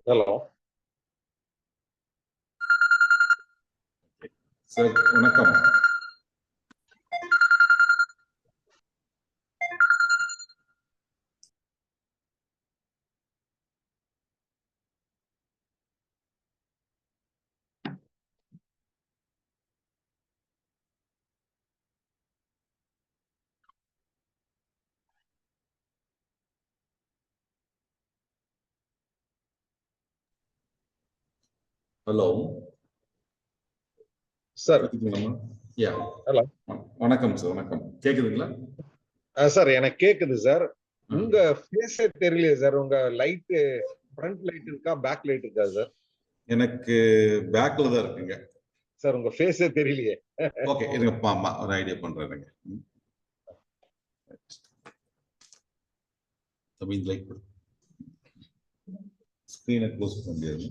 Hello sir, வணக்கம். Hello sir. Hello, வணக்கம் sir. வணக்கம், கேக்குதுங்களா? சார் எனக்கு கேக்குது சார். உங்க ஃபேஸே தெரியலையே சார். உங்க லைட் ஃப்ரண்ட் லைட் இருக்கா, பேக் லைட் இருக்கா சார்? எனக்கு பேக்ல தான் இருக்குங்க சார். உங்க ஃபேஸே தெரியலையே. ஓகே, இருங்க, ஒரு ஐடியா பண்றேன். இந்த லைட் ஸ்கிரீனை க்ளோஸ் பண்ண முடியாது.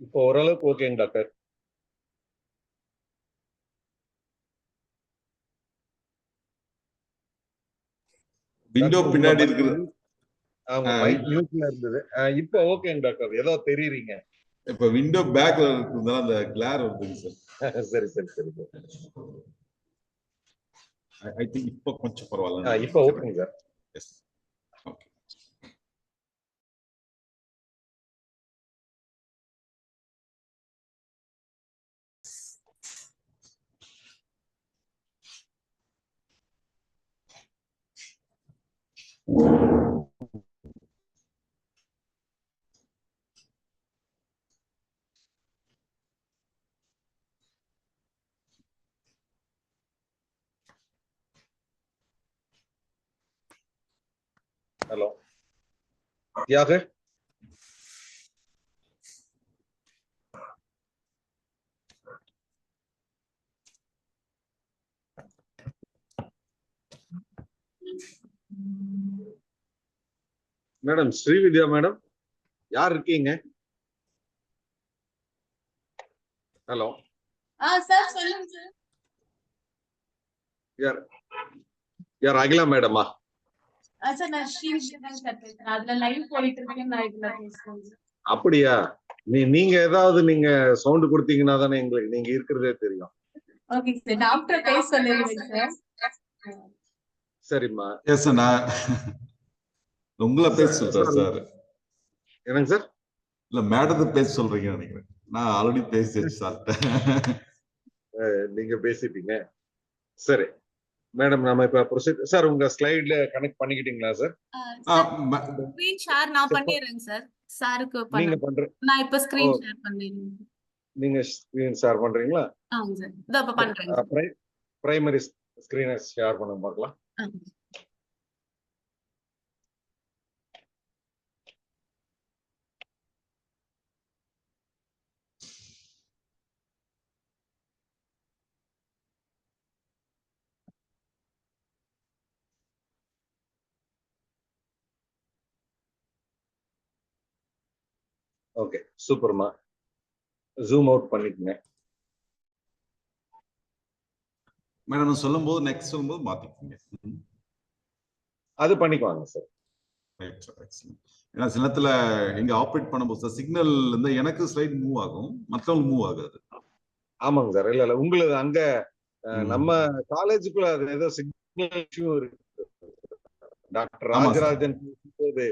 இப்போ ஓரளவுக்கு ஓகேங்க டாக்டர். விண்டோ பின்னாடி இருக்குது. மைக் மியூட்ல இருந்தது. இப்போ ஓகேங்க டாக்டர். ஏதோ தெரியுறீங்க. இப்ப விண்டோ பேக்ல இருக்கிறதுனால அந்த கிளார் வருதுங்க சார். சரி சரி சரி. ஐ திங்க் இப்போ கொஞ்சம் பரவாயில்ல. இப்போ ஓகேங்க sir. Yes, okay. Hello Thyaga. Madam Srividya madam, யார் இருக்கீங்க? ஹலோ. சார் சொல்லுங்க சார். யார் யார் அகிலா மேடமா? சார் நான் ஸ்ரீவித்யா தான் பேசுறேன். அதுல லைவ் போயிட்டு இருக்கேன். நான் இதுல பேசுறேன். அப்படியா? நீங்க ஏதாவது நீங்க சவுண்ட் கொடுத்தீங்கன்னா தானே எங்களுக்கு நீங்க இருக்கிறதே தெரியும். Okay sir. டாக்டர் பேச சொல்லுங்க சார். சரிம்மா. எஸ் சார், நான் உங்களை பேச சொல்றேன் சார். என்னங்க சார்? இல்ல, மேடத்தை பேச சொல்றீங்க நினைக்கிறேன். நான் ஆல்ரெடி பேசிச்சு சார். நீங்க பேசிட்டீங்க. சரி மேடம், நாம இப்ப ப்ரொசீஜர் சார். உங்க ஸ்லைட்ல கனெக்ட் பண்ணிக்கிட்டீங்களா சார்? ஸ்கிரீன் ஷேர் நான் பண்ணிடுறேன் சார். சாருக்கு நீங்க பண்ற. நான் இப்ப ஸ்கிரீன் ஷேர் பண்ணிடுறேன். நீங்க ஸ்கிரீன் ஷேர் பண்றீங்களா? ஆமாங்க சார். இதோ இப்ப பண்றேன். பிரைமரி ஸ்கிரீனை ஷேர் பண்ண பார்க்கலாம். ஓகே, சூப்பர்மா. ஜூம் அவுட் பண்ணிக்கங்க. மேடம் சொல்லும்போது நெக்ஸ்ட் சொல்லும்போது மாத்திக்கோங்க. அது பண்ணிக்குவாங்க சார். ஏன்னா சில நேரத்துல எங்க ஆப்ரேட் பண்ணும்போது சிக்னல் இருந்து எனக்கு ஸ்லைட் மூவ் ஆகும், மற்றவங்க மூவ் ஆகாது. ஆமாங்க சார். இல்ல இல்ல, உங்களுக்கு அங்க நம்ம காலேஜுக்குள்ள அது ஏதோ சிக்னல் இஷ்யூ இருக்கு. டாக்டர் ராஜராஜன் போது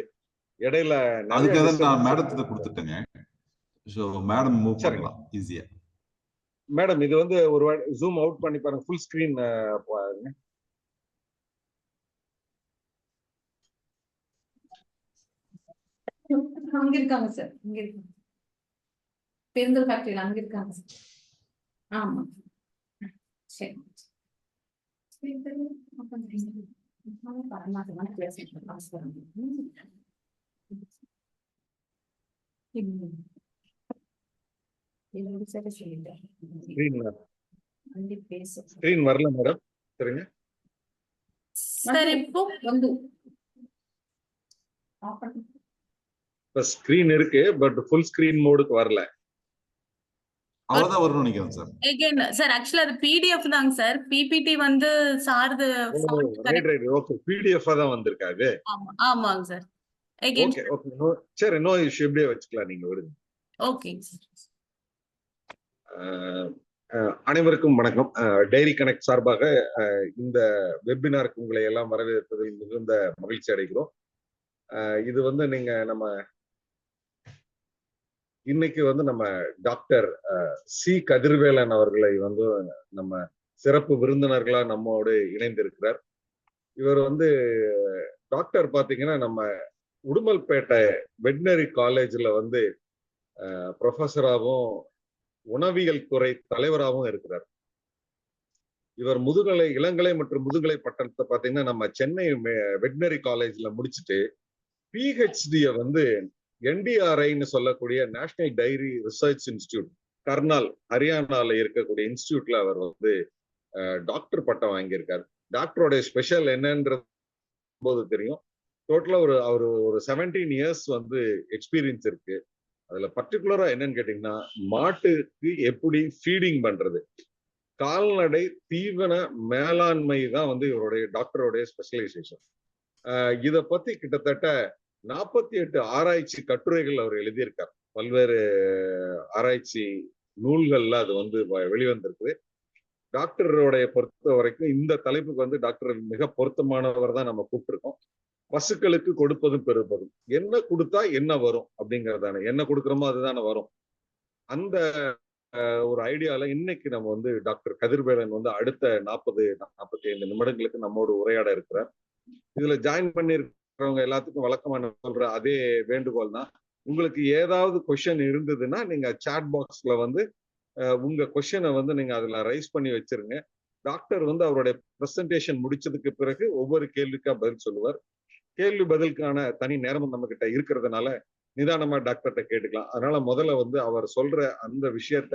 இடையில அதுக்காக நான் மேடத்துல கொடுத்துட்டேங்க. சோ மேடம் மூவ் பண்ணலாம் ஈஸியா. மேடம் இது வந்து ஒரு ஜூம் அவுட் பண்ணி பாருங்க. ஃபுல் ஸ்கிரீன் பாருங்க. அங்க இருக்காங்க சார். இங்க இருக்காங்க. பெருந்தல் ஃபேக்டரியில அங்க இருக்காங்க சார். ஆமா சரி. ஸ்கிரீன் வரல மேடம். சரிங்க சார் இப்போ வந்து இப்ப ஸ்கிரீன் இருக்கு, பட் ஃபுல் ஸ்கிரீன் மோடுக்கு வரல. அவ்வளவுதான் வரும்னு நினைக்கிறேன் சார். again சார் ஆக்சுவலா அது பிடிஎஃப் தாங்க சார். பிபிடி வந்து சார்து ரைட் ரைட் ஓகே, பிடிஎஃப் தான் வந்திருக்கா இது? ஆமாங்க சார். again ஓகே ஓகே சரி, நோ இஷ்யூ, இப்படியே வச்சுக்கலாம், நீங்க விடுங்க. ஓகேங்க சார். அனைவருக்கும் வணக்கம். டைரி கனெக்ட் சார்பாக இந்த வெபினாருக்கு உங்களை எல்லாம் வரவேற்பதில் மிகுந்த மகிழ்ச்சி அடைகிறோம். இது வந்து நீங்க இன்னைக்கு வந்து நம்ம டாக்டர் சி கதிர்வேலன் அவர்களை வந்து நம்ம சிறப்பு விருந்தினர்களா நம்மோடு இணைந்திருக்கிறார். இவர் வந்து டாக்டர் பாத்தீங்கன்னா நம்ம உடுமல்பேட்டை வெட்னரி காலேஜ்ல வந்து ப்ரொஃபஸராகவும் உணவியல் துறை தலைவராகவும் இருக்கிறார். இவர் முதுகலை இளங்கலை மற்றும் முதுகலை பட்டத்தை பாத்தீங்கன்னா நம்ம சென்னை வெட்னரி காலேஜ்ல முடிச்சுட்டு பிஹெச்டியை வந்து என்டிஆர்ஐன்னு சொல்லக்கூடிய national dairy research institute, Karnal ஹரியானால இருக்கக்கூடிய இன்ஸ்டிடியூட்ல அவர் வந்து டாக்டர் பட்டம் வாங்கியிருக்காரு. டாக்டரோட ஸ்பெஷல் என்னன்றது போது தெரியும். டோட்டலா அவர் ஒரு 17 இயர்ஸ் வந்து எக்ஸ்பீரியன்ஸ் இருக்கு. அதுல பர்டிகுலரா என்னன்னு கேட்டீங்கன்னா, மாட்டுக்கு எப்படி ஃபீடிங் பண்றது, கால்நடை தீவன மேலாண்மை தான் வந்து இவருடைய டாக்டருடைய ஸ்பெஷலைசேஷன். இத பத்தி கிட்டத்தட்ட 48 ஆராய்ச்சி கட்டுரைகள் அவர் எழுதியிருக்கார். பல்வேறு ஆராய்ச்சி நூல்கள்ல அது வந்து வெளிவந்திருக்கு. டாக்டருடைய பொறுத்த வரைக்கும் இந்த தலைப்புக்கு வந்து டாக்டர் மிக பொருத்தமானவர் தான் நம்ம கூப்பிட்டுருக்கோம். பசுக்களுக்கு கொடுப்பதும் பெறுவதும், என்ன கொடுத்தா என்ன வரும் அப்படிங்கறதானே, என்ன கொடுக்குறோமோ அதுதானே வரும். அந்த ஒரு ஐடியால இன்னைக்கு நம்ம வந்து டாக்டர் கதிர்வேலன் வந்து அடுத்த 40-45 நிமிடங்களுக்கு நம்மோடு உரையாட இருக்கிறார். இதுல ஜாயின் பண்ணிருக்கிறவங்க எல்லாத்துக்கும் வழக்கமான சொல்ற அதே வேண்டுகோள் தான். உங்களுக்கு ஏதாவது கொஸ்டின் இருந்ததுன்னா நீங்க சாட் பாக்ஸ்ல வந்து உங்க கொஸ்டினை வந்து நீங்க அதுல ரைஸ் பண்ணி வச்சிருங்க. டாக்டர் வந்து அவருடைய பிரசன்டேஷன் முடிச்சதுக்கு பிறகு ஒவ்வொரு கேள்விக்கா பதில் சொல்லுவார். கேள்வி பதிலுக்கான தனி நேரமும் நம்ம கிட்ட இருக்கிறதுனால நிதானமா டாக்டர்கிட்ட கேட்டுக்கலாம். அதனால முதல்ல வந்து அவர் சொல்ற அந்த விஷயத்த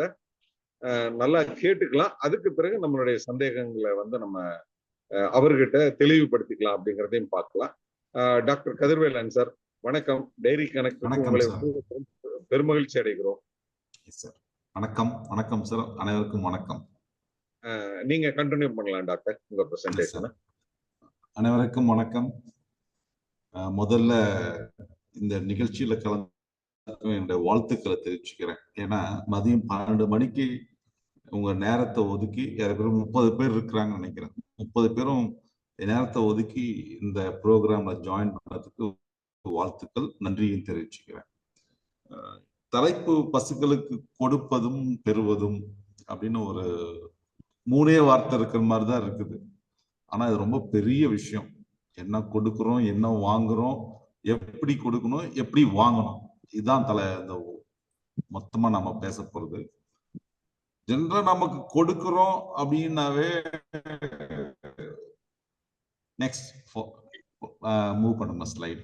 நல்லா கேட்டுக்கலாம். அதுக்கு பிறகு நம்மளுடைய சந்தேகங்களை வந்து நம்ம அவர்கிட்ட தெளிவுபடுத்திக்கலாம் அப்படிங்கிறதையும் பார்க்கலாம். டாக்டர் கதிர்வேலன் சார் வணக்கம். டைரி கனெக்ட் உங்களை பெருமகிழ்ச்சி அடைகிறோம். வணக்கம். வணக்கம் சார், அனைவருக்கும் வணக்கம். நீங்க கண்டினியூ பண்ணலாம் டாக்டர் உங்க பிரசன்டேஷன். அனைவருக்கும் வணக்கம். முதல்ல இந்த நிகழ்ச்சியில கலந்து என்னுடைய வாழ்த்துக்களை தெரிவிச்சுக்கிறேன். ஏன்னா மதியம் 12 மணிக்கு உங்க நேரத்தை ஒதுக்கி 30 பேர் இருக்கிறாங்கன்னு நினைக்கிறேன். 30 பேரும் நேரத்தை ஒதுக்கி இந்த ப்ரோக்ராம்ல ஜாயின் பண்ணதுக்கு வாழ்த்துக்கள், நன்றியும் தெரிவிச்சுக்கிறேன். தலைப்பு பசுக்களுக்கு கொடுப்பதும் பெறுவதும் அப்படின்னு ஒரு 3 வார்த்தை இருக்கிற மாதிரி தான் இருக்குது. ஆனா இது ரொம்ப பெரிய விஷயம். என்ன கொடுக்குறோம், என்ன வாங்குறோம், எப்படி கொடுக்கணும், எப்படி வாங்கணும், இதுதான் இந்த மொத்தமா நம்ம பேச போறது. ஜெனரலா நமக்கு கொடுக்குறோம் அப்படின்னாவே நெக்ஸ்ட் மூவ் பண்ணுங்க ஸ்லைடு.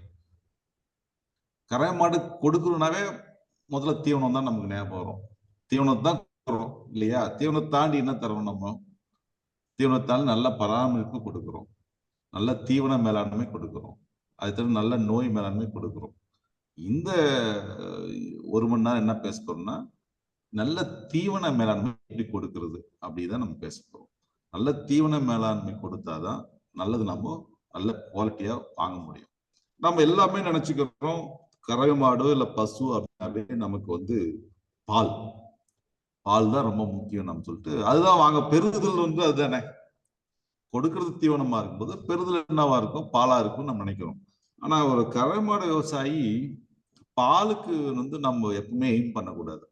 கரை மாடு கொடுக்கணும்னாவே முதல்ல தீவனம் தான் நமக்கு ஞாபகம் வரும். தீவனத்தை தான் கொடுக்குறோம் இல்லையா? தீவனத்தை தாண்டி என்ன தரோம் நம்ம? தீவனத்தால் நல்ல பராமரிப்பு கொடுக்குறோம், நல்ல தீவன மேலாண்மை கொடுக்குறோம், அது தவிர நல்ல நோய் மேலாண்மை கொடுக்குறோம். இந்த 1 மணி நேரம் என்ன பேச போறோம்னா, நல்ல தீவன மேலாண்மை எப்படி கொடுக்கறது அப்படிதான் நம்ம பேச போறோம். நல்ல தீவன மேலாண்மை கொடுத்தாதான் நல்லது நம்ம நல்ல குவாலிட்டியா வாங்க முடியும். நம்ம எல்லாமே நினைச்சுக்கிறோம் கறவை மாடு இல்ல பசு அப்படின்னாலே நமக்கு வந்து பால் தான் ரொம்ப முக்கியம் நம்ம சொல்லிட்டு அதுதான் வாங்க. பெறுதல் வந்து அதுதானே, கொடுக்கறது தீவனமா இருக்கும்போது பெறுதல் என்னவா இருக்கும், பாலா இருக்கும் நம்ம நினைக்கிறோம். ஆனா ஒரு கறவை மாடு விவசாயி பாலுக்கு வந்து நம்ம எப்பவுமே எய்ம் பண்ணக்கூடாது.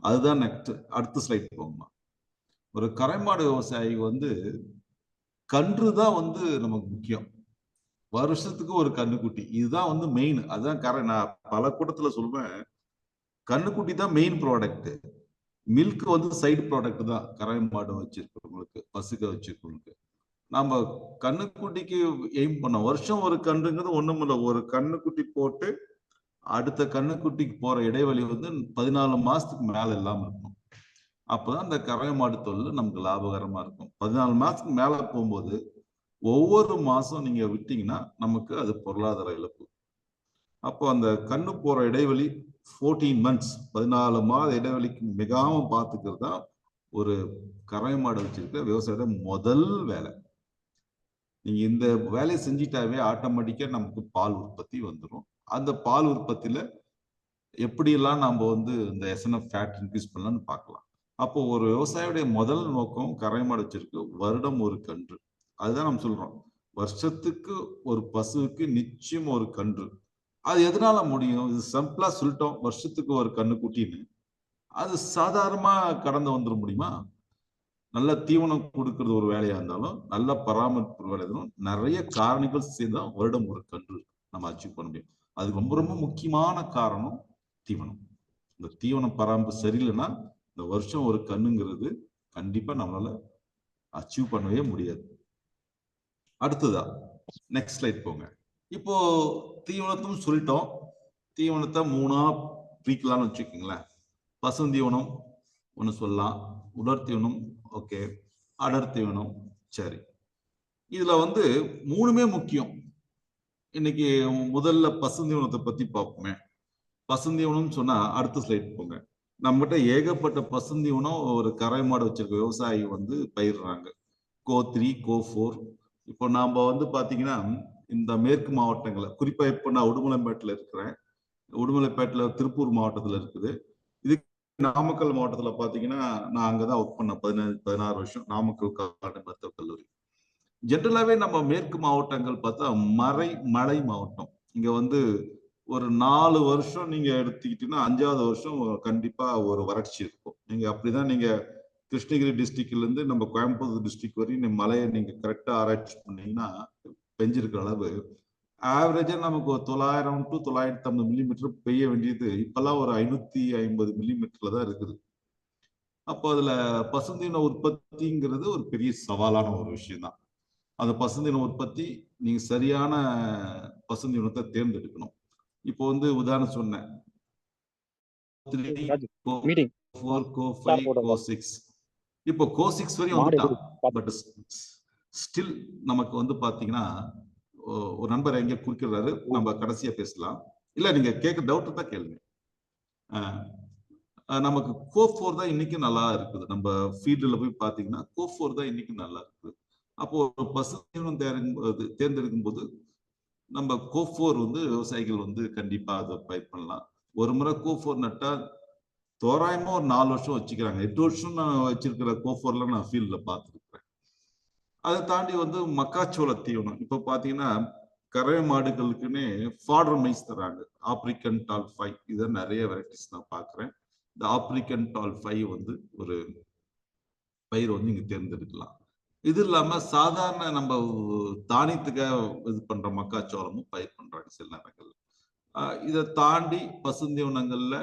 அதுதான் நெக்ஸ்ட் அடுத்த ஸ்லைட் போகணுமா. ஒரு கறவை மாடு விவசாயி வந்து கன்று தான் வந்து நமக்கு முக்கியம். வருஷத்துக்கு ஒரு கன்றுக்குட்டி, இதுதான் வந்து மெயின். அதுதான் நான் பல கூட்டத்துல சொல்லுவேன், கன்றுக்குட்டி தான் மெயின் ப்ராடக்ட். மில்க் வந்து சைடு ப்ராடக்ட் தான் கறவை மாடு வச்சிருக்கிறவங்களுக்கு, பசுக்க வச்சிருக்கிறவங்களுக்கு. நம்ம கண்ணுக்குட்டிக்கு எய்ம் பண்ண வருஷம் ஒரு கன்றுங்கிறது ஒண்ணும் இல்லை. ஒரு கண்ணுக்குட்டி போட்டு அடுத்த கண்ணுக்குட்டிக்கு போற இடைவெளி வந்து 14 மாசத்துக்கு மேல இல்லாம இருக்கும். அப்பதான் அந்த கறவை மாடு தொழில் நமக்கு லாபகரமா இருக்கும். 14 மாசத்துக்கு மேல போகும்போது ஒவ்வொரு மாசம் நீங்க விட்டீங்கன்னா நமக்கு அது பொருளாதார இழப்பு. அப்போ அந்த கண்ணு போற இடைவெளி 14 மந்த்ஸ் 14 மாத இடைவெளிக்கு மிகாம பார்த்துக்கிறது தான் ஒரு கறவை மாடு வச்சிருக்க விவசாயியோட முதல் வேலை. நீங்க இந்த வேலையை செஞ்சிட்டாவே ஆட்டோமேட்டிக்கா நமக்கு பால் உற்பத்தி வந்துடும். அந்த பால் உற்பத்தியில எப்படியெல்லாம் நம்ம வந்து இந்த எஸ்என்எஃப் ஃபேட் இன்க்ரீஸ் பண்ணலாம்னு பார்க்கலாம். அப்போ ஒரு விவசாயியுடைய முதல் நோக்கம் கறவை மாடு வச்சிருக்கு வருடம் ஒரு கன்று. அதுதான் நம்ம சொல்றோம், வருஷத்துக்கு ஒரு பசுவுக்கு நிச்சயம் ஒரு கன்று. அது எதனால முடியும்? இது சிம்பிளா சொல்லிட்டோம், வருஷத்துக்கு ஒரு கன்னுக்குட்டின்னு. அது சாதாரணமா கடந்து வந்துட முடியுமா? நல்ல தீவனம் கொடுக்கறது ஒரு வேலையா இருந்தாலும், நல்ல பராமரிப்பு ஒரு வேலையா இருந்தாலும், நிறைய காரணிகள் சேர்ந்தா வருடம் ஒரு கன்று நம்ம அச்சீவ் பண்ண முடியும். அது ரொம்ப ரொம்ப முக்கியமான காரணம் தீவனம். இந்த தீவன பராமரிப்பு சரியில்லைன்னா இந்த வருஷம் ஒரு கண்ணுங்கிறது கண்டிப்பா நம்மளால அச்சீவ் பண்ணவே முடியாது. அடுத்ததா நெக்ஸ்ட் ஸ்லைட் போங்க. இப்போ தீவனத்தும் சொல்லிட்டோம். தீவனத்தை 3ஆ பிரிக்கலாம்னு வச்சுக்கோங்களேன். பசுந்தீவனம் ஒன்று சொல்லலாம், உலர் தீவனம், ஓகே, அடர் தீவனம். சரி, இதுல வந்து 3மே முக்கியம். இன்னைக்கு முதல்ல பசுந்தீவனத்தை பத்தி பார்ப்போமே. பசுந்தீவனம் சொன்னா அடுத்த ஸ்லைட் போங்க. நம்மகிட்ட ஏகப்பட்ட பசுந்தீவனம் ஒரு கறவை மாடு வச்சிருக்க விவசாயி வந்து பயிர்றாங்க. கோ3, கோ4. இப்போ நாம வந்து பாத்தீங்கன்னா இந்த மேற்கு மாவட்டங்களை, குறிப்பா இப்போ நான் உடுமலைப்பேட்டில் இருக்கிறேன். உடுமலைப்பேட்டில் திருப்பூர் மாவட்டத்தில் இருக்குது. இது நாமக்கல் மாவட்டத்தில் பாத்தீங்கன்னா நான் அங்கதான் ஒர்க் பண்ணேன் 16 வருஷம், நாமக்கல் கால்நடை மருத்துவக் கல்லூரி. ஜென்ரலாவே நம்ம மேற்கு மாவட்டங்கள் பார்த்தா மலை மாவட்டம். இங்க வந்து ஒரு 4 வருஷம் நீங்க எடுத்துக்கிட்டீங்கன்னா 5வது வருஷம் கண்டிப்பா ஒரு வறட்சி இருக்கும். நீங்க அப்படிதான் நீங்க கிருஷ்ணகிரி டிஸ்ட்ரிக்ட்ல இருந்து நம்ம கோயம்புத்தூர் டிஸ்ட்ரிக்ட் வரையும் மழையை நீங்க கரெக்டா ஆராய்ச்சி பண்ணீங்கன்னா பெஞ்சிருக்கிற அளவு ஆவரேஜா நமக்கு 900 to 950 மில்லிமீட்டர் பெய்ய வேண்டியது இப்பெல்லாம் ஒரு 550 மில்லிமீட்டர்ல தான் இருக்குது. அப்போ அதுல பசுந்தீவன உற்பத்திங்கிறது ஒரு பெரிய சவாலான ஒரு விஷயம் தான். அந்த பசுந்தீவன உற்பத்தி நீங்க சரியான பசுந்தீவனத்தை தேர்ந்தெடுக்கணும். இப்போ வந்து உதாரணம் சொன்னேன், இப்போ கோ6 வரையும் வந்துட்டான். பட் ஸ்டில் நமக்கு வந்து பாத்தீங்கன்னா ஒரு நண்பர் எங்க குறிக்கிறாரு, நம்ம கடைசியா பேசலாம். இல்ல நீங்க கேட்க டவுட் தான் கேளுங்க. நமக்கு கோ4 தான் இன்னைக்கு நல்லா இருக்குது. நம்ம ஃபீல்டுல போய் பாத்தீங்கன்னா கோ4 தான் இன்னைக்கு நல்லா இருக்குது. அப்போ ஒரு பசுந்தீவனம் தேர்ந்தெடுக்கும் போது நம்ம கோ4 வந்து விவசாயிகள் வந்து கண்டிப்பா அதை பயிர் பண்ணலாம். ஒரு முறை கோ4 நட்டா தோராயமா ஒரு 4 வருஷம் வச்சுக்கிறாங்க. 8 வருஷம் நான் வச்சிருக்கிற கோ4ல நான் ஃபீல்ட்ல பார்த்துருக்கிறேன். அதை தாண்டி வந்து மக்காச்சோள தீவனம் இப்போ பாத்தீங்கன்னா கறவை மாடுகளுக்குன்னே ஃபாடர் மைஸ் தராங்க. ஆப்பிரிக்கன் டால் 5 இதை நிறைய வெரைட்டிஸ் நான் பார்க்குறேன். இந்த ஆப்பிரிக்கன் டால் 5 வந்து ஒரு பயிர் வந்து இங்க தேர்ந்தெடுக்கலாம். இது இல்லாம சாதாரண நம்ம தானியத்துக்காக இது பண்ற மக்காச்சோளமும் பயிர் பண்றாங்க சில நேரங்கள்ல. இதை தாண்டி பசுந்தீவனங்கள்ல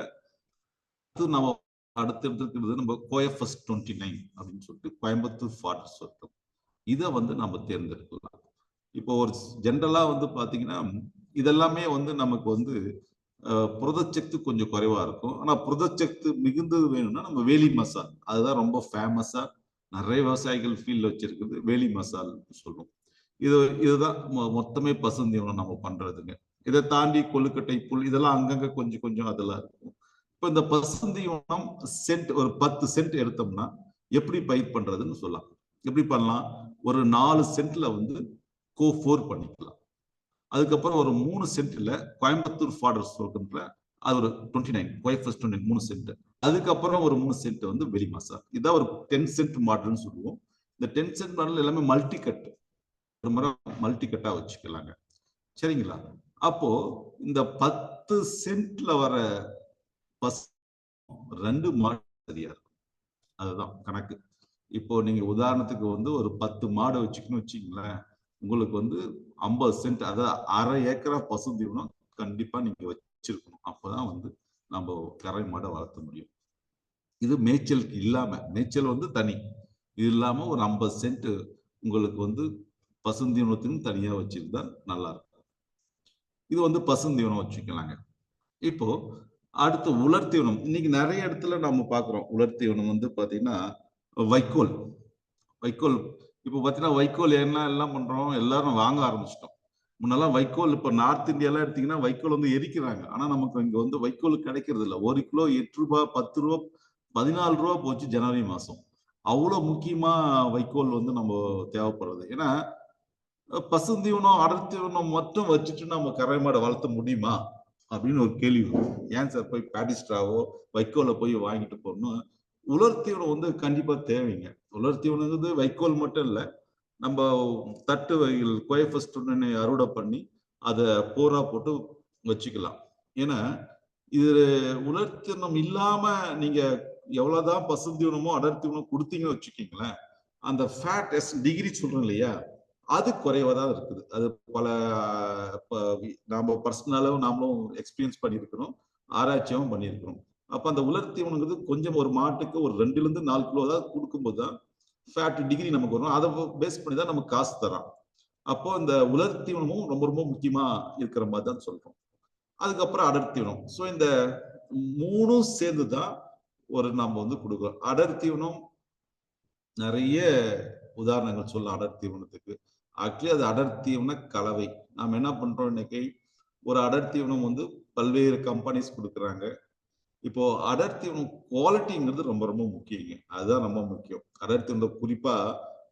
நம்ம அடுத்து இருக்கிறது நம்ம கோஎஃப்எஸ் 29 அப்படின்னு சொல்லிட்டு கோயம்புத்தூர் ஃபாடர்ஸ் இருக்கும். இதை வந்து நம்ம தேர்ந்தெடுக்கலாம். இப்போ ஒரு ஜென்ரலா வந்து பாத்தீங்கன்னா இதெல்லாமே வந்து நமக்கு வந்து புரதச்சத்து கொஞ்சம் குறைவா இருக்கும். ஆனா புரதச்சத்து மிகுந்தது வேணும்னா நம்ம வேலி மசால், அதுதான் ரொம்ப ஃபேமஸா நிறைய விவசாயிகள் ஃபீல்ட்ல வச்சிருக்குது. வேலி மசால் சொல்லுவோம். இதுதான் மொத்தமே பசுந்தீவனம் நம்ம பண்றதுங்க. இதை தாண்டி கொழுக்கட்டை, புல் இதெல்லாம் அங்கங்க கொஞ்சம் கொஞ்சம் அதெல்லாம் இருக்கும். இப்ப இந்த பசுந்தீவனம் சென்ட் ஒரு 10 சென்ட் எடுத்தோம்னா எப்படி பயிர் பண்றதுன்னு சொல்லலாம். எப்படி பண்ணலாம்? ஒரு 4 சென்ட்ல வந்து கோ4 பண்ணிக்கலாம். அதுக்கப்புறம் ஒரு 3 சென்ட்ல கோயம்புத்தூர் ஃபாடர்ஸ் சொல்றதுல அது ஒரு 29 கோஎஃப்எஸ் 29 3 சென்ட். அதுக்கப்புறம் ஒரு 3 சென்ட் வந்து வெளி மசால். இதான் ஒரு 10 சென்ட் மாடல்னு சொல்லுவோம். இந்த 10 சென்ட் மாடல் எல்லாமே மல்டி கட், ஒரு முறை மல்டி கட்டா வச்சுக்கலாங்க. சரிங்களா? அப்போ இந்த 10 சென்ட்ல வர பஸ் 2 மாடு சரியா இருக்கும். அதுதான் கணக்கு. இப்போ நீங்க உதாரணத்துக்கு வந்து ஒரு 10 மாடு வச்சுக்கணும் வச்சுங்களேன், உங்களுக்கு வந்து 50 சென்ட், அதாவது அரை ஏக்கரா பசுந்தீவனம் கண்டிப்பா நீங்க வச்சிருக்கணும். அப்பதான் வந்து நம்ம கறவை மாடை வளர்த்த முடியும். இது மேய்ச்சலுக்கு இல்லாம, மேய்ச்சல் வந்து தனி, இது இல்லாம ஒரு 50 சென்ட் உங்களுக்கு வந்து பசுந்தீவனத்தின் தனியா வச்சிருந்தா நல்லா இருக்கும். இது வந்து பசுந்தீவனம் வச்சுக்கலாங்க. இப்போ அடுத்து உலர்த்தீவனம். இன்னைக்கு நிறைய இடத்துல நம்ம பாக்குறோம். உலர்த்தீவனம் வந்து பாத்தீங்கன்னா வைக்கோல். வைக்கோல் இப்போ பாத்தீங்கன்னா வைக்கோல் எல்லாம் பண்றோம், எல்லாரும் வாங்க ஆரம்பிச்சிட்டோம். முன்னெல்லாம் வைக்கோல், இப்ப நார்த் இந்தியாலாம் எடுத்தீங்கன்னா வைக்கோல் வந்து எரிக்கிறாங்க. ஆனா நமக்கு இங்க வந்து வைக்கோல் கிடைக்கிறது இல்ல. 1 கிலோ 8 ரூபாய், 10 ரூபாய், 14 ரூபாய் போச்சு ஜனவரி மாசம். அவ்வளவு முக்கியமா வைக்கோல் வந்து நம்ம தேவைப்படுறது. ஏன்னா பசுந்தீவனம் அடர்த்தீவனம் மட்டும் வச்சுட்டு நம்ம கறவை மாடை வளர்த்த முடியுமா அப்படின்னு ஒரு கேள்வி வரும். ஏன் சார் போய் பாடிஸ்ட்ராவோ வைக்கோலை போய் வாங்கிட்டு போகணும்? உலர்த்தீவனம் வந்து கண்டிப்பா தேவைங்க. உலர்த்தீவனங்கிறது வைக்கோல் மட்டும் இல்ல, நம்ம தட்டு வகைகள் கோயஃபஸ்ட் அறுவடை பண்ணி அதை போரா போட்டு வச்சுக்கலாம். ஏன்னா இது உலர்த்தீவனம் இல்லாம நீங்க எவ்வளவுதான் பசுந்தீவனமோ அடர்த்தீவனம் கொடுத்தீங்கன்னு வச்சுக்கீங்களேன், அந்த ஃபேட் டிகிரி சொல்றோம் இல்லையா, அது குறைவா தான் இருக்குது. அது பல நாம பர்சனலாவும் நாமளும் எக்ஸ்பீரியன்ஸ் பண்ணியிருக்கிறோம், ஆராய்ச்சியாவும் பண்ணியிருக்கிறோம். அப்ப அந்த உலர்த்தீவனங்கிறது கொஞ்சம் ஒரு மாட்டுக்கு ஒரு 2 ல இருந்து 4 கிலோ தான் கொடுக்கும்போது தான் ஃபேட் டிகிரி நமக்கு வரும். அதை பேஸ் பண்ணி தான் நமக்கு காசு தரான். அப்போ இந்த உலர்த்தீவனமும் ரொம்ப ரொம்ப முக்கியமா இருக்கிற மாதிரி தான் சொல்றோம். அதுக்கப்புறம் அடர்த்தீவனம். ஸோ இந்த 3ம் சேர்ந்து தான் ஒரு நம்ம வந்து கொடுக்குறோம். அடர்த்தீவனம் நிறைய உதாரணங்கள் சொல்ல அடர்த்தீவனத்துக்கு. ஆக்சுவலி அது அடர்த்தீவன கலவை. நாம என்ன பண்றோம் இன்னைக்கு, ஒரு அடர்த்தீவனம் வந்து பல்வேறு கம்பெனிஸ் கொடுக்குறாங்க. இப்போ அடர்த்தீவனம் குவாலிட்டிங்கிறது ரொம்ப ரொம்ப முக்கியங்க. அதுதான் ரொம்ப முக்கியம். அடர்த்தீவனம் குறிப்பா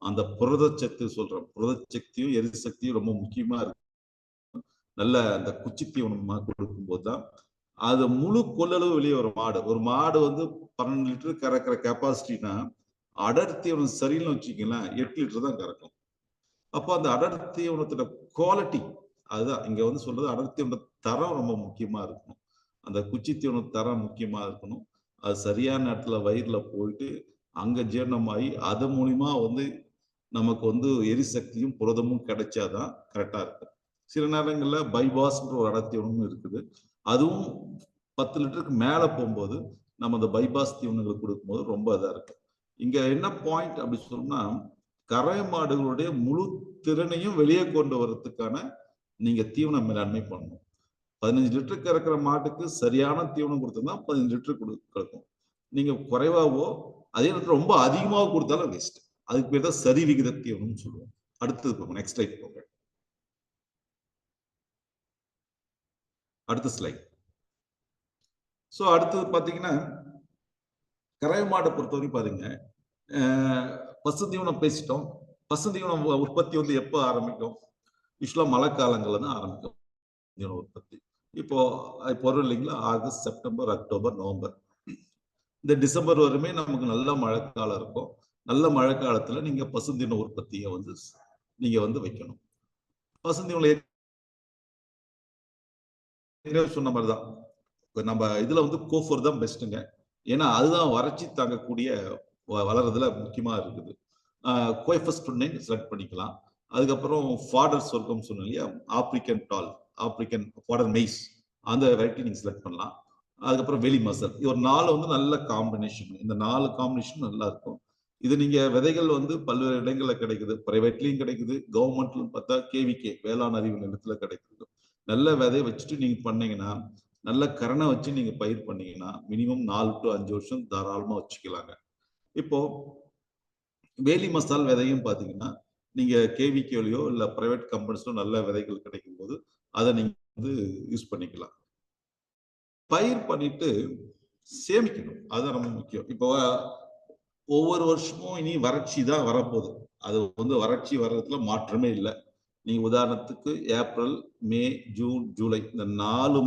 அந்த புரதச்சத்து சொல்றோம். புரதச்சக்தியும் எரிசக்தியும் ரொம்ப முக்கியமா இருக்கு. நல்ல அந்த குச்சி தீவனமா கொடுக்கும்போது தான் அது முழு கொள்ளளவு வெளியே வரும். ஒரு மாடு வந்து 12 லிட்டர் கறக்கிற கெப்பாசிட்டினா அடர்த்தீவனம் சரின்னு வச்சுக்கலாம் 8 லிட்டர் தான் கறக்கும். அப்போ அந்த அடர்த்தீவனத்தோட குவாலிட்டி, அதுதான் இங்க வந்து சொல்றது, அடர்த்தீவன தரம் ரொம்ப முக்கியமா இருக்கணும். அந்த குச்சி தீவன தரம் முக்கியமா இருக்கணும். அது சரியான நேரத்துல வயிறுல போயிட்டு அங்க ஜீரணமாகி அது மூலியமா வந்து நமக்கு வந்து எரிசக்தியும் புரதமும் கிடைச்சாதான் கரெக்டா இருக்கும். சில நேரங்கள்ல பைபாஸ்ன்ற ஒரு அடர்த்தீவனமும் இருக்குது. அதுவும் 10 லிட்டருக்கு மேல போகும்போது நம்ம அந்த பைபாஸ் தீவனங்கள் கொடுக்கும்போது ரொம்ப இதா இருக்கும். இங்க என்ன பாயிண்ட் அப்படி சொன்னா, கறவை மாடுகளுடைய முழு திறனையும் வெளியே கொண்டு வர்றதுக்கான நீங்க தீவன மேலாண்மை பண்ணணும். 15 லிட்டர் கறக்கிற மாட்டுக்கு சரியான தீவனம் கொடுத்தா 15 லிட்டர் கிடைக்கும். நீங்க குறைவாவோ அதே நேரத்தில் ரொம்ப அதிகமாக கொடுத்தாலும் வேஸ்ட். அதுக்கு பேர் தான் சரி விகித தீவனம் சொல்லுவோம். அடுத்தது போங்க, நெக்ஸ்ட் ஸ்லைட் போங்க. அடுத்த ஸ்லைட். சோ அடுத்தது பாத்தீங்கன்னா கறவை மாடை பொறுத்தவரைக்கும் பாருங்க, பசுந்தீவனம் பேசிட்டோம். பசுந்தீவனம் உற்பத்தி வந்து எப்போ ஆரம்பிக்கும்? யூஸ்வலா மழை காலங்கள்ல தான் ஆரம்பிக்கும் தீவன உற்பத்தி. இப்போ வரும் இல்லைங்களா, ஆகஸ்ட், செப்டம்பர், அக்டோபர், நவம்பர், இந்த டிசம்பர் வரையுமே நமக்கு நல்ல மழைக்காலம் இருக்கும். நல்ல மழை காலத்துல நீங்க பசுந்தீவன உற்பத்தியை வந்து நீங்க வந்து வைக்கணும். பசுந்தீவனம் சொன்ன மாதிரிதான் நம்ம இதுல வந்து கோஃபோர் தான் பெஸ்ட்டுங்க. ஏன்னா அதுதான் வறட்சி தாங்கக்கூடிய வளர்றதுல முக்கியமா இருக்குது. கோயஃபஸ்ட் செலக்ட் பண்ணிக்கலாம். அதுக்கப்புறம் ஃபாடர் சொர்க்கம் சொன்னோம் இல்லையா, ஆப்பிரிக்கன் டால், ஆப்பிரிக்கன் ஃபாடர் மெய்ஸ், அந்த வெரைட்டி நீங்க செலக்ட் பண்ணலாம். அதுக்கப்புறம் வெளி மசல், இது ஒரு 4 வந்து நல்ல காம்பினேஷன். இந்த 4 காம்பினேஷன் நல்லா இருக்கும். இது நீங்க விதைகள் வந்து பல்வேறு இடங்கள்ல கிடைக்குது, பிரைவேட்லயும் கிடைக்குது, கவர்மெண்ட்ல பார்த்தா கேவிகே வேளாண் அறிவு நிலையத்துல கிடைக்குது. நல்ல விதை வச்சுட்டு நீங்க பண்ணீங்கன்னா, நல்ல கரணை வச்சு நீங்க பயிர் பண்ணீங்கன்னா மினிமம் 4 to 5 வருஷம் தாராளமா வச்சுக்கலாங்க. இப்போ வேலி மசால் விதையும் பாத்தீங்கன்னா நீங்க கேவிகேலையோ இல்ல பிரைவேட் கம்பெனிஸ்லோ நல்ல விதைகள் கிடைக்கும் போது அதை நீங்க வந்து யூஸ் பண்ணிக்கலாம். பயிர் பண்ணிட்டு சேமிக்கணும், அதுதான் ரொம்ப முக்கியம். இப்போ ஒவ்வொரு வருஷமும் இனி வறட்சி தான் வரப்போகுது. அது வந்து வறட்சி வர்றதுல மாற்றமே இல்லை. நீங்க உதாரணத்துக்கு ஏப்ரல், மே, ஜூன், ஜூலை இந்த 4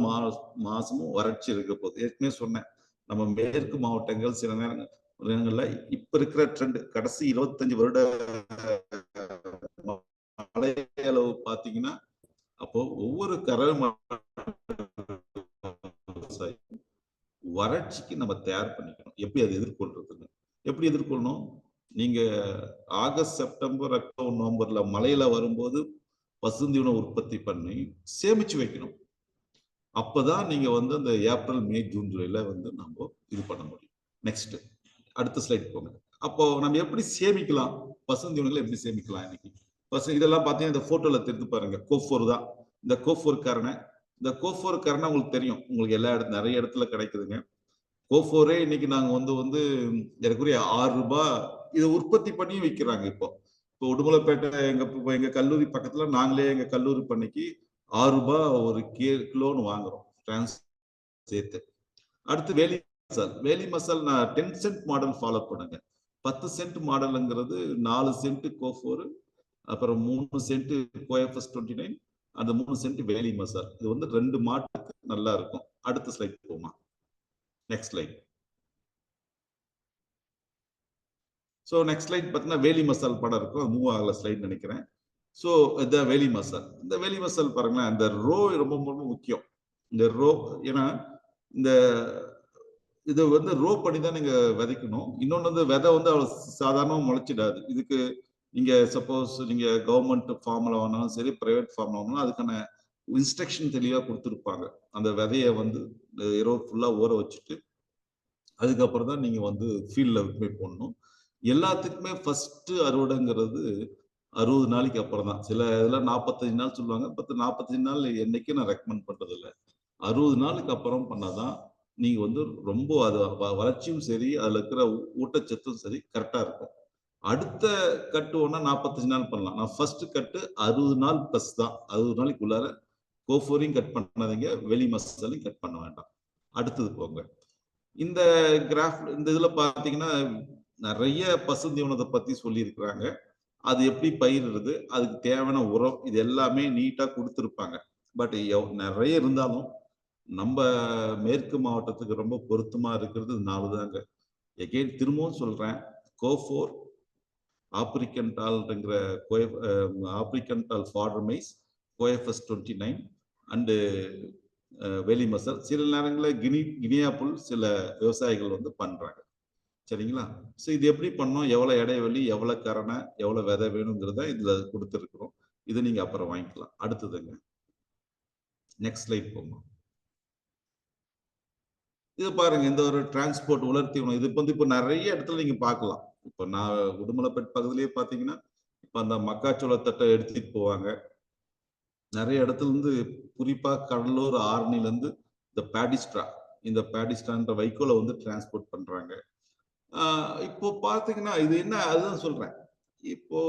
மாசமும் வறட்சி இருக்க போகுது. ஏற்கனவே சொன்னேன், நம்ம மேற்கு மாவட்டங்கள் சில நேரங்கள்ல இப்ப இருக்கிற ட்ரெண்ட் கடைசி 25 வருட மழை அளவு பாத்தீங்கன்னா, அப்போ ஒவ்வொரு கறவை வறட்சிக்கு நம்ம தயார் பண்ணிக்கணும். எப்படி அதை எதிர்கொள்றதுன்னு, எப்படி எதிர்கொள்ளணும்? நீங்க ஆகஸ்ட், செப்டம்பர், அக்டோபர், நவம்பர்ல மழையில வரும்போது பசுந்தீவன உற்பத்தி பண்ணி சேமிச்சு வைக்கணும். அப்பதான் நீங்க வந்து அந்த ஏப்ரல், மே, ஜூன், ஜூலைல வந்து நம்ம இது பண்ண முடியும். நெக்ஸ்ட் அடுத்த ஸ்லைட் போங்க. அப்போ நம்ம எப்படி சேமிக்கலாம்? பசுந்தீவனங்களை எப்படி சேமிக்கலாம் இன்னைக்கு இதெல்லாம் பார்த்தீங்கன்னா இந்த போட்டோல தெரிந்து பாருங்க. கோஃபோர் தான் இந்த கோஃபோர் கரணை. இந்த கோஃபோர் கரணை உங்களுக்கு தெரியும், உங்களுக்கு எல்லா நிறைய இடத்துல கிடைக்குதுங்க. கோஃபோரே இன்னைக்கு நாங்க வந்து எனக்குரிய ரூபாய் இதை உற்பத்தி பண்ணி விற்கிறாங்க. இப்போ உடுமலைப்பேட்டை எங்க கல்லூரி பக்கத்துல நாங்களே எங்க கல்லூரி பண்ணைக்கு ரூபாய் ஒரு கிலோன்னு வாங்குறோம் சேர்த்து. அடுத்து வேலி மசால் நான் 10 சென்ட் மாடல் ஃபாலோ பண்ணுங்க. 10 சென்ட் மாடல்ங்கிறது 4 சென்ட் கோஃபோர், அப்புறம் 3 சென்ட் கோஎஃப்எஸ் 29, அந்த 3 சென்ட் வேலி மசால். இது 2 மாட்டுக்கு நல்லா இருக்கும். அடுத்த ஸ்லைட் போமா. Next slide. So next slide பார்த்தீங்கன்னா வேலி மசால் படம் இருக்கும், அது மூவ் ஆகல ஸ்லைட் நினைக்கிறேன். ஸோ இந்த வேலி மசால், பாருங்களேன், இந்த ரோ ரொம்ப ரொம்ப முக்கியம். இந்த ரோ, ஏன்னா இந்த இது ரோ பண்ணி தான் நீங்க விதைக்கணும். இன்னொன்று விதை அவ்வளவு சாதாரணமாக முளைச்சிடாது. இதுக்கு நீங்க சப்போஸ் நீங்க கவர்மெண்ட் ஃபார்ம்ல வாங்கினாலும் சரி, பிரைவேட் ஃபார்ம்ல வாங்கினாலும் அதுக்கான இன்ஸ்ட்ரக்ஷன் தெளிவாக கொடுத்துருப்பாங்க. அந்த விதையை இரவு ஃபுல்லா ஊற வச்சுட்டு அதுக்கப்புறம் தான் நீங்க ஃபீல்ட்ல போய் போடணும். எல்லாத்துக்குமே ஃபர்ஸ்ட் அறுவடைங்கிறது 60 நாளைக்கு அப்புறம் தான். சில இதெல்லாம் 45 நாள் சொல்லுவாங்க. 45 நாள் என்னைக்கு நான் ரெக்கமெண்ட் பண்றது இல்லை. 60 நாளுக்கு அப்புறம் பண்ணாதான் நீங்க ரொம்ப அது வளர்ச்சியும் சரி, அதுல இருக்கிற ஊட்டச்சத்தும் சரி கரெக்டா இருக்கும். அடுத்த கட்டு 45 நாள் பண்ணலாம். நான் ஃபர்ஸ்ட் கட்டு 60 நாள் பிளஸ் தான். 60 நாளைக்கு உள்ளார கோஃபோரையும் கட் பண்ணாதீங்க, வெளி மசாலையும் கட் பண்ண வேண்டாம். அடுத்தது போங்க. இந்த கிராஃப் இந்த இதுல பாத்தீங்கன்னா நிறைய பசுந்தீவனத்தை பத்தி சொல்லி இருக்கிறாங்க. அது எப்படி பயிரிடுறது, அதுக்கு தேவையான உரம், இது எல்லாமே நீட்டா கொடுத்துருப்பாங்க. பட் நிறைய இருந்தாலும் நம்ம மேற்கு மாவட்டத்துக்கு ரொம்ப பொருத்தமா இருக்கிறது 4 தாங்க. எகைன் திரும்பவும் சொல்றேன், கோஃபோர், ஆப்பிரிக்கன்டால்ங்கிற ஆப்பிரிக்கன்டால் ஃபாடர் மைஸ், கோஎஃப்எஸ் 29 அண்டு வேலி மசால். சில நேரங்களில் கினியா புல் சில விவசாயிகள் பண்றாங்க. சரிங்களா? ஸோ இது எப்படி பண்ணோம், எவ்வளவு இடைவெளி, எவ்வளவு கரணை, எவ்வளவு விதை வேணுங்கிறத இதுல கொடுத்துருக்குறோம். இது நீங்க அப்புறம் வாங்கிக்கலாம். அடுத்ததுங்க, நெக்ஸ்ட் ஸ்லைட் போங்க. இது பாருங்க, இந்த ஒரு டிரான்ஸ்போர்ட் உலர்த்தி உணவு. இது இப்போ நிறைய இடத்துல நீங்க பார்க்கலாம். இப்போ நான் உடுமலைப்பேட்டை பக்கத்துலயே பாத்தீங்கன்னா இப்ப அந்த மக்காச்சோளத்தட்டை எடுத்துட்டு போவாங்க. நிறைய இடத்துல இருந்து, குறிப்பா கடலூர், ஆரணில இருந்து இந்த பேடிஸ்ட்ரான்ற வைக்கோலை டிரான்ஸ்போர்ட் பண்றாங்க. இப்போ பாத்தீங்கன்னா இது என்ன, அதுதான் சொல்றேன். இப்போ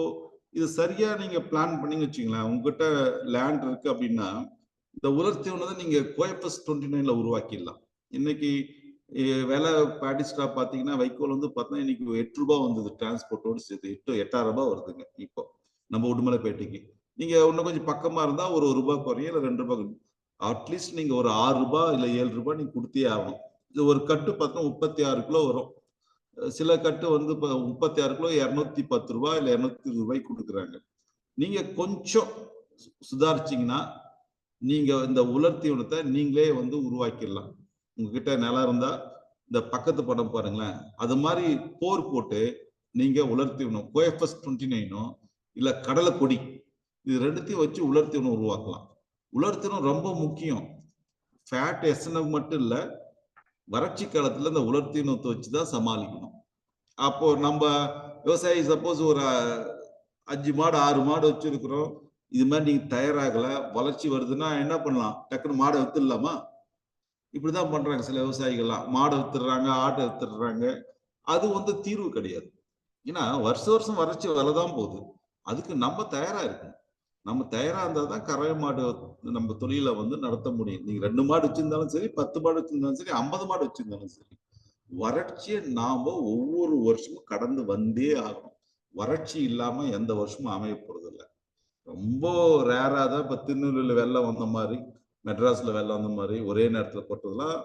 இது சரியா நீங்க பிளான் பண்ணி வச்சுங்களேன். உங்ககிட்ட லேண்ட் இருக்கு அப்படின்னா இந்த உலர்த்தி உணவை நீங்க கோஎஃப்எஸ் 29ல உருவாக்கிடலாம். இன்னைக்கு விலை பேடிஸ்ட்ரா பாத்தீங்கன்னா வைக்கோல் பார்த்தீங்கன்னா இன்னைக்கு 8 ரூபாய் வந்தது டிரான்ஸ்போர்ட்டோடு சேர்த்து. 8,000 ரூபாய் வருதுங்க இப்போ நம்ம உடுமலைப்பேட்டைக்கு. நீங்க இன்னும் கொஞ்சம் பக்கமா இருந்தா ஒரு ரூபாய் குறையும், இல்லை 2 ரூபாய். அட்லீஸ்ட் நீங்க ஒரு 6 ரூபாய் இல்லை 7 ரூபாய் நீங்க கொடுத்தே ஆகணும். இது ஒரு கட்டு பார்த்தீங்கன்னா 36 கிலோ வரும். சில கட்டு 36 கிலோ 210 ரூபாய் இல்லை 220 ரூபாய்க்கு கொடுக்குறாங்க. நீங்க கொஞ்சம் சுதாரிச்சிங்கன்னா நீங்க இந்த உலர்த்தி உணத்தை நீங்களே உருவாக்கிடலாம். உங்ககிட்ட நிலம் இருந்தா இந்த பக்கத்து படம் பாருங்களேன், அது மாதிரி போர் போட்டு நீங்க உலர்த்தி உணவு கோஎஃப்எஸ் 29 இல்ல கடலை கொடி, இது ரெண்டுத்தையும் வச்சு உலர்த்தி உணவு உருவாக்கலாம். உலர்த்தி உணவு ரொம்ப முக்கியம். ஃபேட் எஸ்என்எஃப் மட்டும் இல்ல, வறட்சி காலத்துல இந்த உலர்த்தி உணத்தை வச்சுதான் சமாளிக்கணும். அப்போ நம்ம விவசாயி சப்போஸ் ஒரு 5 மாடு 6 மாடு வச்சிருக்கிறோம், இது மாதிரி நீங்க தயாராகல, வளர்ச்சி வருதுன்னா என்ன பண்ணலாம், டக்குன்னு மாடை வித்துடலாமா? இப்படிதான் பண்றாங்க சில விவசாயிகள்லாம். மாடை வித்துடுறாங்க, ஆட்டை வித்துடுறாங்க. அது தீர்வு கிடையாது. ஏன்னா வருஷம் வறட்சி வரதான் போகுது. அதுக்கு நம்ம தயாரா இருக்கணும். நம்ம தயாரா இருந்தா தான் கறவை மாடு நம்ம தொழில நடத்த முடியும். நீங்க 2 மாடு வச்சிருந்தாலும் சரி, 10 மாடு வச்சிருந்தாலும் சரி, 50 மாடு வச்சிருந்தாலும் சரி, வறட்சியை நாம ஒவ்வொரு வருஷமும் கடந்து வந்தே ஆகணும். வறட்சி இல்லாம எந்த வருஷமும் அமைய போறது இல்லை. ரொம்ப ரேரா தான் இப்ப திருநெல்வேலியில வெள்ளம் வந்த மாதிரி, மெட்ராஸ்ல வெள்ளம் வந்த மாதிரி ஒரே நேரத்துல போட்டதெல்லாம்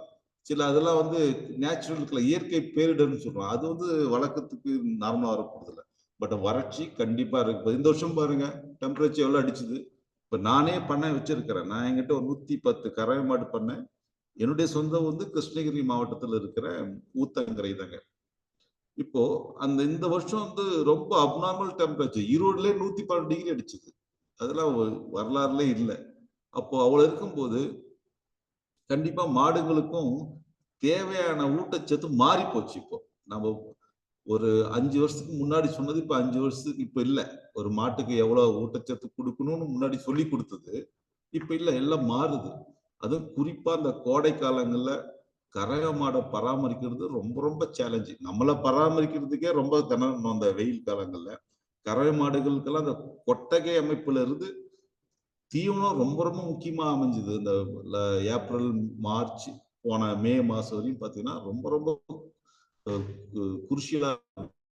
சில அதெல்லாம் நேச்சுரல் இயற்கை பேரிடர்னு சொல்றோம். அது வழக்கத்துக்கு நார்மலா வரப்போறது இல்லை. பட் வறட்சி கண்டிப்பா இருக்கு. இந்த வருஷம் பாருங்க டெம்பரேச்சர் எவ்வளவு அடிச்சுது. இப்ப நானே பண்ண வச்சிருக்கிறேன். நான் என்கிட்ட ஒரு 110 கறவை மாடு பண்ணேன். என்னுடைய சொந்தம் கிருஷ்ணகிரி மாவட்டத்தில் இருக்கிற ஊத்தங்கரை தாங்க. இப்போ இந்த வருஷம் ரொம்ப அப்நார்மல் டெம்பரேச்சர். ஈரோடுல 112 டிகிரி அடிச்சுது. அதெல்லாம் வரலாறுல இல்லை. அப்போ அவ்வளவு இருக்கும்போது கண்டிப்பா மாடுகளுக்கும் தேவையான ஊட்டச்சத்து மாறி போச்சு. இப்போ நம்ம ஒரு 5 வருஷத்துக்கு முன்னாடி சொன்னது இப்ப 5 வருஷத்துக்கு இப்ப இல்ல. ஒரு மாட்டுக்கு எவ்வளவு ஊட்டச்சத்து கொடுக்கணும்னு முன்னாடி சொல்லி கொடுத்தது இப்ப இல்ல, எல்லாம் மாறுது. அதுவும் குறிப்பா இந்த கோடை காலங்கள்ல கறவை மாடை பராமரிக்கிறது ரொம்ப ரொம்ப சேலஞ்சு. நம்மளை பராமரிக்கிறதுக்கே ரொம்ப திணறணும் அந்த வெயில் காலங்கள்ல. கறவை மாடுகளுக்கெல்லாம் அந்த கொட்டகை அமைப்புல இருந்து தீவனம் ரொம்ப ரொம்ப முக்கியமா அமைஞ்சது. இந்த ஏப்ரல், மார்ச், போன மே மாசம் வரையும் பாத்தீங்கன்னா ரொம்ப ரொம்ப குருஷியலா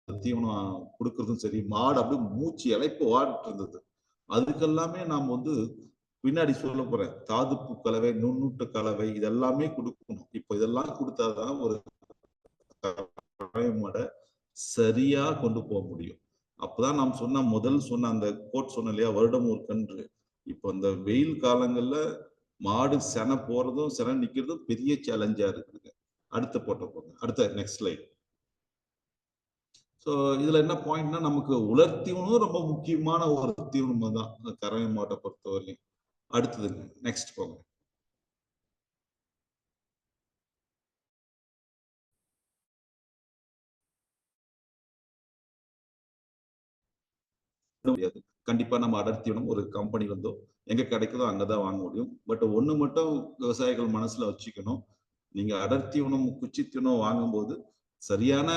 தீவனம் கொடுக்கறதும் சரி, மாடு அப்படியே மூச்சு இழைப்பு வாடிட்டு இருந்தது. அதுக்கெல்லாமே நாம் வந்து பின்னாடி சொல்ல போறேன், தாதுப்பு கலவை, நுண்ணூட்ட கலவை இதெல்லாமே கொடுக்கணும். இப்போ இதெல்லாம் கொடுத்தாதான் ஒரு மாடை சரியா கொண்டு போக முடியும். அப்பதான் நாம் முதல் சொன்ன அந்த கோட் சொன்ன இல்லையா, வருடம் ஒரு கன்று. இப்போ இந்த வெயில் காலங்கள்ல மாடு செனை போறதும் செனை நிக்கிறதும் பெரிய சேலஞ்சா இருக்குதுங்க. அடுத்த போட்ட போங்க, அடுத்த நெக்ஸ்ட் ஸ்லைட். ஸோ இதுல என்ன பாயிண்ட்னா, நமக்கு உலர் தீவனம் ரொம்ப முக்கியமான ஒரு தீவனம் தான் கறவை மாட்டை பொறுத்தவரையும். அடுத்ததுங்க, நெக்ஸ்ட் போங்க. முடியாது. கண்டிப்பா நம்ம அடர் தீவனம் ஒரு கம்பெனி வந்தோ எங்க கிடைக்குதோ அங்கதான் வாங்க முடியும். பட் ஒண்ணு மட்டும் விவசாயிகள் மனசுல வச்சுக்கணும், நீங்க அடர் தீவனம், குச்சி தீவனம் வாங்கும்போது சரியான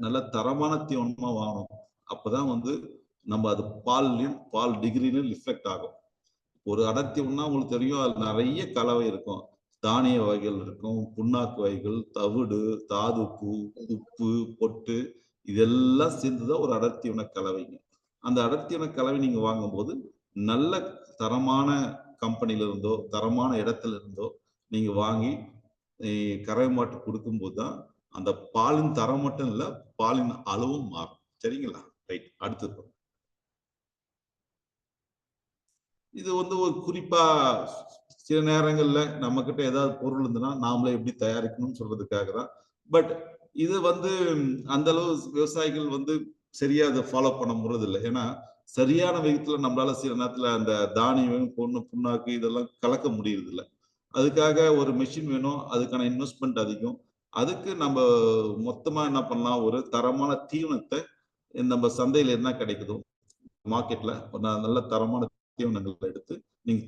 நல்ல தரமான தீவனமா வாங்கணும். அப்பதான் வந்து நம்ம அது பால் டிகிரிலையும் ரிஃப்ளெக்ட் ஆகும். ஒரு அடர் தீவனம்னா உங்களுக்கு தெரியும், அது நிறைய கலவை இருக்கும். தானிய வகைகள் இருக்கும், புண்ணாக்கு வகைகள், தவிடு, தாதுப்பு, உப்பு, பொட்டு, இதெல்லாம் சேர்ந்துதான் ஒரு அடர் தீவன கலவைங்க. அந்த அடர்த்தியான கலவை நீங்க வாங்கும்போது நல்ல தரமான கம்பெனில இருந்தோ தரமான இடத்துல இருந்தோ நீங்க வாங்கி கறவை மாட்டு கொடுக்கும்போது தான் அந்த பாலின் தரம் மட்டும் இல்ல, பாலின் அளவும் மாறும். சரிங்களா? ரைட், அடுத்தது. இது வந்து ஒரு குறிப்பா சில நேரங்கள்ல நம்ம கிட்ட ஏதாவது பொருள் இருந்ததுன்னா நாமளே எப்படி தயாரிக்கணும்னு சொல்றதுக்காக தான். பட் இது வந்து அந்த அளவு விவசாயிகள் வந்து சரியா அதை ஃபாலோ பண்ண முடியறது இல்லை. ஏன்னா சரியான விதத்துல நம்மளால சில நேரத்துல அந்த தானியம், புண்ணாக்கு இதெல்லாம் கலக்க முடியறது இல்லை. அதுக்காக ஒரு மெஷின் வேணும், அதுக்கான இன்வெஸ்ட்மெண்ட் அதிகம். அதுக்கு நம்ம மொத்தமா என்ன பண்ணலாம், ஒரு தரமான தீவனத்தை நம்ம சந்தையில என்ன கிடைக்குதோ மார்க்கெட்ல நல்ல தரமான தீவனங்களை எடுத்து நீங்க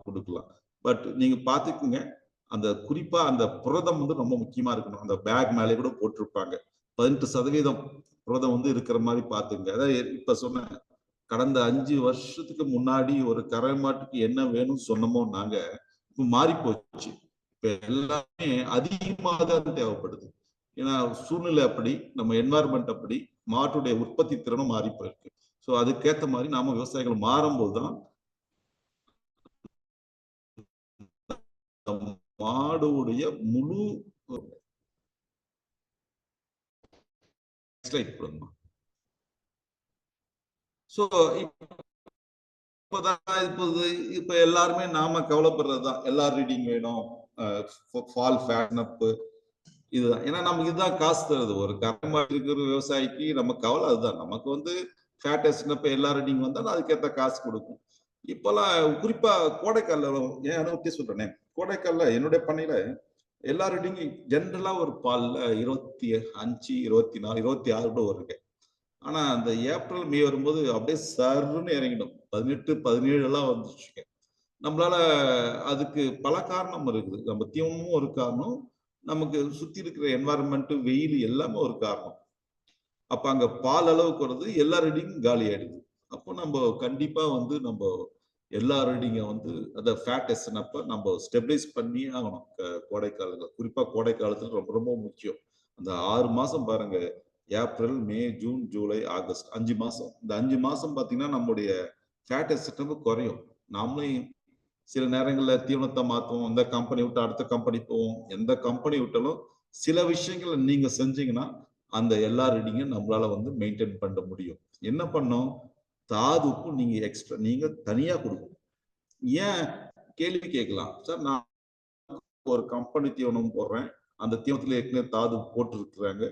கொடுக்கலாம். பட் நீங்க பாத்துக்குங்க, அந்த குறிப்பா அந்த புரதம் வந்து ரொம்ப முக்கியமா இருக்கணும். அந்த பேக் மேலே கூட போட்டிருப்பாங்க 18% புரதம் வந்து இருக்கிற மாதிரி பாத்துங்க. அதாவது இப்ப சொன்ன கடந்த 5 வருஷத்துக்கு முன்னாடி ஒரு கறவை மாட்டுக்கு என்ன வேணும்னு சொன்னமோ நாங்க, இப்ப மாறி போச்சு. இப்ப எல்லாமே அதிகமாக தான் தேவைப்படுது. ஏன்னா சூழ்நிலை அப்படி, நம்ம என்வாயர்மெண்ட் அப்படி, மாட்டுடைய உற்பத்தி திறனும் மாறி போயிருக்கு. ஸோ அதுக்கேற்ற மாதிரி நாம விவசாயிகள் மாறும்போது தான் மாடுடைய முழு ஸோ இப்ப எல்லாருமே நாம கவலைப்படுறதுதான், எல்லா ரீடிங் வேணும், ஃபால் ஃபேட்னப் இதுதான். ஏன்னா நமக்கு இதுதான் காசு தருது. ஒரு கறவை இருக்கிற விவசாயிக்கு நம்ம கவலை அதுதான். நமக்கு வந்து ஃபேட் எஸ்னப்ப எல்லா ரீடிங் வந்தாலும் அதுக்கேற்ற காசு கொடுக்கும். இப்பெல்லாம் குறிப்பா கோடைக்கால என் அனுபவத்தை சொல்றேனே, கோடைக்கால என்னுடைய பண்ணையில எல்லா ரீடிங்கும் ஜென்ரலா ஒரு பால்ல 25, 24, 26 கூட வருங்க. ஆனா அந்த ஏப்ரல், மே வரும்போது அப்படியே சருன்னு இறங்கிடும். 18, 17 எல்லாம் வந்துருச்சுங்க. நம்மளால அதுக்கு பல காரணம் இருக்குது. நம்ம தீவனமும் ஒரு காரணம், நமக்கு சுத்தி இருக்கிற என்வாரன்மெண்ட், வெயில் எல்லாமே ஒரு காரணம். அப்ப அங்க பால் அளவு குறைது, எல்லா ரீடிங்கும் காலி ஆயிடுது. அப்போ நம்ம கண்டிப்பா வந்து நம்ம எல்லா ரீடிங்க வந்து அந்த ஃபேட் எஸ்னப்ப நம்ம ஸ்டெபிலைஸ் பண்ணி ஆகணும். கோடை காலத்துல, குறிப்பா கோடை காலத்துல ரொம்ப ரொம்ப முக்கியம். அந்த 6 மாசம் பாருங்க, ஏப்ரல், மே, ஜூன், ஜூலை, ஆகஸ்ட் 5 மாசம். இந்த 5 மாசம் பாத்தீங்கன்னா நம்முடைய ஃபேட் எஸ்னப் குறையும். நாமளே சில நேரங்கள்ல தீவனத்தை மாத்துவோம், இந்த கம்பெனி விட்டு அடுத்த கம்பெனி போவோம். எந்த கம்பெனி விட்டாலும் சில விஷயங்களை நீங்க செஞ்சீங்கன்னா அந்த எல்லா ரீடிங்கும் நம்மளால வந்து மெயின்டைன் பண்ண முடியும். என்ன பண்ணும், தாதுப்பு நீங்க எக்ஸ்ட்ரா நீங்க தனியா கொடுக்கணும். ஏன் கேள்வி கேட்கலாம், சார் நான் ஒரு கம்பெனி தீவனம் போடுறேன், அந்த தீவனத்துல ஏற்கனவே தாது போட்டு இருக்கிறாங்க,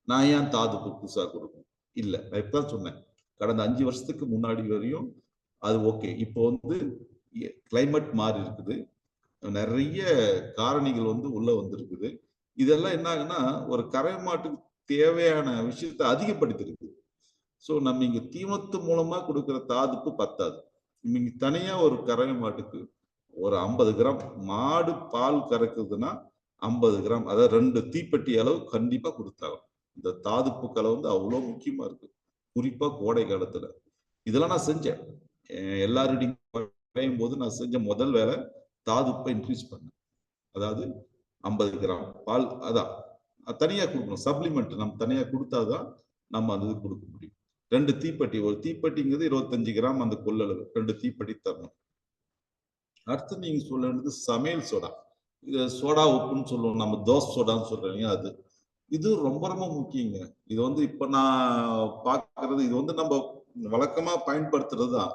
நான் ஏன் தாதுப்பு புதுசா கொடுக்கணும்? இல்ல, நான் இப்பதான் சொன்னேன், கடந்த 5 வருஷத்துக்கு முன்னாடி வரையும் அது ஓகே. இப்போ வந்து கிளைமேட் மாறி இருக்குது, நிறைய காரணிகள் வந்து உள்ள வந்திருக்குது. இதெல்லாம் என்ன ஆகுன்னா, ஒரு கறவை மாட்டுக்கு தேவையான விஷயத்தை அதிகப்படுத்திருக்கு. ஸோ நம்ம இங்க தீவனத்து மூலமா கொடுக்கிற தாதுப்பு பத்தாது. நீங்க தனியா ஒரு கறவை மாட்டுக்கு ஒரு 50 கிராம் மாடு பால் கறக்குதுன்னா 50 கிராம், அதாவது 2 தீப்பெட்டி அளவு கண்டிப்பா கொடுத்தாகும். இந்த தாதுப்பு கலை வந்து அவ்வளவு முக்கியமா இருக்கு, குறிப்பா கோடை காலத்துல. இதெல்லாம் நான் செஞ்சேன். எல்லா ரீடிங் குறையும் போது நான் செஞ்ச முதல் வேலை தாதுப்பை இன்க்ரீஸ் பண்ணேன். அதாவது 50 கிராம் பால், அதான் தனியா கொடுக்கணும். சப்ளிமெண்ட் நம்ம தனியா கொடுத்தாதான் நம்ம அந்த இது கொடுக்க முடியும். 2 தீப்பெட்டி, ஒரு தீப்பெட்டிங்கிறது 25 கிராம் அந்த கொள்ளளவு, 2 தீப்பெட்டி தரணும். அடுத்து நீங்க சொல்ல வேண்டியது சமையல் சோடா. இது சோடா உப்புன்னு சொல்லுவோம், நம்ம தோசை சோடான்னு சொல்றீங்க. அது இது ரொம்ப ரொம்ப முக்கியங்க. இது வந்து இப்ப நான் பாக்குறது, இது வந்து நம்ம வழக்கமா பயன்படுத்துறது தான்.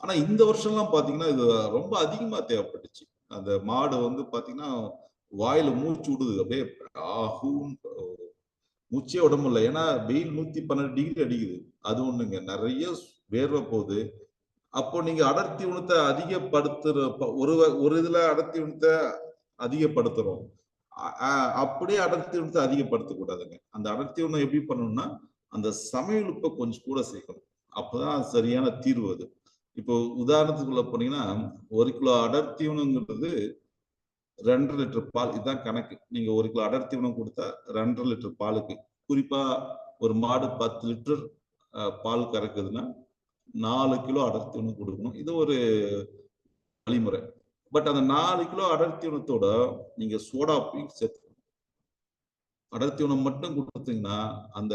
ஆனா இந்த வருஷம்லாம் பாத்தீங்கன்னா இது ரொம்ப அதிகமா தேவைப்பட்டுச்சு. அந்த மாடு வந்து பாத்தீங்கன்னா வாயில மூச்சு விடுது, அப்படியே ஆஹூன்னு மூச்சே விட முடியல. ஏன்னா வெயில் 112 டிகிரி அடிக்குது. அது ஒண்ணுங்க, நிறைய வேர்வை போகுது. அப்போ நீங்க அடர்த்தி உணத்தை அதிகப்படுத்துற ஒரு இதுல அடர்த்தி உணத்தை அதிகப்படுத்துறோம். அப்படியே அடர்த்தி உணத்தை அதிகப்படுத்த கூடாதுங்க. அந்த அடர்த்தி உணம் எப்படி பண்ணணும்னா அந்த சமையல் உப்பை கொஞ்சம் கூட சேர்க்கணும். அப்பதான் சரியான தீர்வு அது. இப்போ உதாரணத்துக்குள்ள போனீங்கன்னா 1 கிலோ அடர்த்தி உணங்கிறது 2.5 லிட்டர் பால், இதுதான் கணக்கு. நீங்க 1 கிலோ அடர்த்தி உணவு கொடுத்தா 2.5 லிட்டர் பாலுக்கு, குறிப்பா ஒரு மாடு 10 லிட்டர் பால் கறக்குதுன்னா 4 கிலோ அடர்த்தி உணவு கொடுக்கணும். இது ஒரு வழிமுறை. பட் அந்த 4 கிலோ அடர்த்தி உணத்தோட நீங்க சோடா சேர்த்து அடர்த்தி உணவு மட்டும் கொடுத்தீங்கன்னா அந்த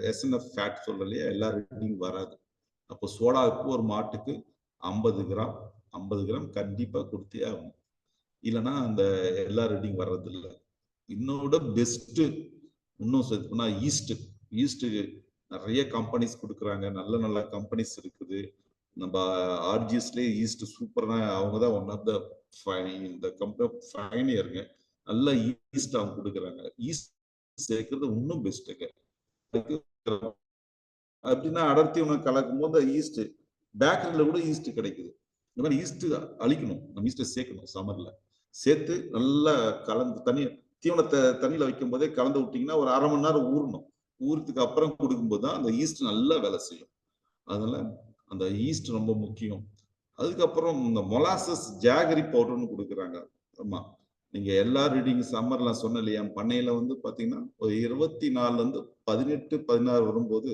எஸ்என்எஃப் ஃபேட் சொல்ற இல்லையா, எல்லா ரீடிங் வராது. அப்போ சோடா உப்பு ஒரு மாட்டுக்கு 50 கிராம் கண்டிப்பா கொடுத்தே ஆகணும். இல்லைன்னா அந்த எல்லா ரீடிங் வர்றது இல்லை. இன்னோட பெஸ்ட் இன்னும் சேர்த்துனா ஈஸ்ட் நிறைய கம்பெனிஸ் கொடுக்குறாங்க. நல்ல நல்ல கம்பெனிஸ் இருக்குது. நம்ம ஆர்ஜிஎஸ்லேயே ஈஸ்ட் சூப்பர்னா அவங்க தான் ஒன் ஆஃப் த இந்த கம்பெனி ஃபைனியருங்க. நல்ல ஈஸ்ட் அவங்க கொடுக்குறாங்க. ஈஸ்ட் சேர்க்கறது இன்னும் பெஸ்ட்டுங்க. அப்படின்னா அடர்த்தி உணவு கலக்கும் போது ஈஸ்ட் பேக்கரியில கூட ஈஸ்ட் கிடைக்குது. இந்த மாதிரி ஈஸ்ட் அழிக்கணும், நம்ம ஈஸ்ட்டை சேர்க்கணும். சம்மர்ல சேர்த்து நல்லா கலந்து தீவனத்தை தண்ணியில வைக்கும் போதே கலந்து விட்டீங்கன்னா ஒரு 1/2 மணி நேரம் ஊறணும். ஊறதுக்கு அப்புறம் கொடுக்கும்போது தான் அந்த ஈஸ்ட் நல்லா வேலை செய்யும். அதனால அந்த ஈஸ்ட் ரொம்ப முக்கியம். அதுக்கப்புறம் இந்த மொலாசஸ் ஜாகரி பவுடர்னு கொடுக்குறாங்க. ஆமா, நீங்க எல்லா ரீடிங் சம்மர்ல சொன்ன இல்லையா, பண்ணையில வந்து பாத்தீங்கன்னா ஒரு 24ல இருந்து 18, 16 வரும்போது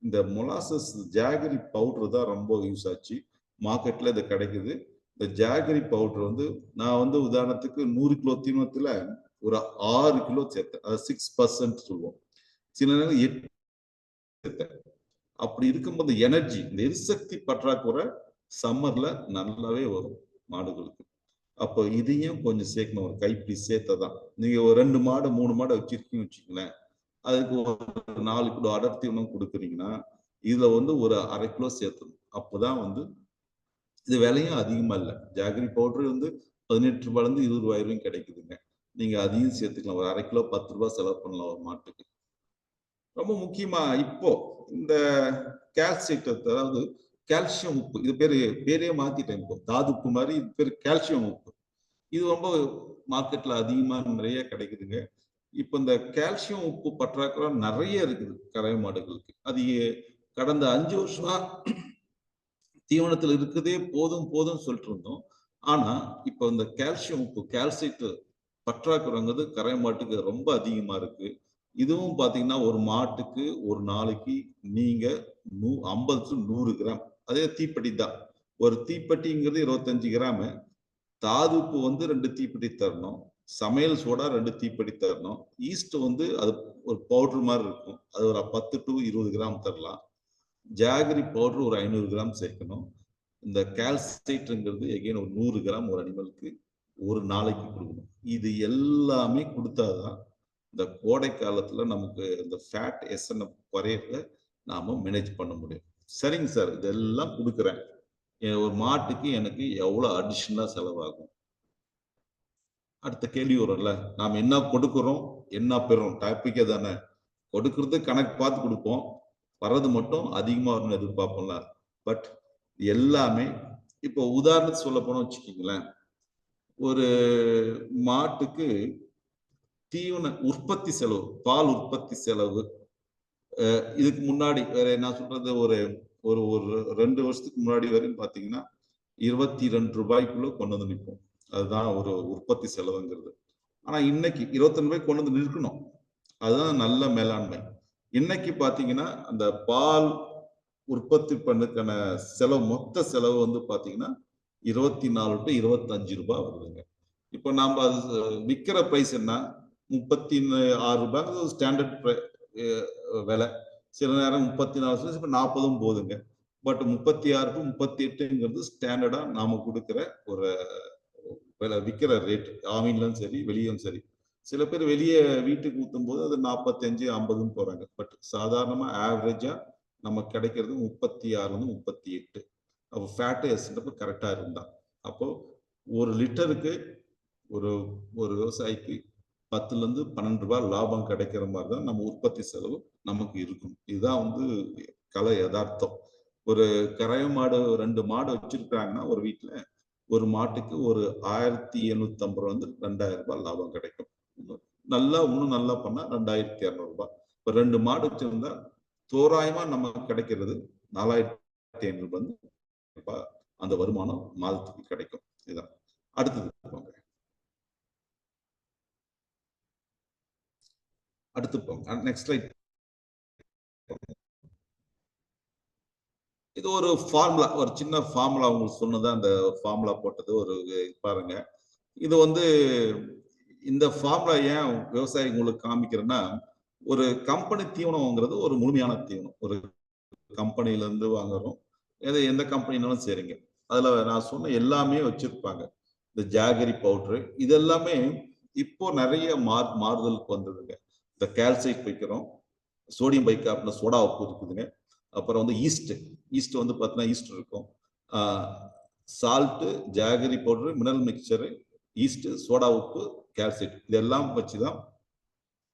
இந்த மொலாசஸ் ஜாகரி பவுடர் தான் ரொம்ப யூஸ் ஆச்சு. மார்க்கெட்ல இது கிடைக்குது. இந்த ஜாகரி பவுடர் வந்து நான் வந்து உதாரணத்துக்கு 100 கிலோ தீவனத்துல ஒரு 6 கிலோ சேர்த்தேன். அது 6% சொல்லுவோம். சில நேரம் 8 சேர்த்தேன். அப்படி இருக்கும்போது எனர்ஜி, இந்த எரிசக்தி பற்றாக்குறை சம்மர்ல நல்லாவே வரும் மாடுகளுக்கு. அப்போ இதையும் கொஞ்சம் சேர்க்கணும். ஒரு கைப்பிடி சேர்த்ததான். நீங்க ஒரு 2 மாடு 3 மாடு வச்சிருக்கீங்கன்னு வச்சுக்கங்களேன், அதுக்கு ஒரு 4 கிலோ அடர்த்தி உணவு கொடுக்குறீங்கன்னா இதுல வந்து ஒரு 1/2 கிலோ சேர்த்தணும். அப்போதான் வந்து இது விலையும் அதிகமா இல்லை. ஜாகரி பவுடர் வந்து 18 ரூபாயில இருந்து 20 ரூபாய் வரையும் கிடைக்குதுங்க. நீங்க அதையும் சேர்த்துக்கலாம். ஒரு 1/2 கிலோ 10 ரூபாய் செலவு பண்ணலாம் ஒரு மாட்டுக்கு. ரொம்ப முக்கியமா இப்போ இந்த கால்சியத்தை, அதாவது கால்சியம் உப்பு, இது பேரே மாத்திட்டேன். இப்போ தாதுப்பு மாதிரி இது பேர் கால்சியம் உப்பு. இது ரொம்ப மார்க்கெட்ல அதிகமா நிறைய கிடைக்குதுங்க. இப்ப இந்த கால்சியம் உப்பு பற்றாக்குறை நிறைய இருக்குது கறவை மாடுகளுக்கு. அது கடந்த 5 வருஷமா தீவனத்தில் இருக்குதே போதும் போதும் சொல்லிட்டு இருந்தோம். ஆனா இப்ப இந்த கால்சியம் உப்பு, கால்சைட் பற்றாக்குறைங்கிறது கறவை மாட்டுக்கு ரொம்ப அதிகமா இருக்கு. இதுவும் பாத்தீங்கன்னா ஒரு மாட்டுக்கு ஒரு நாளைக்கு நீங்க 50 to 100 கிராம், அதே தீப்பெட்டி தான். ஒரு தீப்பெட்டிங்கிறது 25 கிராம். தாதுப்பு வந்து 2 தீப்பெட்டி தரணும். சமையல் சோடா 2 தீப்பெட்டி தரணும். ஈஸ்ட் வந்து அது ஒரு பவுடர் மாதிரி இருக்கும், அது ஒரு 10 to 20 கிராம் தரலாம். ஜாகரி பவுடர் ஒரு 500 கிராம் சேர்க்கணும். இந்த கால்சைட்ங்கிறது எகைன் ஒரு 100 கிராம் ஒரு அனிமலுக்கு ஒரு நாளைக்கு கொடுக்கணும். இது எல்லாமே கொடுத்தாதான் இந்த கோடை காலத்துல நமக்கு இந்த ஃபேட் எஸ்என்எஃப் குறையறத நாம மேனேஜ் பண்ண முடியும். சரிங்க சார், இதெல்லாம் கொடுக்குறேன், ஒரு மாட்டுக்கு எனக்கு எவ்வளவு அடிஷனலா செலவாகும்? அடுத்த கேள்வி வரும்ல, நாம என்ன கொடுக்குறோம் என்ன பெறுறோம், டாபிக்கே தானே. கொடுக்கறது கணக்கு பார்த்து கொடுப்போம், வர்றது மட்டும் அதிகமா வரும்னு எதிர்பார்ப்போம்ல. பட் எல்லாமே இப்போ உதாரணத்துக்கு சொல்ல போனோம் வச்சுக்கீங்களேன், ஒரு மாட்டுக்கு தீவன உற்பத்தி செலவு, பால் உற்பத்தி செலவு இதுக்கு முன்னாடி வேற என்ன சொல்றது, ஒரு ஒரு ஒரு 2 வருஷத்துக்கு முன்னாடி வரையும் பாத்தீங்கன்னா 22 ரூபாய்க்குள்ள கொண்டு வந்து நிற்போம். அதுதான் ஒரு உற்பத்தி செலவுங்கிறது. ஆனா இன்னைக்கு 22 ரூபாய்க்கு கொண்டு வந்து நிற்கணும். அதுதான் நல்ல மேலாண்மை. இன்னைக்கு பாத்தீங்கன்னா அந்த பால் உற்பத்தி பண்ணதுக்கான செலவு, மொத்த செலவு வந்து பாத்தீங்கன்னா 24 டு 25 ரூபாய் வருதுங்க. இப்போ நாம அது விற்கிற பிரைஸ் என்ன, 36 ரூபாய் ஸ்டாண்டர்ட் விலை. சில நேரம் 34, இப்ப 40 போகுதுங்க. பட் 36 டு 38ங்கிறது ஸ்டாண்டர்டா நாம கொடுக்கிற ஒரு விலை, விற்கிற ரேட். ஆவின்லும் சரி வெளியும் சரி. சில பேர் வெளியே வீட்டுக்கு ஊத்தும் போது அது 45, 50 போறாங்க. பட் சாதாரணமா ஆவரேஜா நமக்கு கிடைக்கிறது 36, 38. அப்போ ஃபேட் எஸ்என்எஃப் கரெக்டா இருந்தா, அப்போ ஒரு லிட்டருக்கு ஒரு ஒரு விவசாயிக்கு 10ல இருந்து 12 ரூபாய் லாபம் கிடைக்கிற மாதிரி தான் நம்ம உற்பத்தி செலவு நமக்கு இருக்கும். இதுதான் வந்து கலை யதார்த்தம். ஒரு கறவை மாடு 2 மாடு வச்சிருக்காங்கன்னா ஒரு வீட்டுல, ஒரு மாட்டுக்கு ஒரு 1750 ரூபாய் 2000 ரூபாய் லாபம் கிடைக்கும். நல்லா இன்னும் நல்லா பண்ணா 2200 ரூபாய். இப்ப 2 மாடு வச்சிருந்தா தோராயமா நமக்கு கிடைக்கிறது 4500 ரூபாய் அந்த வருமானம் மாதத்துக்கு கிடைக்கும். இதுதான். அடுத்தது போங்க, அடுத்து போங்க, நெக்ஸ்ட் ஸ்லைட். இது ஒரு ஃபார்முலா, ஒரு சின்ன ஃபார்முலா உங்களுக்கு சொன்னதான் அந்த ஃபார்முலா போட்டது ஒரு பாருங்க. இது வந்து இந்த ஃபார்முலா ஏன் விவசாயி உங்களுக்கு காமிக்கிறேன்னா, ஒரு கம்பெனி தீவனம்ங்கிறது ஒரு முழுமையான தீவனம். ஒரு கம்பெனில இருந்து வாங்குறோம், எந்த கம்பெனினாலும் சரிங்க. அதுல நான் சொன்ன எல்லாமே வச்சிருப்பாங்க. இந்த ஜாகரி பவுடரு இது எல்லாமே இப்போ நிறைய மாறுதலுக்கு வந்ததுங்க. இந்த கால்சைட் வைக்கிறோம், சோடியம் பைகார்பனேட் சோடா உப்பு இருக்குதுங்க. அப்புறம் வந்து ஈஸ்ட் வந்து பார்த்தீங்கன்னா ஈஸ்ட் இருக்கும், salt, jaggery powder, mineral mixture, yeast, soda உப்பு, கால்சைட் இதெல்லாம் வச்சுதான்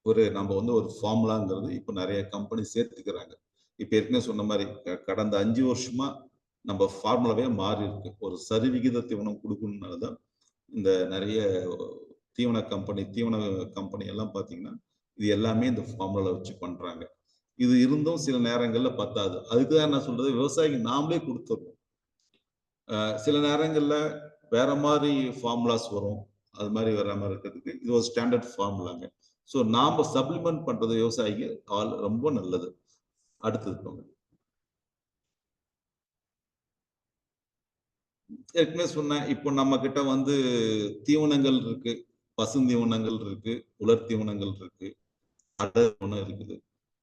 ஒரு நம்ம வந்து ஒரு ஃபார்முலாங்கிறது இப்போ நிறைய கம்பெனி சேர்த்துக்கிறாங்க. இப்ப ஏற்கனவே சொன்ன மாதிரி கடந்த 5 வருஷமா நம்ம ஃபார்முலாவே மாறி இருக்கு. ஒரு சரிவிகித தீவனம் கொடுக்கணும்னாலதான் இந்த நிறைய தீவன கம்பெனி எல்லாம் பாத்தீங்கன்னா இது எல்லாமே இந்த ஃபார்முலா வச்சு பண்றாங்க. இது இருந்தும் சில நேரங்கள்ல பத்தாது. அதுக்குதான் என்ன சொல்றது, விவசாயிக்கு நாமளே கொடுத்துடணும். சில நேரங்கள்ல வேற மாதிரி ஃபார்முலாஸ் வரும், அது மாதிரி வராம இருக்கிறதுக்கு இது ஒரு ஸ்டாண்டர்ட் ஃபார்முலாங்க. ஸோ நாம சப்ளிமெண்ட் பண்றது விவசாயிக்கு ரொம்ப நல்லது. அடுத்தது போங்க. ஏற்கனவே சொன்னேன், இப்போ நம்ம கிட்ட வந்து தீவனங்கள் இருக்கு, பசுந்தீவனங்கள் இருக்கு, உலர் தீவனங்கள் இருக்கு, அடர் இருக்குது.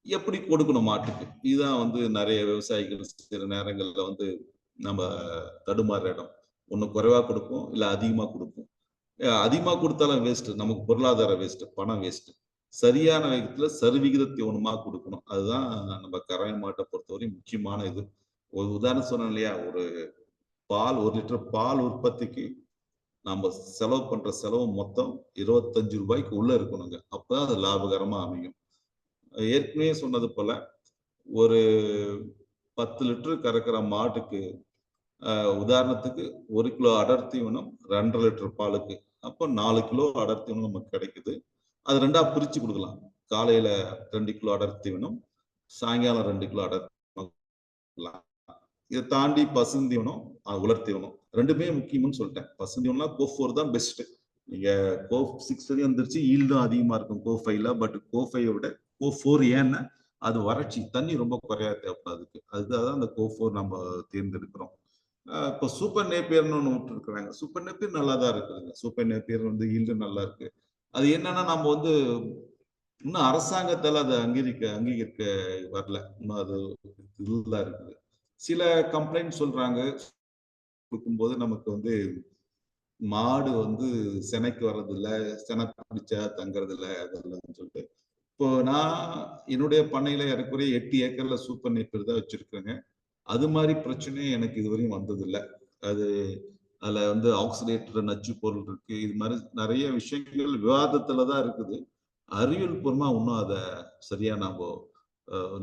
எப்படி கொடுக்கணும் மாட்டுக்கு, இதுதான் வந்து நிறைய விவசாயிகள் சில நேரங்கள்ல வந்து நம்ம தடுமாறுற இடம். ஒண்ணு குறைவா கொடுப்போம், இல்ல அதிகமா கொடுப்போம். அதிகமா கொடுத்தாலும் வேஸ்ட், நமக்கு பொருளாதார வேஸ்ட், பணம் வேஸ்ட். சரியான விகிதத்துல சரிவிகித தீவனமா கொடுக்கணும். அதுதான் நம்ம கறவை மாட்டை பொறுத்தவரை முக்கியமான இது. ஒரு உதாரணம் சொன்னோம் இல்லையா, ஒரு 1 லிட்டர் பால் உற்பத்திக்கு நம்ம செலவு பண்ற செலவு மொத்தம் 25 ரூபாய்க்கு உள்ள இருக்கணுங்க. அப்பதான் அது லாபகரமா அமையும். ஏற்கனவே சொன்னது போல ஒரு 10 லிட்டர் கறக்கிற மாட்டுக்கு உதாரணத்துக்கு 1 கிலோ அடர் தீவனம் 2.5 லிட்டர் பாலுக்கு, அப்போ 4 கிலோ அடர் தீவனம் நமக்கு கிடைக்குது. அது 2ஆ பிரிச்சு கொடுக்கலாம். காலையில 2 கிலோ அடர் தீவனம், சாயங்காலம் 2 கிலோ அடர் தீவனம். இதை தாண்டி பசுந்தீவனம், உலர் தீவனம் ரெண்டுமே முக்கியம்னு சொல்லிட்டேன். பசுந்தீவனம்னா கோ4 தான் பெஸ்ட். நீங்க கோ6 வரையும் வந்துருச்சு, ஈல்டும் அதிகமா இருக்கும் கோ5ல. பட் கோ5 விட கோ4 ஏன்னா அது வறட்சி, தண்ணி ரொம்ப குறையா தேவைப்படுறதுக்கு, அதுதான் அந்த கோ4 நம்ம தேர்ந்தெடுக்கிறோம். இப்போ சூப்பர் நேப்பியர்னு ஒன்று விட்டு இருக்கிறாங்க. சூப்பர் நேப்பியர் நல்லா தான் இருக்குதுங்க. சூப்பர் நேப்பியர் வந்து ஈல்டு நல்லா இருக்கு. அது என்னன்னா நம்ம வந்து இன்னும் அரசாங்கத்தால் அதை அங்கீகரிக்க வரல. இன்னும் அது இதுதான் இருக்குது. சில கம்ப்ளைண்ட் சொல்றாங்க, கொடுக்கும்போது நமக்கு வந்து மாடு வந்து செனைக்கு வர்றதில்ல, செனை பிடிச்சா தங்கறது இல்லை, அதெல்லாம் சொல்லிட்டு. இப்போ நான் என்னுடைய பண்ணையில ஏறக்குறைய 8 ஏக்கர்ல சூப்பர் நேப்பியர் தான் வச்சிருக்கேங்க. அது மாதிரி பிரச்சனையே எனக்கு இதுவரையும் வந்ததில்லை. அது அதுல வந்து ஆக்சிடேட்டர் நச்சு பொருள் இருக்கு, இது மாதிரி நிறைய விஷயங்கள் விவாதத்துல தான் இருக்குது. அறிவியல் பூர்வமா இன்னும் அதை சரியா நாம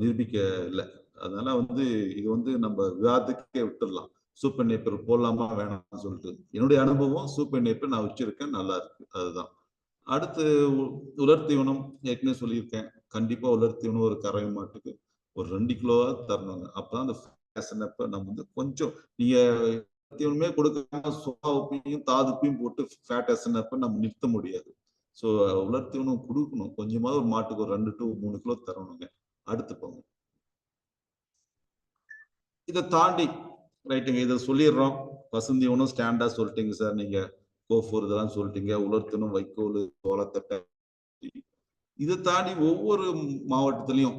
நிரூபிக்க இல்லை. அதனால வந்து இது வந்து நம்ம விவாதத்துக்கே விட்டுடலாம். சூப்பர் நேப்பியர் போடலாமா வேணாம்னு சொல்லிட்டு. என்னுடைய அனுபவம் சூப்பர் நேப்பியர் நான் வச்சிருக்கேன், நல்லா இருக்கு. அதுதான். அடுத்து உலர் தீவனம் ஏற்கனவே சொல்லியிருக்கேன். கண்டிப்பா உலர் தீவனம் ஒரு கறவை மாட்டுக்கு ஒரு 2 கிலோவா தரணுங்க. அப்பதான் அந்த ஃபேஷனப்ப நம்ம வந்து கொஞ்சம் நீங்க தீவனமே கொடுக்காம சோயா உப்பையும் தாதுப்பையும் போட்டு ஃபேட் எசனப்ப நம்ம நிறுத்த முடியாது. ஸோ உலர் தீவனம் கொடுக்கணும். கொஞ்சமாவது ஒரு மாட்டுக்கு ஒரு 2 to 3 கிலோ தரணுங்க. அடுத்து போங்க. இதை தாண்டி ரைட்டுங்க, இதை சொல்லிடுறோம். பசுந்தீவனம் ஸ்டாண்டா சொல்லிட்டீங்க சார், நீங்க கோஃபோர் இதெல்லாம் சொல்லிட்டீங்க. உலர்த்தணும், வைக்கோல், சோளத்தட்டை. இதை தாண்டி ஒவ்வொரு மாவட்டத்திலையும்,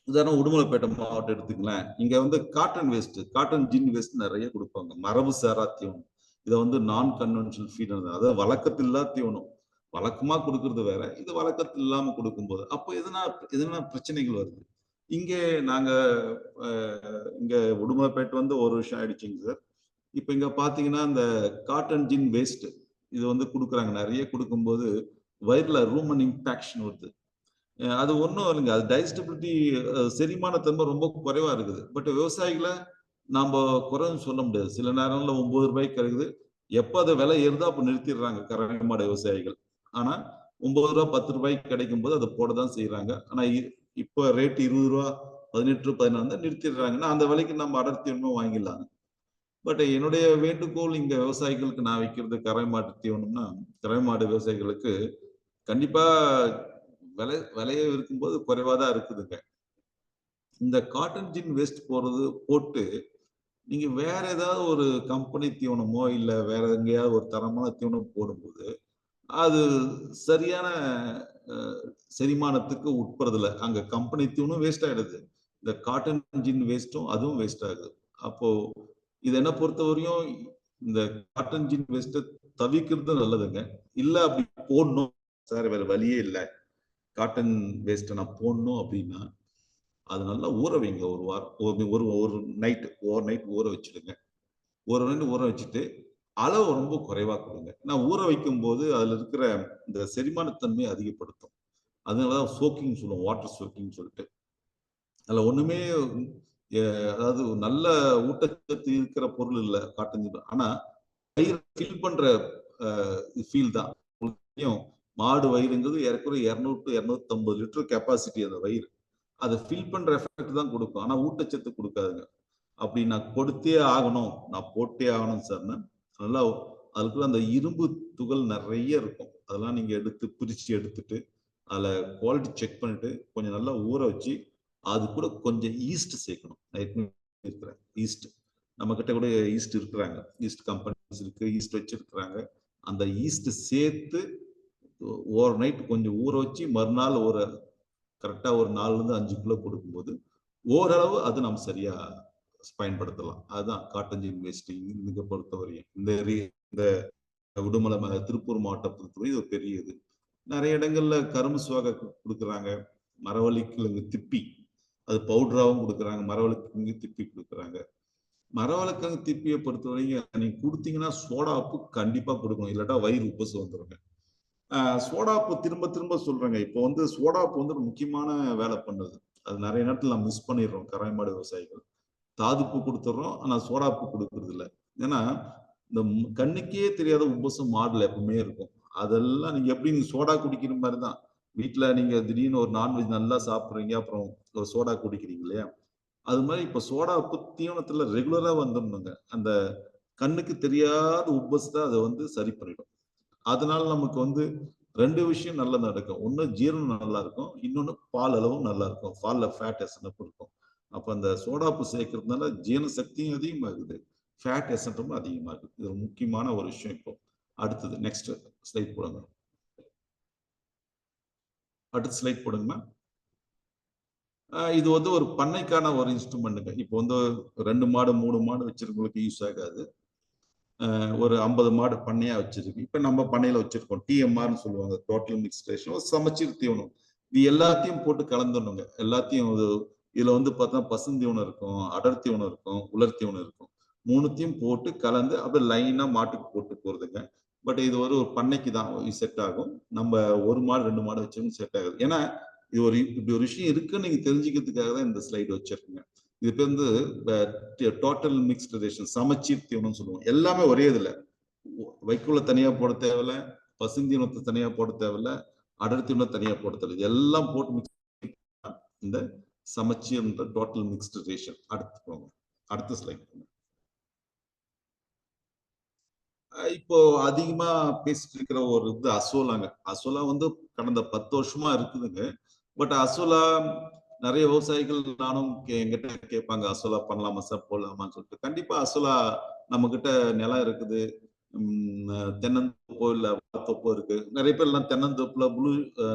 உதாரணம் உடுமலைப்பேட்டை மாவட்டம் எடுத்துக்கலாம், இங்க வந்து காட்டன் வேஸ்ட், காட்டன் ஜின் வேஸ்ட் நிறைய கொடுப்பாங்க. மரபு சாரா தீவனம். இதை வந்து நான் கன்வென்ஷனல் ஃபீட், அதாவது வழக்கத்தில்லா தீவனம். வழக்கமா கொடுக்கறது வேற, இது வழக்கத்தில் இல்லாம கொடுக்கும்போது அப்போ எதனா பிரச்சனைகள் வருது. இங்கே நாங்க இங்க உடுமலைப்பேட்டை வந்து ஒரு வருஷம் ஆயிடுச்சுங்க சார். இப்ப இங்க பாத்தீங்கன்னா இந்த காட்டன் ஜின் வேஸ்ட் இது வந்து கொடுக்குறாங்க. நிறைய கொடுக்கும்போது வயிறுல ரூமன் இம்பாக்ஷன் வருது. அது ஒன்றும் இல்லைங்க, அது டைஜஸ்டபிலிட்டி, செரிமானத்தன்மை ரொம்ப குறைவா இருக்குது. பட் விவசாயிகளை நாம குறைன்னு சொல்ல முடியாது. சில நேரங்கள்ல 9 ரூபாய்க்கு கிடைக்குது. எப்போ அது விலை ஏறுதோ அப்போ நிறுத்திடுறாங்க கறவை மாடு விவசாயிகள். ஆனா 9 ரூபா 10 ரூபாய்க்கு கிடைக்கும் போது அதை போடதான் செய்யறாங்க. ஆனா இப்போ ரேட் 20 ரூபா 18 16 தான் நிறுத்திடுறாங்கன்னா அந்த விலைக்கு நம்ம அடர்த்தி ஒன்றும் வாங்கிடலாங்க. பட் என்னுடைய வேண்டுகோள் இங்க விவசாயிகளுக்கு நான் வைக்கிறது, கறவை மாட்டு தீவனம்னா கறவை மாடு விவசாயிகளுக்கு கண்டிப்பா விலையை இருக்கும்போது குறைவா தான் இருக்குதுங்க. இந்த காட்டன் ஜின் வேஸ்ட் போட்டு நீங்க வேற ஏதாவது ஒரு கம்பெனி தீவனமோ இல்ல வேற எங்கேயாவது ஒரு தரமான தீவனம் போடும்போது அது சரியான செரிமானத்துக்கு உட்படுறதில்ல. அங்க கம்பெனி தீவனம் வேஸ்ட் ஆயிடுது, இந்த காட்டன் ஜின் வேஸ்ட்டும் அதுவும் வேஸ்ட் ஆகுது. அப்போ இது என்ன பொறுத்தவரையும் இந்த காட்டன் ஜின் வேஸ்ட்டை தவிர்க்கிறது நல்லதுங்க. இல்ல அப்படி போடணும் சார், வேற வழியே இல்லை, காட்டன் வேஸ்ட்டை நான் போடணும் அப்படின்னா அது நல்லா ஊற வைங்க. ஒரு வாரம், ஒரு நைட், ஓவர் நைட் ஊற வச்சுடுங்க. ஒரு நைட் ஊற வச்சுட்டு அளவு ரொம்ப குறைவா கொடுங்க. நான் ஊற வைக்கும் போது அதுல இருக்கிற இந்த செரிமானத்தன்மையை அதிகப்படுத்தும். அதனாலதான் சோக்கிங் சொல்லுவோம், வாட்டர் சோக்கிங் சொல்லிட்டு. அதுல ஒண்ணுமே அதாவது நல்ல ஊட்டச்சத்து இருக்கிற பொருள் இல்லை காட்டன். ஆனா வயிறு ஃபில் பண்ற ஃபீல் தான். மாடு வயிறுங்கிறது ஏறக்குறைய 200 to 250 லிட்டர் கெப்பாசிட்டி அந்த வயிறு. அதை ஃபில் பண்ற எஃபெக்ட் தான் கொடுக்கும், ஆனா ஊட்டச்சத்து கொடுக்காதுங்க. அப்படி நான் கொடுத்தே ஆகணும், நான் போட்டே ஆகணும் சார்னா நல்லா அதுக்குள்ள அந்த இரும்பு துகள் நிறைய இருக்கும். அதெல்லாம் நீங்க பிரிச்சு எடுத்துட்டு அதுல குவாலிட்டி செக் பண்ணிட்டு கொஞ்சம் நல்லா ஊற வச்சு அது கூட கொஞ்சம் ஈஸ்ட் சேர்க்கணும். இருக்கிற ஈஸ்ட் நம்ம கிட்ட கூட ஈஸ்ட் இருக்கிறாங்க, ஈஸ்ட் கம்பெனிஸ் இருக்கு, ஈஸ்ட் வச்சிருக்கிறாங்க. அந்த ஈஸ்ட் சேர்த்து ஓவர் நைட் கொஞ்சம் ஊற வச்சு மறுநாள் ஒரு கரெக்டா ஒரு 4 to 5 கிலோ கொடுக்கும்போது ஓரளவு அது நம்ம சரியா பயன்படுத்தலாம். அதுதான் காட்டன் ஜின் வேஸ்ட் இங்க பொறுத்தவரையும். இந்த உடுமலை திருப்பூர் மாவட்டத்தை பொறுத்தவரை இது பெரிய இது. நிறைய இடங்கள்ல கரும்பு சுவாக கொடுக்குறாங்க, மரவள்ளி கிழங்கு திப்பி அது பவுடராகவும் கொடுக்குறாங்க, மரவள்ளி கிழங்கு திப்பி கொடுக்குறாங்க. மரவள்ளி கிழங்கு திப்பியை பொறுத்தவரைக்கும் நீங்க கொடுத்தீங்கன்னா சோடா உப்பு கண்டிப்பா கொடுக்கணும், இல்லாட்டா வயிறு உப்பசு வந்துருங்க. சோடாப்பு திரும்ப திரும்ப சொல்றேங்க. இப்போ வந்து சோடாப்பு வந்து முக்கியமான வேலை பண்ணுது. அது நிறைய நேரத்தில் நம்ம மிஸ் பண்ணிடுறோம் கறவை மாடு விவசாயிகள். தாதுப்பு கொடுத்துட்றோம், ஆனா சோடாப்பு கொடுக்கறது இல்லை. ஏன்னா இந்த கண்ணுக்கே தெரியாத உபசம் மாடுல எப்பவுமே இருக்கும். அதெல்லாம் நீங்க எப்படி நீங்க சோடா குடிக்கிற மாதிரி தான். வீட்டுல நீங்க திடீர்னு ஒரு நான்வெஜ் நல்லா சாப்பிடுறீங்க, அப்புறம் ஒரு சோடா குடிக்கிறீங்க இல்லையா, அது மாதிரி இப்ப சோடாப்பு தீவனத்துல ரெகுலரா வந்துடணுங்க. அந்த கண்ணுக்கு தெரியாத உபசத்தை அதை வந்து சரி பண்ணிடும். அதனால நமக்கு வந்து 2 விஷயம் நல்லா நடக்கும். ஒண்ணு ஜீரணம் நல்லா இருக்கும், இன்னொன்னு பால் அளவும் நல்லா இருக்கும். பால்ல ஃபேட் எசன்ட் இருக்கும். அப்ப அந்த சோடாப்பு சேர்க்கறதுனால ஜீரண சக்தியும் அதிகமாகுது, ஃபேட் எசன்ட்டும் அதிகமாகுது. இது ஒரு முக்கியமான ஒரு விஷயம். இப்போ அடுத்தது நெக்ஸ்ட் ஸ்லைட் போடுங்க. அடுத்த ஸ்லைட் போடுங்கம்மா. இது வந்து ஒரு பண்ணைக்கான ஒரு இன்ஸ்ட்ருமெண்ட்டுங்க. இப்போ வந்து 2 மாடு 3 மாடு வச்சிருக்கவங்களுக்கு யூஸ் ஆகாது. ஒரு 50 மாடு பண்ணையா வச்சிருக்கு. இப்ப நம்ம பண்ணையில வச்சிருக்கோம், டிஎம்ஆர்னு சொல்லுவாங்க, டோட்டல் மிக்ஸ் ரேஷியோ, சமச்சீர் தீவனம். இது எல்லாத்தையும் போட்டு கலந்துடணுங்க. எல்லாத்தையும் இதுல வந்து பார்த்தா பசுந்தீவனம் இருக்கும், அடர் தீவனம் இருக்கும், உலர் தீவனம் இருக்கும். 3த்தையும் போட்டு கலந்து அப்படியே லைனா மாட்டுக்கு போட்டு போறதுங்க. பட் இது ஒரு பண்ணைக்கு தான் செட் ஆகும். நம்ம 1 மாடு 2 மாடு வச்சவங்க செட் ஆகுது. ஏன்னா இது இப்படி ஒரு விஷயம் இருக்குன்னு நீங்க தெரிஞ்சுக்கிறதுக்காக தான் இந்த ஸ்லைடு வச்சிருக்கீங்க. இது பேர் வந்து டோட்டல் மிக்ஸ்ட் ரேஷன், சமச்சீர் தீவனம் சொல்லுவோம். எல்லாமே ஒரே இதுல வைக்கோல தனியா போட தேவையில்ல, பசுந்தீவனத்தை தனியா போட தேவையில்ல, அடர் தீவனம் தனியா போட தேவையில்லை. எல்லாம் போட்டு மிக்ஸ் இந்த சமச்சீர்ன்ற டோட்டல் மிக்ஸ்டு ரேஷன். அடுத்து போங்க, அடுத்த ஸ்லைட். இப்போ அதிகமா பேசிட்டு இருக்கிற ஒரு இது அசோலாங்க. அசோலா வந்து கடந்த 10 வருஷமா இருக்குதுங்க. பட் அசோலா நிறைய விவசாயிகள் நானும் என்கிட்ட கேட்பாங்க, அசோலா பண்ணலாமா சார், போடலாமான்னு சொல்லிட்டு. கண்டிப்பா அசோலா நம்ம கிட்ட நிலம் இருக்குது, தென்னந்தோப்போ இல்ல வாழைத்தோப்போ இருக்கு. நிறைய பேர் எல்லாம் தென்னந்தோப்புல ப்ளூ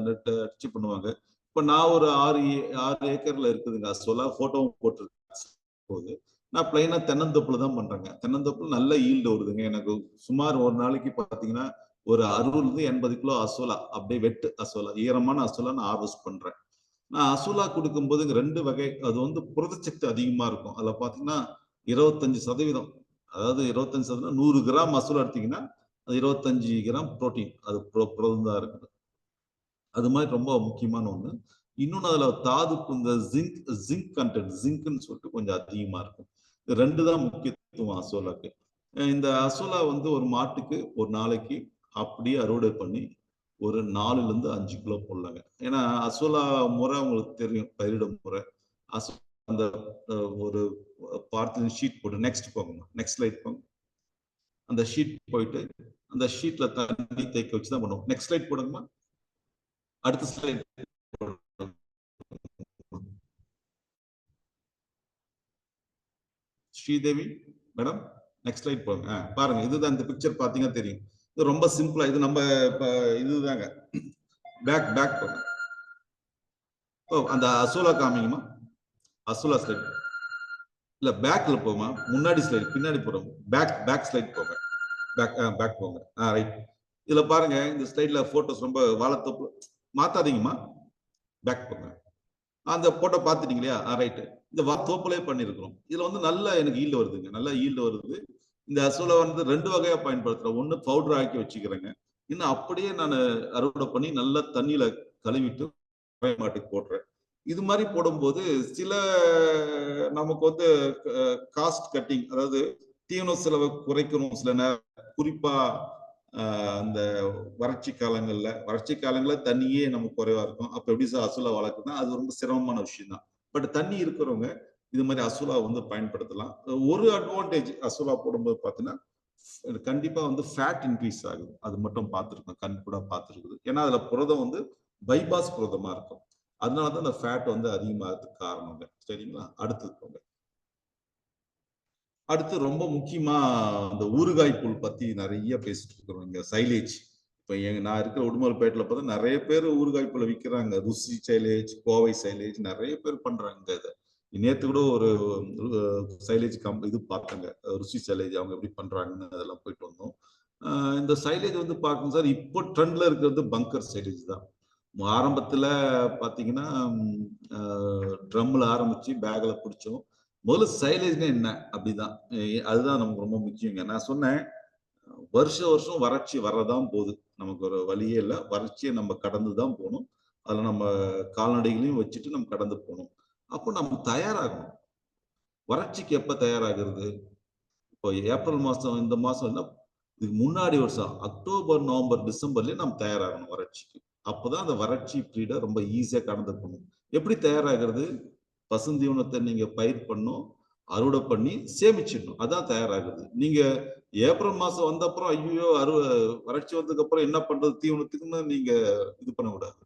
நெட் அடிச்சு பண்ணுவாங்க. இப்ப நான் ஒரு 6 ஏக்கர்ல இருக்குதுங்க அசோலா, போட்டோவும் போட்டிருக்கேன். போகுது. நான் பிளைனா தென்னந்தோப்புல தான் பண்றேங்க. தென்னந்தோப்புல நல்ல ஈல்டு வருதுங்க. எனக்கு சுமார் ஒரு நாளைக்கு பாத்தீங்கன்னா ஒரு 60 80 கிலோ அசோலா, அப்படியே வெட்டு அசோலா, ஈரமான அசோலா நான் ஹார்வெஸ்ட் பண்றேன். நான் அசோலா கொடுக்கும்போது 2 வகை. அது வந்து புரதச்சத்து அதிகமா இருக்கும். அதுல பாத்தீங்கன்னா 25%, அதாவது 25%, 100 கிராம் அசோலா எடுத்தீங்கன்னா அது 25 கிராம் புரோட்டீன், அது புரதம் தான் இருக்குது. அது மாதிரி ரொம்ப முக்கியமான ஒண்ணு. இன்னொன்னு அதுல தாது, இந்த ஜிங்க் கண்டென்ட், ஜிங்க்னு சொல்லிட்டு கொஞ்சம் அதிகமா இருக்கும். இது 2 தான் முக்கியத்துவம் அசோலாக்கு. இந்த அசோலா வந்து ஒரு மாட்டுக்கு ஒரு நாளைக்கு அப்படியே அறுவடை பண்ணி ஒரு 4ல இருந்து 5 கிலோ போடலாங்க. ஏன்னா அசோலா முறை உங்களுக்கு தெரியும், பயிரிடும் முறை. அசோலா அந்த ஒரு பார்த்து ஷீட் போட்டு, நெக்ஸ்ட் போங்க, நெக்ஸ்ட் ஸ்லைட் போங்க. அந்த ஷீட் போயிட்டு அந்த ஷீட்ல தண்ணி தேக்க வச்சு தான் பண்ணுவோம். நெக்ஸ்ட் ஸ்லைட் போடுங்கம்மா. அடுத்த slide. Sridevi madam, next slide போங்க. பாருங்க, இதுதான் இந்த பிக்சர் பாத்தீங்கன்னா தெரியும். இது ரொம்ப சிம்பிளா, இது நம்ம இதுதாங்க. பேக் போங்க. ஓ, அந்த அசோலா காமிங்கம்மா. அசோலா ஸ்லைட் இல்ல, பேக்ல போமா, முன்னாடி ஸ்லைட், பின்னாடி போறோம். பேக் ஸ்லைட் போங்க. பேக் போங்க. ரைட். இதுல பாருங்க, இந்த ஸ்லைட்ல போட்டோஸ் ரொம்ப வாழைத்தோப்பு மாத்தாதீங்கம்மா. பேக் போங்க. அந்த போட்டோ பாத்துட்டீங்க இல்லையா? ரைட். இந்த தோப்புலே பண்ணிருக்கிறோம். இதுல வந்து நல்ல எனக்கு ஈல்டு வருதுங்க, நல்ல ஈல்டு வருது. இந்த அசோலா வந்து 2 வகையா பயன்படுத்துறேன். ஒண்ணு பவுடர் ஆக்கி வச்சுக்கிறேங்க, இன்னும் அப்படியே நான் அறுவடை பண்ணி நல்லா தண்ணியில கழுவிட்டு மாட்டுக்கு போடுறேன். இது மாதிரி போடும்போது சில நமக்கு வந்து காஸ்ட் கட்டிங், அதாவது தீவன செலவை குறைக்கணும் சில நேரம். குறிப்பா அந்த வறட்சி காலங்கள்ல தண்ணியே நமக்கு குறைவா இருக்கும். அப்ப எப்படி சார் அசோலா வளர்க்குன்னா அது ரொம்ப சிரமமான விஷயம் தான். பட் தண்ணி இருக்கிறவங்க இது மாதிரி அசோலா வந்து பயன்படுத்தலாம். ஒரு அட்வான்டேஜ் அசோலா போடும்போது பாத்தீங்கன்னா கண்டிப்பா வந்து ஃபேட் இன்க்ரீஸ் ஆகுது. அது மட்டும் பார்த்துருக்கோம், கண் கூட பார்த்துருக்குது. ஏன்னா அதுல புரதம் வந்து பைபாஸ் புரதமா இருக்கும். அதனாலதான் அந்த ஃபேட் வந்து அதிகமாகிறதுக்கு காரணம். சரிங்களா? அடுத்தது போங்க. அடுத்து ரொம்ப முக்கியமா இந்த ஊறுகாய் புல் பத்தி நிறைய பேசிட்டு இருக்கிறோம். இங்க சைலேஜ், இப்ப நான் இருக்கிற உடுமல்பேட்டில் பார்த்தா நிறைய பேர் ஊறுகாய் புல்லை விற்கிறாங்க. ருசி சைலேஜ், கோவை சைலேஜ், நிறைய பேர் பண்றாங்க இதை. நேத்து கூட ஒரு சைலேஜ் இது பார்த்தாங்க, ருசி சைலேஜ், அவங்க எப்படி பண்றாங்கன்னு அதெல்லாம் போயிட்டு வந்தோம். இந்த சைலேஜ் வந்து பார்க்கணும் சார், இப்போ ட்ரெண்ட்ல இருக்கிறது பங்கர் சைலேஜ் தான். ஆரம்பத்துல பாத்தீங்கன்னா ட்ரம்ல ஆரம்பிச்சு பேக்ல பிடிச்சோம். முதல்ல சைலேஜ்னா என்ன அப்படிதான், அதுதான் நமக்கு ரொம்ப முக்கியங்க. நான் சொன்னேன், வருஷம் வறட்சி வரதான் போகுது, நமக்கு ஒரு வழியே இல்லை. வறட்சியை நம்ம கடந்து தான் போகணும். அதுல நம்ம கால்நடைகளையும் வச்சுட்டு நம்ம கடந்து போகணும். அப்போ நம்ம தயாராகணும். வறட்சிக்கு எப்ப தயாராகிறது? இப்போ ஏப்ரல் மாசம், இந்த மாசம் என்ன, இதுக்கு முன்னாடி வருஷம் அக்டோபர் நவம்பர் டிசம்பர்லயே நம்ம தயாராகணும் வறட்சிக்கு. அப்பதான் அந்த வறட்சி பீரியட ரொம்ப ஈஸியா கடந்து போகணும். எப்படி தயாராகிறது? பசுந்தீவனத்தை நீங்க பயிர் பண்ணும், அறுவடை பண்ணி சேமிச்சிடணும், அதான் தயாராகுது. நீங்க ஏப்ரல் மாசம் வந்த அப்புறம் ஐயோ வறட்சி வந்ததுக்கு அப்புறம் என்ன பண்றது தீவனத்துக்குன்னு நீங்க இது பண்ணக்கூடாது.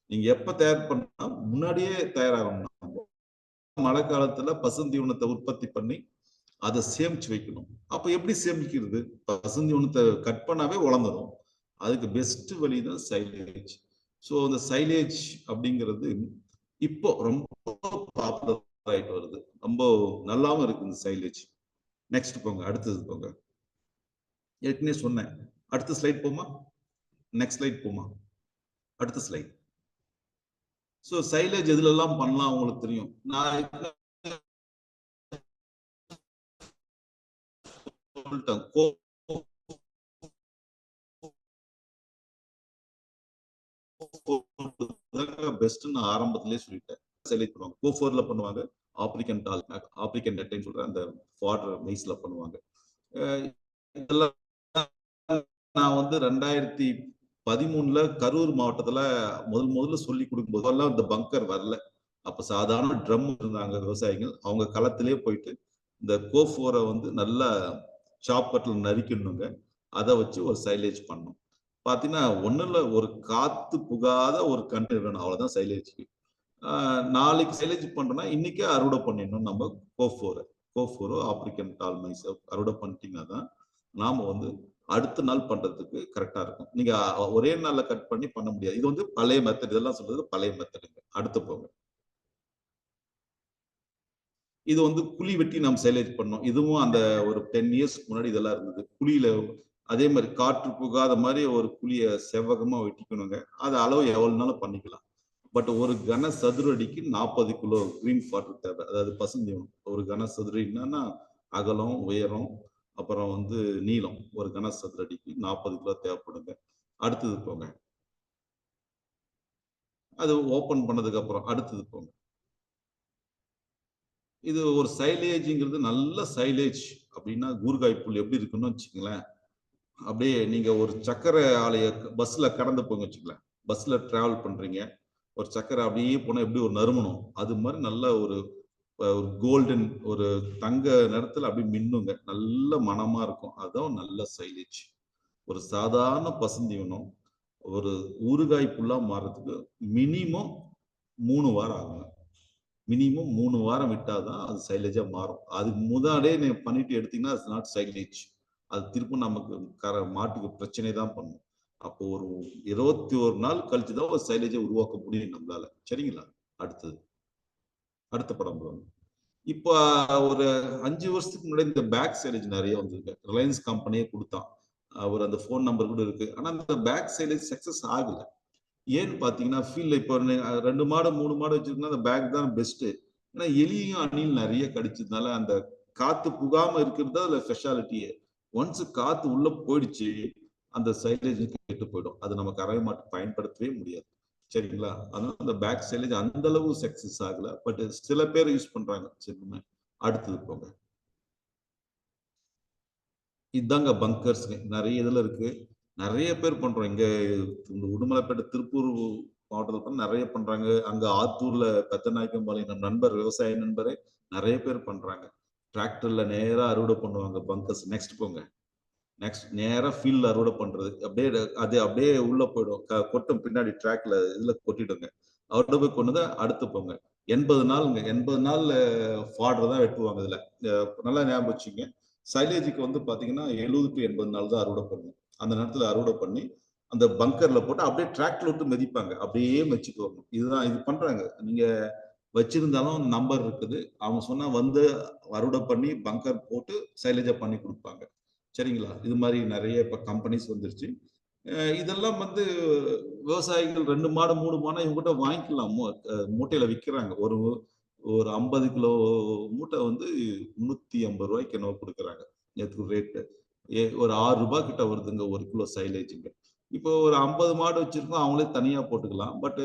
நீங்க எப்ப தயார் பண்ணா முன்னாடியே தயாராகணும். மழை காலத்துல பசுந்தீவனத்தை உற்பத்தி பண்ணி அதை சேமிச்சு வைக்கணும். அப்ப எப்படி சேமிக்கிறது? பசுந்தீவனத்தை கட் பண்ணாவே உழந்துடும். அதுக்கு பெஸ்ட் வழி தான் சைலேஜ். ஸோ அந்த சைலேஜ் அப்படிங்கிறது இப்போ ரொம்ப பாப்புலர் ஆயிட்டு வருது, ரொம்ப நல்லாவும் இருக்கு இந்த சைலேஜ். நெக்ஸ்ட் போங்க, அடுத்தது போங்க. ஏற்கனவே சொன்னேன், அடுத்த ஸ்லைட் போமா, நெக்ஸ்ட் ஸ்லைட் போமா, அடுத்த ஸ்லைட். ஸோ சைலேஜ் எதுல எல்லாம் பண்ணலாம் உங்களுக்கு தெரியும். நான் சொல்லிட்டேன், பெஸ்ட் நான் ஆரம்பத்திலேயே சொல்லிட்டேன். சைலேஜ் பண்ணுவாங்க, கோஃபோர்ல பண்ணுவாங்க, ஆப்ரிக்கன் டால், ஆப்ரிக்கன் நெட்டைன்னு சொல்ற அந்த ஃபாடர் மைஸ்ல பண்ணுவாங்க. இதெல்லாம் நான் வந்து 2000 13ல கரூர் மாவட்டத்துல முதல்ல சொல்லி கொடுக்கும் போதெல்லாம் இந்த பங்கர் வரல. அப்ப சாதாரண ட்ரம் இருந்தாங்க விவசாயிகள். அவங்க களத்திலே போயிட்டு இந்த கோஃபோரை வந்து நல்லா சாப்பர்ல நறுக்கணுங்க. அதை வச்சு ஒரு சைலேஜ் பண்ணோம். பாத்தீங்கன்னா ஒண்ணுல ஒரு காத்து புகாத ஒரு கன்று வேணும், அவ்வளவுதான் சைலேஜ்க்கு. நாளைக்கு சைலேஜ் பண்றோம்னா இன்னைக்கே அறுவடை பண்ணிடணும். நம்ம கோஃபோரோ ஆப்பிரிக்கன் டால் மைஸ் அறுவடை பண்ணிட்டீங்கன்னா தான் நாம வந்து அடுத்த நாள் பண்றதுக்கு கரெக்டா இருக்கும். நீங்க ஒரே நாள்ல கட் பண்ணி பண்ண முடியாது. இது வந்து பழைய மெத்தட். இதெல்லாம் சொல்றது பழைய மெத்தடுங்க. அடுத்து போங்க. இது வந்து குழி வெட்டி நம்ம சைலேஜ் பண்ணோம். இதுவும் அந்த ஒரு 10 இயர்ஸ் முன்னாடி இதெல்லாம் இருந்தது. குழியில அதே மாதிரி காற்று புகாத மாதிரி ஒரு குழிய செவ்வகமா வெட்டிக்கணுங்க. அது அளவு எவ்வளவுனாலும் பண்ணிக்கலாம். பட் ஒரு கன சதுர அடிக்கு 40 கிலோ கிரீன் வாட்டர் தேவை. அதாவது பசுந்தீவனம். ஒரு கன சதுர என்னன்னா அகலம், உயரம், அப்புறம் வந்து நீளம். ஒரு கன சதுர அடிக்கு 40 கிலோ தேவைப்படுங்க. அடுத்தது போங்க. அது ஓபன் பண்ணதுக்கு அப்புறம் அடுத்தது போங்க. இது ஒரு சைலேஜ்ங்கிறது நல்ல சைலேஜ் அப்படின்னா ஊறுகாய் புல் எப்படி இருக்குன்னு வச்சுக்கங்களேன். அப்படியே நீங்க ஒரு சக்கரை ஆலைய பஸ்ல கடந்து போங்க வச்சுக்கலாம். பஸ்ல டிராவல் பண்றீங்க, ஒரு சக்கரை அப்படியே போனா எப்படி ஒரு நறுமணம், அது மாதிரி நல்ல ஒரு கோல்டன் ஒரு தங்க நிறத்துல அப்படி மின்னுங்க, நல்ல மனமா இருக்கும். அதுதான் நல்ல சைலேஜ். ஒரு சாதாரண பசுந்தீவனம் ஒரு ஊறுகாய் புல்லா மாறதுக்கு மினிமம் 3 வாரம் ஆகும். மினிமம் 3 வாரம் விட்டாதான் அது சைலேஜா மாறும். அதுக்கு முன்னாடியே நீங்க பண்ணிட்டு எடுத்தீங்கன்னா அது நாட் சைலேஜ். அது திரும்ப நமக்கு மாட்டுக்கு பிரச்சனை தான் பண்ணும். அப்போ ஒரு 21 நாள் கழிச்சு தான் ஒரு சைலேஜை உருவாக்க முடியும் நம்மளால. சரிங்களா? அடுத்தது அடுத்த படம் பாருங்க. இப்போ ஒரு 5 வருஷத்துக்கு முன்னாடி இந்த பேக் சைலேஜ் நிறைய வந்திருக்கு. ரிலையன்ஸ் கம்பெனியே கொடுத்தான். அவர் அந்த போன் நம்பர் கூட இருக்கு. ஆனா அந்த பேக் சைலேஜ் சக்சஸ் ஆகல. ஏன்னு பாத்தீங்கன்னா ஃபீல்ட்ல இப்போ 2 மாடு 3 மாடு வச்சிருந்தா அந்த பேக் தான் பெஸ்ட். ஏன்னா எலியும் அணில் நிறைய கடிச்சதுனால அந்த காத்து புகாம இருக்கிறது அதுல ஸ்பெஷாலிட்டியே. ஒன்ஸ் காத்து உள்ள போயிடுச்சு அந்த சைலேஜ் கெட்டு போயிடும். அது நம்ம கறவை மாட்டு பயன்படுத்தவே முடியாது. சரிங்களா? அதனால அந்த பேக் சைலேஜ் அந்த அளவு சக்சஸ் ஆகல. பட் சில பேர் யூஸ் பண்றாங்க. சரிங்களா? அடுத்தது போங்க. இதாங்க பங்கர்ஸ் நிறைய இதுல இருக்கு. நிறைய பேர் பண்றோம். இங்க இந்த உடுமலைப்பேட்டை திருப்பூர் மாவட்டத்துல நிறைய பண்றாங்க. அங்க ஆத்தூர்ல பெத்தநாயக்கம்பாளையம் நம்ம நண்பர் விவசாய நண்பரே நிறைய பேர் பண்றாங்க. டிராக்டர்ல நேரா அறுவடை பண்ணுவாங்க பங்கர்ஸ். நெக்ஸ்ட் போங்க. நெக்ஸ்ட் நேரா ஃபீல்ட்ல அறுவடை பண்றது. அப்படியே அது அப்படியே உள்ள போயிடும். கொட்டும் பின்னாடி ட்ராக்ல இதுல கொட்டிடுங்க. அறுவடை போய் கொண்டு அடுத்து போங்க. 80 நாளுங்க. 80 நாள் ஃபாடர் தான் வெட்டுவாங்க இதுல. நல்லா ஞாபகம் வச்சுங்க. சைலேஜுக்கு வந்து பாத்தீங்கன்னா 70 to 80 நாள் தான் அறுவடை பண்ணும். அந்த நேரத்துல அறுவடை பண்ணி அந்த பங்கர்ல போட்டு அப்படியே டிராக்டர்ல விட்டு மிதிப்பாங்க. அப்படியே மெச்சிட்டு வரணும். இதுதான் இது பண்றாங்க. நீங்க வச்சிருந்தாலும் நம்பர் இருக்குது. அவங்க சொன்னா வந்து அறுவடை பண்ணி பங்கர் போட்டு சைலேஜா பண்ணி கொடுப்பாங்க. சரிங்களா? இது மாதிரி நிறைய இப்ப கம்பெனிஸ் வந்துருச்சு. இதெல்லாம் வந்து விவசாயிகள் 2 மாடு 3 மாடு இவங்ககிட்ட வாங்கிக்கலாம். மூட்டையில விற்கிறாங்க. ஒரு ஒரு 50 கிலோ மூட்டை வந்து 350 ரூபாய்க்கு என்னவோ கொடுக்குறாங்க. நேற்று ரேட்டு ஒரு 6 ரூபாய் கிட்ட வருதுங்க ஒரு கிலோ சைலேஜுங்க. இப்போ ஒரு 50 மாடு வச்சிருக்கோம், அவங்களே தனியா போட்டுக்கலாம். பட்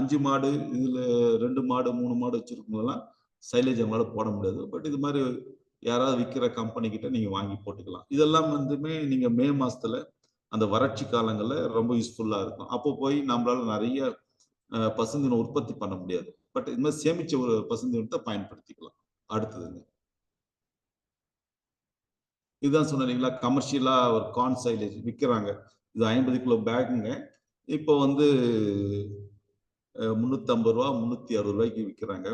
5 மாடு இதுல 2 மாடு 3 மாடு வச்சிருக்கவங்கலாம் சைலேஜ் அவங்களால போட முடியாது. பட் இது மாதிரி யாராவது விற்கிற கம்பெனி கிட்ட நீங்க வாங்கி போட்டுக்கலாம். இதெல்லாம் வந்துமே நீங்க மே மாசத்துல அந்த வறட்சி காலங்கள்ல ரொம்ப யூஸ்ஃபுல்லா இருக்கும். அப்போ போய் நம்மளால நிறைய பசுந்தீவனம் உற்பத்தி பண்ண முடியாது. பட் இது மாதிரி சேமிச்ச ஒரு பசுந்தீவனத்தை பயன்படுத்திக்கலாம். அடுத்ததுங்க. இதுதான் சொன்னீங்களா கமர்ஷியலா ஒரு கார்ன் சைலேஜ் விற்கிறாங்க. இது 50 கிலோ பேக்குங்க. இப்போ வந்து 350 ரூபா 360 ரூபாய்க்கு விற்கிறாங்க.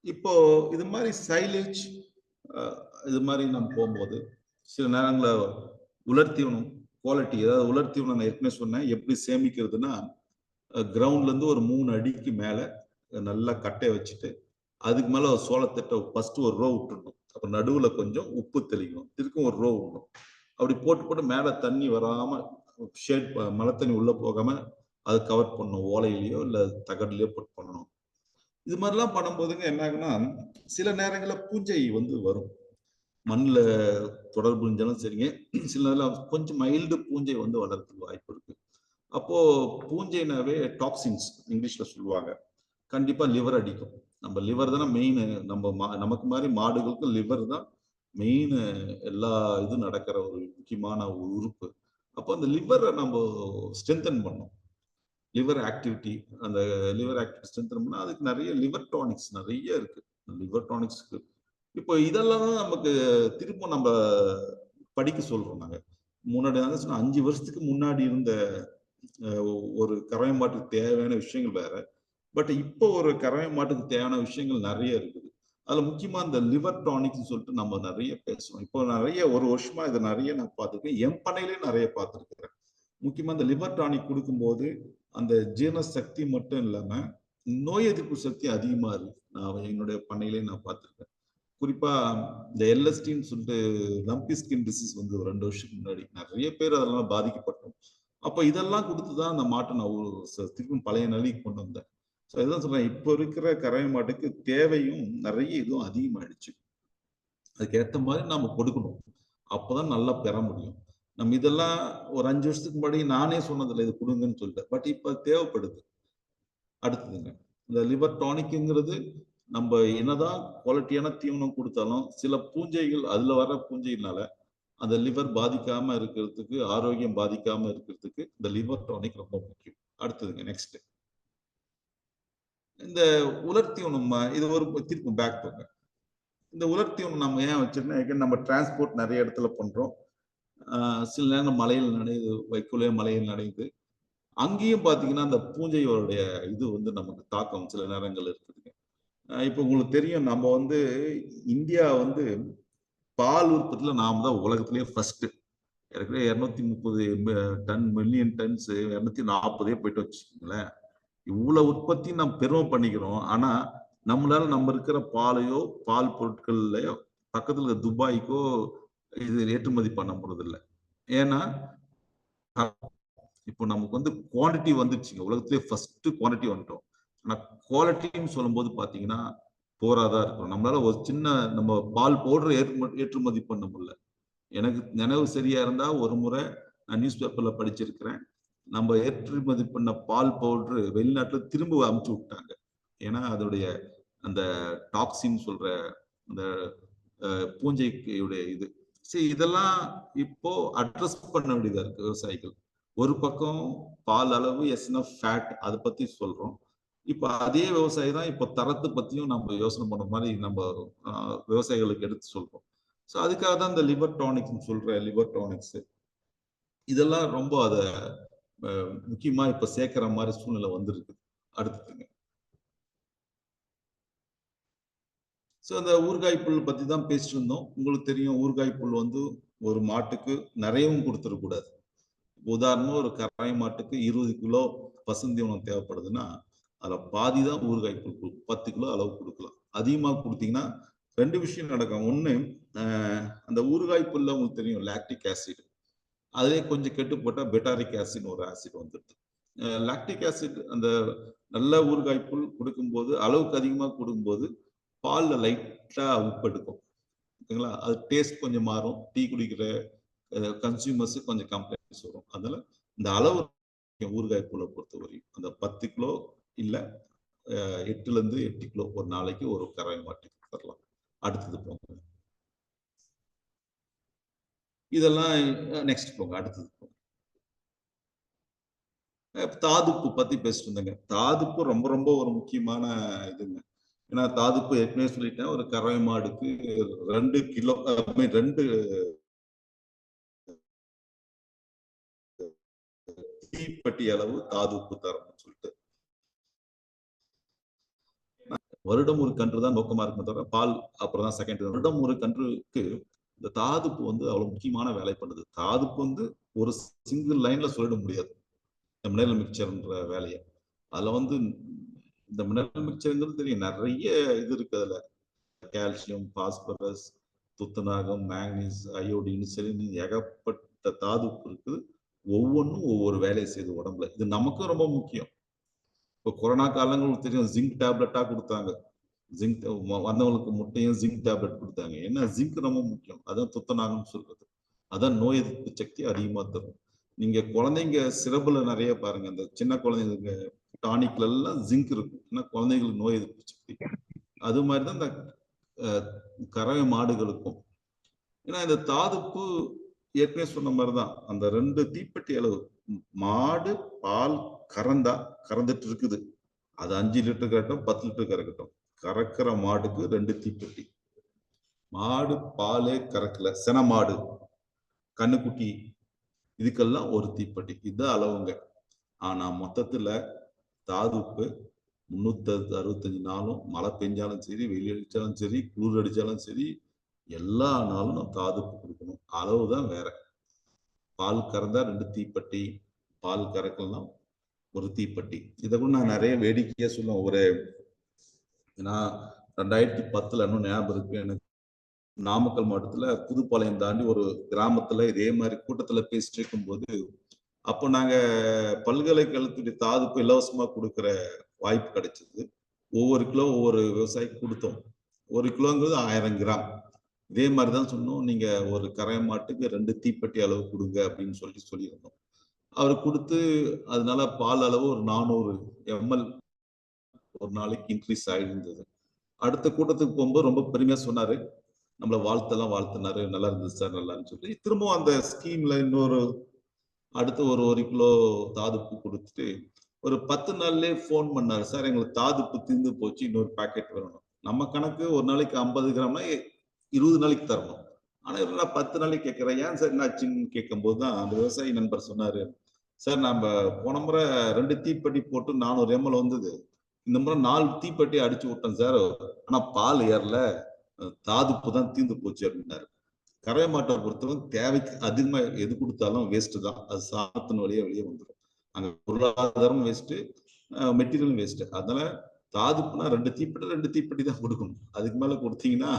இப்போ இது மாதிரி சைலேஜ் இது மாதிரி நம்ம போகும்போது சில நேரங்களில் உலர்த்தீவனம் குவாலிட்டி, அதாவது உலர்த்தீவனம் நான் ஏற்கனவே சொன்னேன் எப்படி சேமிக்கிறதுனா, கிரவுண்ட்ல இருந்து ஒரு 3 அடிக்கு மேல நல்லா கட்டையை வச்சுட்டு அதுக்கு மேல ஒரு சோளத்தட்டை ஃபர்ஸ்ட் ஒரு ரோ விட்டுடணும். அப்புறம் நடுவுல கொஞ்சம் உப்பு தெளிக்கணும். திருக்கும் ஒரு ரோ விடணும். அப்படி போட்டு போட்டு மேல தண்ணி வராம ஷேட் மழை தண்ணி உள்ள போகாம அது கவர் பண்ணணும். ஓலையிலயோ இல்ல தகடுலயோ போட்டு பண்ணணும். இது மாதிரிலாம் பண்ணும்போதுங்க என்ன ஆகுன்னா சில நேரங்களில் பூஞ்சை வந்து வரும். மண்ணில் தொடர்பு இருந்தாலும் சரிங்க. சில நேரம் கொஞ்சம் மைல்டு பூஞ்சை வந்து வளர்றதுக்கு வாய்ப்பு இருக்கு. அப்போ பூஞ்சைனாவே டாக்ஸின்ஸ் இங்கிலீஷ்ல சொல்லுவாங்க. கண்டிப்பா லிவர் அடிக்கும். நம்ம லிவர் தானே மெயின். நமக்கு மாதிரி மாடுகளுக்கு லிவர் தான் மெயின். எல்லா இதுவும் நடக்கிற ஒரு முக்கியமான ஒரு உறுப்பு. அப்போ அந்த லிவரை நம்ம ஸ்ட்ரென்தன் பண்ணோம். லிவர் ஆக்டிவிட்டி, அந்த லிவர் ஆக்டிவிட்டி ஸ்ட்ரென்தன் பண்ணா அதுக்கு நிறைய லிவர் டானிக்ஸ் நிறைய இருக்கு. லிவர் டானிக்ஸ்க்கு இப்போ இதெல்லாம் தான் நமக்கு திரும்ப நம்ம படிக்க சொல்றோம். நாங்க முன்னாடி 5 வருஷத்துக்கு முன்னாடி இருந்த ஒரு கறவை மாட்டுக்கு தேவையான விஷயங்கள் வேற. பட் இப்போ ஒரு கறவை மாட்டுக்கு தேவையான விஷயங்கள் நிறைய இருக்குது. அதுல முக்கியமா இந்த லிவர் டானிக்னு சொல்லிட்டு நம்ம நிறைய பேசுறோம். இப்போ நிறைய ஒரு வருஷமா இதை நிறைய நான் பார்த்துருக்கேன். என் பண்ணையிலே நிறைய பார்த்துருக்கிறேன். முக்கியமா இந்த லிவர் டானிக் கொடுக்கும்போது அந்த ஜீரண சக்தி மட்டும் இல்லாம நோய் எதிர்ப்பு சக்தி அதிகமா இருக்கு. நான் என்னுடைய பண்ணையிலே நான் பார்த்துருக்கேன். குறிப்பா இந்த எல்எஸ்டின்னு சொல்லிட்டு லம்பி ஸ்கின் டிசீஸ் வந்து ஒரு 2 வருஷத்துக்கு முன்னாடி நிறைய பேர் அதெல்லாம் பாதிக்கப்பட்டோம். அப்ப இதெல்லாம் கொடுத்துதான் அந்த மாட்டை நான் திரும்ப பழைய நிலைக்கு கொண்டு வந்தேன். ஸோ இதான் சொல்றேன், இப்போ இருக்கிற கறவை மாட்டுக்கு தேவையும் நிறைய இதுவும் அதிகமாயிடுச்சு. அதுக்கு ஏற்ற மாதிரி நாம கொடுக்கணும். அப்பதான் நல்லா பெற முடியும். நம்ம இதெல்லாம் ஒரு 5 வருஷத்துக்கு முன்னாடி நானே சொன்னதில்லை இது கொடுங்கன்னு சொல்லிட்டு. பட் இப்ப தேவைப்படுது. அடுத்ததுங்க, இந்த லிவர் டானிக்ங்கிறது நம்ம என்னதான் குவாலிட்டியான தீவனம் கொடுத்தாலும் சில பூஞ்சைகள், அதுல வர பூஞ்சையினால அந்த லிவர் பாதிக்காம இருக்கிறதுக்கு, ஆரோக்கியம் பாதிக்காம இருக்கிறதுக்கு இந்த லிவர் டானிக் ரொம்ப முக்கியம். அடுத்ததுங்க, நெக்ஸ்ட் இந்த உலர் தீவனம். இது ஒரு திருப்பி பேக் போங்க. இந்த உலர் தீவனம் நம்ம ஏன் வச்சிருக்கோம்? நம்ம டிரான்ஸ்போர்ட் நிறைய இடத்துல பண்றோம். சில நேரம் மலையில் நனையுது, வைக்கோலே மலையில் நனையுது. அங்கேயும் பாத்தீங்கன்னா அந்த பூஞ்சையோடைய இது வந்து நமக்கு தாக்கம் சில நேரங்கள் இருக்குதுங்க. இப்போ உங்களுக்கு தெரியும், நம்ம வந்து இந்தியா வந்து பால் உற்பத்தியில நாம தான் உலகத்திலேயே ஃபர்ஸ்ட். ஏற்கனவே 230 டன் மில்லியன் டன்ஸ் 240 போயிட்டு வச்சுக்கோங்களேன். இவ்வளவு உற்பத்தி நம்ம பெருமை பண்ணிக்கிறோம். ஆனா நம்மளால நம்ம இருக்கிற பாலையோ பால் பொருட்கள்லயோ பக்கத்துல இருக்க துபாய்க்கோ இது ஏற்றுமதி பண்ண முடியறது இல்லை. ஏன்னா இப்போ நமக்கு வந்து குவான்டிட்டி வந்துருச்சுங்க. உலகத்திலேயே ஃபர்ஸ்ட் குவான்டிட்டி வந்துட்டோம். ஆனா குவாலிட்டின்னு சொல்லும் போது பாத்தீங்கன்னா போராதான் இருக்கும். நம்மளால ஒரு சின்ன நம்ம பால் பவுடர் ஏற்றுமதி பண்ண முடியல. எனக்கு நினைவு சரியா இருந்தா ஒரு முறை நான் நியூஸ் பேப்பர்ல படிச்சிருக்கிறேன், நம்ம ஏற்றுமதி பண்ண பால் பவுடர் வெளிநாட்டுல திரும்ப அமுச்சு விட்டாங்க. ஏன்னா அதோடைய அந்த டாக்ஸின் சொல்ற அந்த பூஞ்சையுடைய இது. சரி, இதெல்லாம் இப்போ அட்ரஸ் பண்ண வேண்டியதா இருக்கு விவசாயிகள். ஒரு பக்கம் பால் அளவு எஸ்என்எஃப் ஃபேட் அதை பத்தி சொல்றோம். இப்ப அதே விவசாயி தான் இப்ப தரத்தை பத்தியும் நம்ம யோசனை பண்ண மாதிரி நம்ம விவசாயிகளுக்கு எடுத்து சொல்றோம். ஸோ அதுக்காக தான் இந்த லிவர் டானிக்ஸ் சொல்ற லிவர் டானிக்ஸ் இதெல்லாம் ரொம்ப அதை முக்கியமா இப்ப சேர்க்கிற மாதிரி சூழ்நிலை வந்திருக்கு. அடுத்ததுங்க, ஸோ அந்த ஊறுகாய் புல் பத்தி தான் பேசிட்டு இருந்தோம். உங்களுக்கு தெரியும், ஊறுகாய் புல் வந்து ஒரு மாட்டுக்கு நிறையவும் கொடுத்துடக்கூடாது. உதாரணமா ஒரு கறவை மாட்டுக்கு 20 கிலோ பசுந்தீவனம் தேவைப்படுதுன்னா அதுல பாதி தான் ஊறுகாய் புல் 10 கிலோ அளவு கொடுக்கலாம். அதிகமா கொடுத்தீங்கன்னா 2 விஷயம் நடக்கும். ஒண்ணு, அந்த ஊறுகாய் புல்ல உங்களுக்கு தெரியும் லாக்டிக் ஆசிட், அதே கொஞ்சம் கெட்டு போட்டா பெட்டாரிக் ஆசிட் ஒரு ஆசிட் வந்துடுது. லாக்டிக் ஆசிட் அந்த நல்ல ஊறுகாய் புல் கொடுக்கும்போது அளவுக்கு அதிகமா கொடுக்கும்போது பால்ல லைட்டா உப்பு எடுக்கும். ஓகேங்களா? அது டேஸ்ட் கொஞ்சம் மாறும். டீ குடிக்கிற கன்சியூமர்ஸ் கொஞ்சம் கம்ப்ளைண்ட்ஸ் வரும். அதனால இந்த அளவு ஊறுகாய் புல்லை பொறுத்தவரையும் அந்த 10 கிலோ இல்ல 8 ல இருந்து 8 கிலோ ஒரு நாளைக்கு ஒரு கறவை மாட்டுக்கு தரலாம். அடுத்தது போங்க, இதெல்லாம் நெக்ஸ்ட் போங்க, அடுத்தது போங்க. தாதுப்பு பத்தி பேசிட்டு இருந்தேங்க. தாதுப்பு ரொம்ப ரொம்ப ஒரு முக்கியமான இதுங்க. ஏன்னா தாதுப்பு ஏற்கனவே சொல்லிட்டேன், ஒரு கறவை மாடுக்கு 2 கிலோ 2 தீப்பெட்டி அளவு தாதுப்பு தரணும்னு சொல்லிட்டு வருடம் ஒரு கன்று தான் நோக்கமா இருக்குமே தவிர பால் அப்புறம் தான் செகண்ட். வருடம் ஒரு கன்றுக்கு இந்த தாதுப்பு வந்து அவ்வளவு முக்கியமான வேலை பண்ணுது. தாதுப்பு வந்து ஒரு சிங்கிள் லைன்ல சொல்லிட முடியாது இந்த மினரல் மிக்சர்ன்ற வேலையை. அதுல வந்து இந்த மினரல் மிக்சர்ங்கிறது தெரியும், நிறைய இது இருக்கு. அதுல கால்சியம், பாஸ்பரஸ், துத்தநாகம், மேக்னீஸ், அயோடின், செலினின், ஏகப்பட்ட தாதுப்பு இருக்குது. ஒவ்வொன்றும் ஒவ்வொரு வேலையை செய்து உடம்புல. இது நமக்கும் ரொம்ப முக்கியம். இப்போ கொரோனா காலங்களுக்கு தெரியும், ஜிங்க் டேப்லெட்டா கொடுத்தாங்க. ஜிங்க் வந்தவங்களுக்கு முட்டையும் ஜிங்க் டேப்லெட் கொடுத்தாங்க. ஏன்னா ஜிங்க் ரொம்ப முக்கியம். அதான் துத்தநாகம் சொல்றது. அதான் நோய் எதிர்ப்பு சக்தி அதிகமா தரும். நீங்க குழந்தைங்க சிறப்புல நிறைய பாருங்க, இந்த சின்ன குழந்தைங்க டானிக்ல எல்லாம் ஜிங்க் இருக்கும். ஏன்னா குழந்தைங்களுக்கு நோய் எதிர்ப்பு சக்தி. அது மாதிரிதான் இந்த கறவை மாடுகளுக்கும். ஏன்னா இந்த தாதுப்பு ஏற்கனவே சொன்ன மாதிரிதான் அந்த 2 தீப்பெட்டி அளவு மாடு பால் கறந்துட்டு இருக்குது. அது 5 லிட்டர் கறக்கட்டும் 10 லிட்டர் கறக்கட்டும், கறக்கிற மாடுக்கு 2 தீப்பெட்டி. மாடு பாலே கறக்கல, சென மாடு கண்ணுக்குட்டி இதுக்கெல்லாம் ஒரு தீப்பெட்டி. இதுதான் அளவுங்க. ஆனா மொத்தத்துல தாதுப்பு 365 நாளும் மழை பெஞ்சாலும் சரி, வெயில் அடிச்சாலும் சரி, குளிர் அடிச்சாலும் சரி, எல்லா நாளும் நம்ம தாதுப்பு கொடுக்கணும். அளவுதான் வேற. பால் கறந்தா 2 தீப்பெட்டி, பால் கறக்கலாம் ஒரு தீப்பெட்டி. இதை கூட நான் நிறைய வேடிக்கையா சொல்லுவேன். ஒரு நான் 2010 இன்னும் ஞாபகம் இருக்கு எனக்கு, நாமக்கல் மாவட்டத்துல புதுப்பாளையம் தாண்டி ஒரு கிராமத்துல இதே மாதிரி கூட்டத்துல பேசிட்டு இருக்கும்போது, அப்போ நாங்க பல்கலைக்கழகத்துடைய தாதுப்பு இலவசமா கொடுக்குற வாய்ப்பு கிடைச்சது. ஒவ்வொரு கிலோ ஒவ்வொரு விவசாயிக்கு கொடுத்தோம். 1 கிலோங்கிறது 1000 கிராம். இதே மாதிரிதான் சொன்னோம், நீங்க ஒரு கரை மாட்டுக்கு 2 தீப்பெட்டி அளவு கொடுங்க அப்படின்னு சொல்லியிருந்தோம். அவர் கொடுத்து அதனால பால் அளவு ஒரு 400 ml ஒரு நாளைக்கு இன்க்ரீஸ் ஆகிருந்தது. அடுத்த கூட்டத்துக்கு போகும்போது ரொம்ப பெருமையா சொன்னாரு, நம்மள வாழ்த்தினாரு, நல்லா இருந்தது சார், நல்லான்னு சொல்லி திரும்பவும் அந்த ஸ்கீம்ல இன்னொரு அடுத்து ஒரு கிலோ தாதுப்பு கொடுத்துட்டு ஒரு 10 நாள்லயே போன் பண்ணாரு, சார் எங்களுக்கு தாதுப்பு தீர்ந்து போச்சு, இன்னொரு பாக்கெட் வேணும். நம்ம கணக்கு ஒரு நாளைக்கு 50 கிராம்னா 20 நாளைக்கு தரணும். ஆனா இவரு 10 நாளைக்கு கேட்கிறேன், ஏன் சார் என்னாச்சுன்னு கேட்கும் போதுதான் அந்த விவசாயி நண்பர் சொன்னாரு, சார் நம்ம போன முறை 2 தீப்பெட்டி போட்டு 400 ml வந்தது, இந்த முறை 4 தீப்பெட்டி அடிச்சு விட்டேன் சார், ஆனா பால் ஏறல, தாதுப்பு தான் தீர்ந்து போச்சு அப்படின்னாரு. கரை மாட்டை பொறுத்தவரை தேவைக்கு அதிகமா எது கொடுத்தாலும் வேஸ்ட் தான். அது சாத்தின வழியா வெளியே வந்துடும். அங்க பொருளாதாரம் வேஸ்ட், மெட்டீரியல் வேஸ்ட். அதனால தாதுப்புனா 2 தீப்பெட்டி தான் கொடுக்கணும். அதுக்கு மேல கொடுத்தீங்கன்னா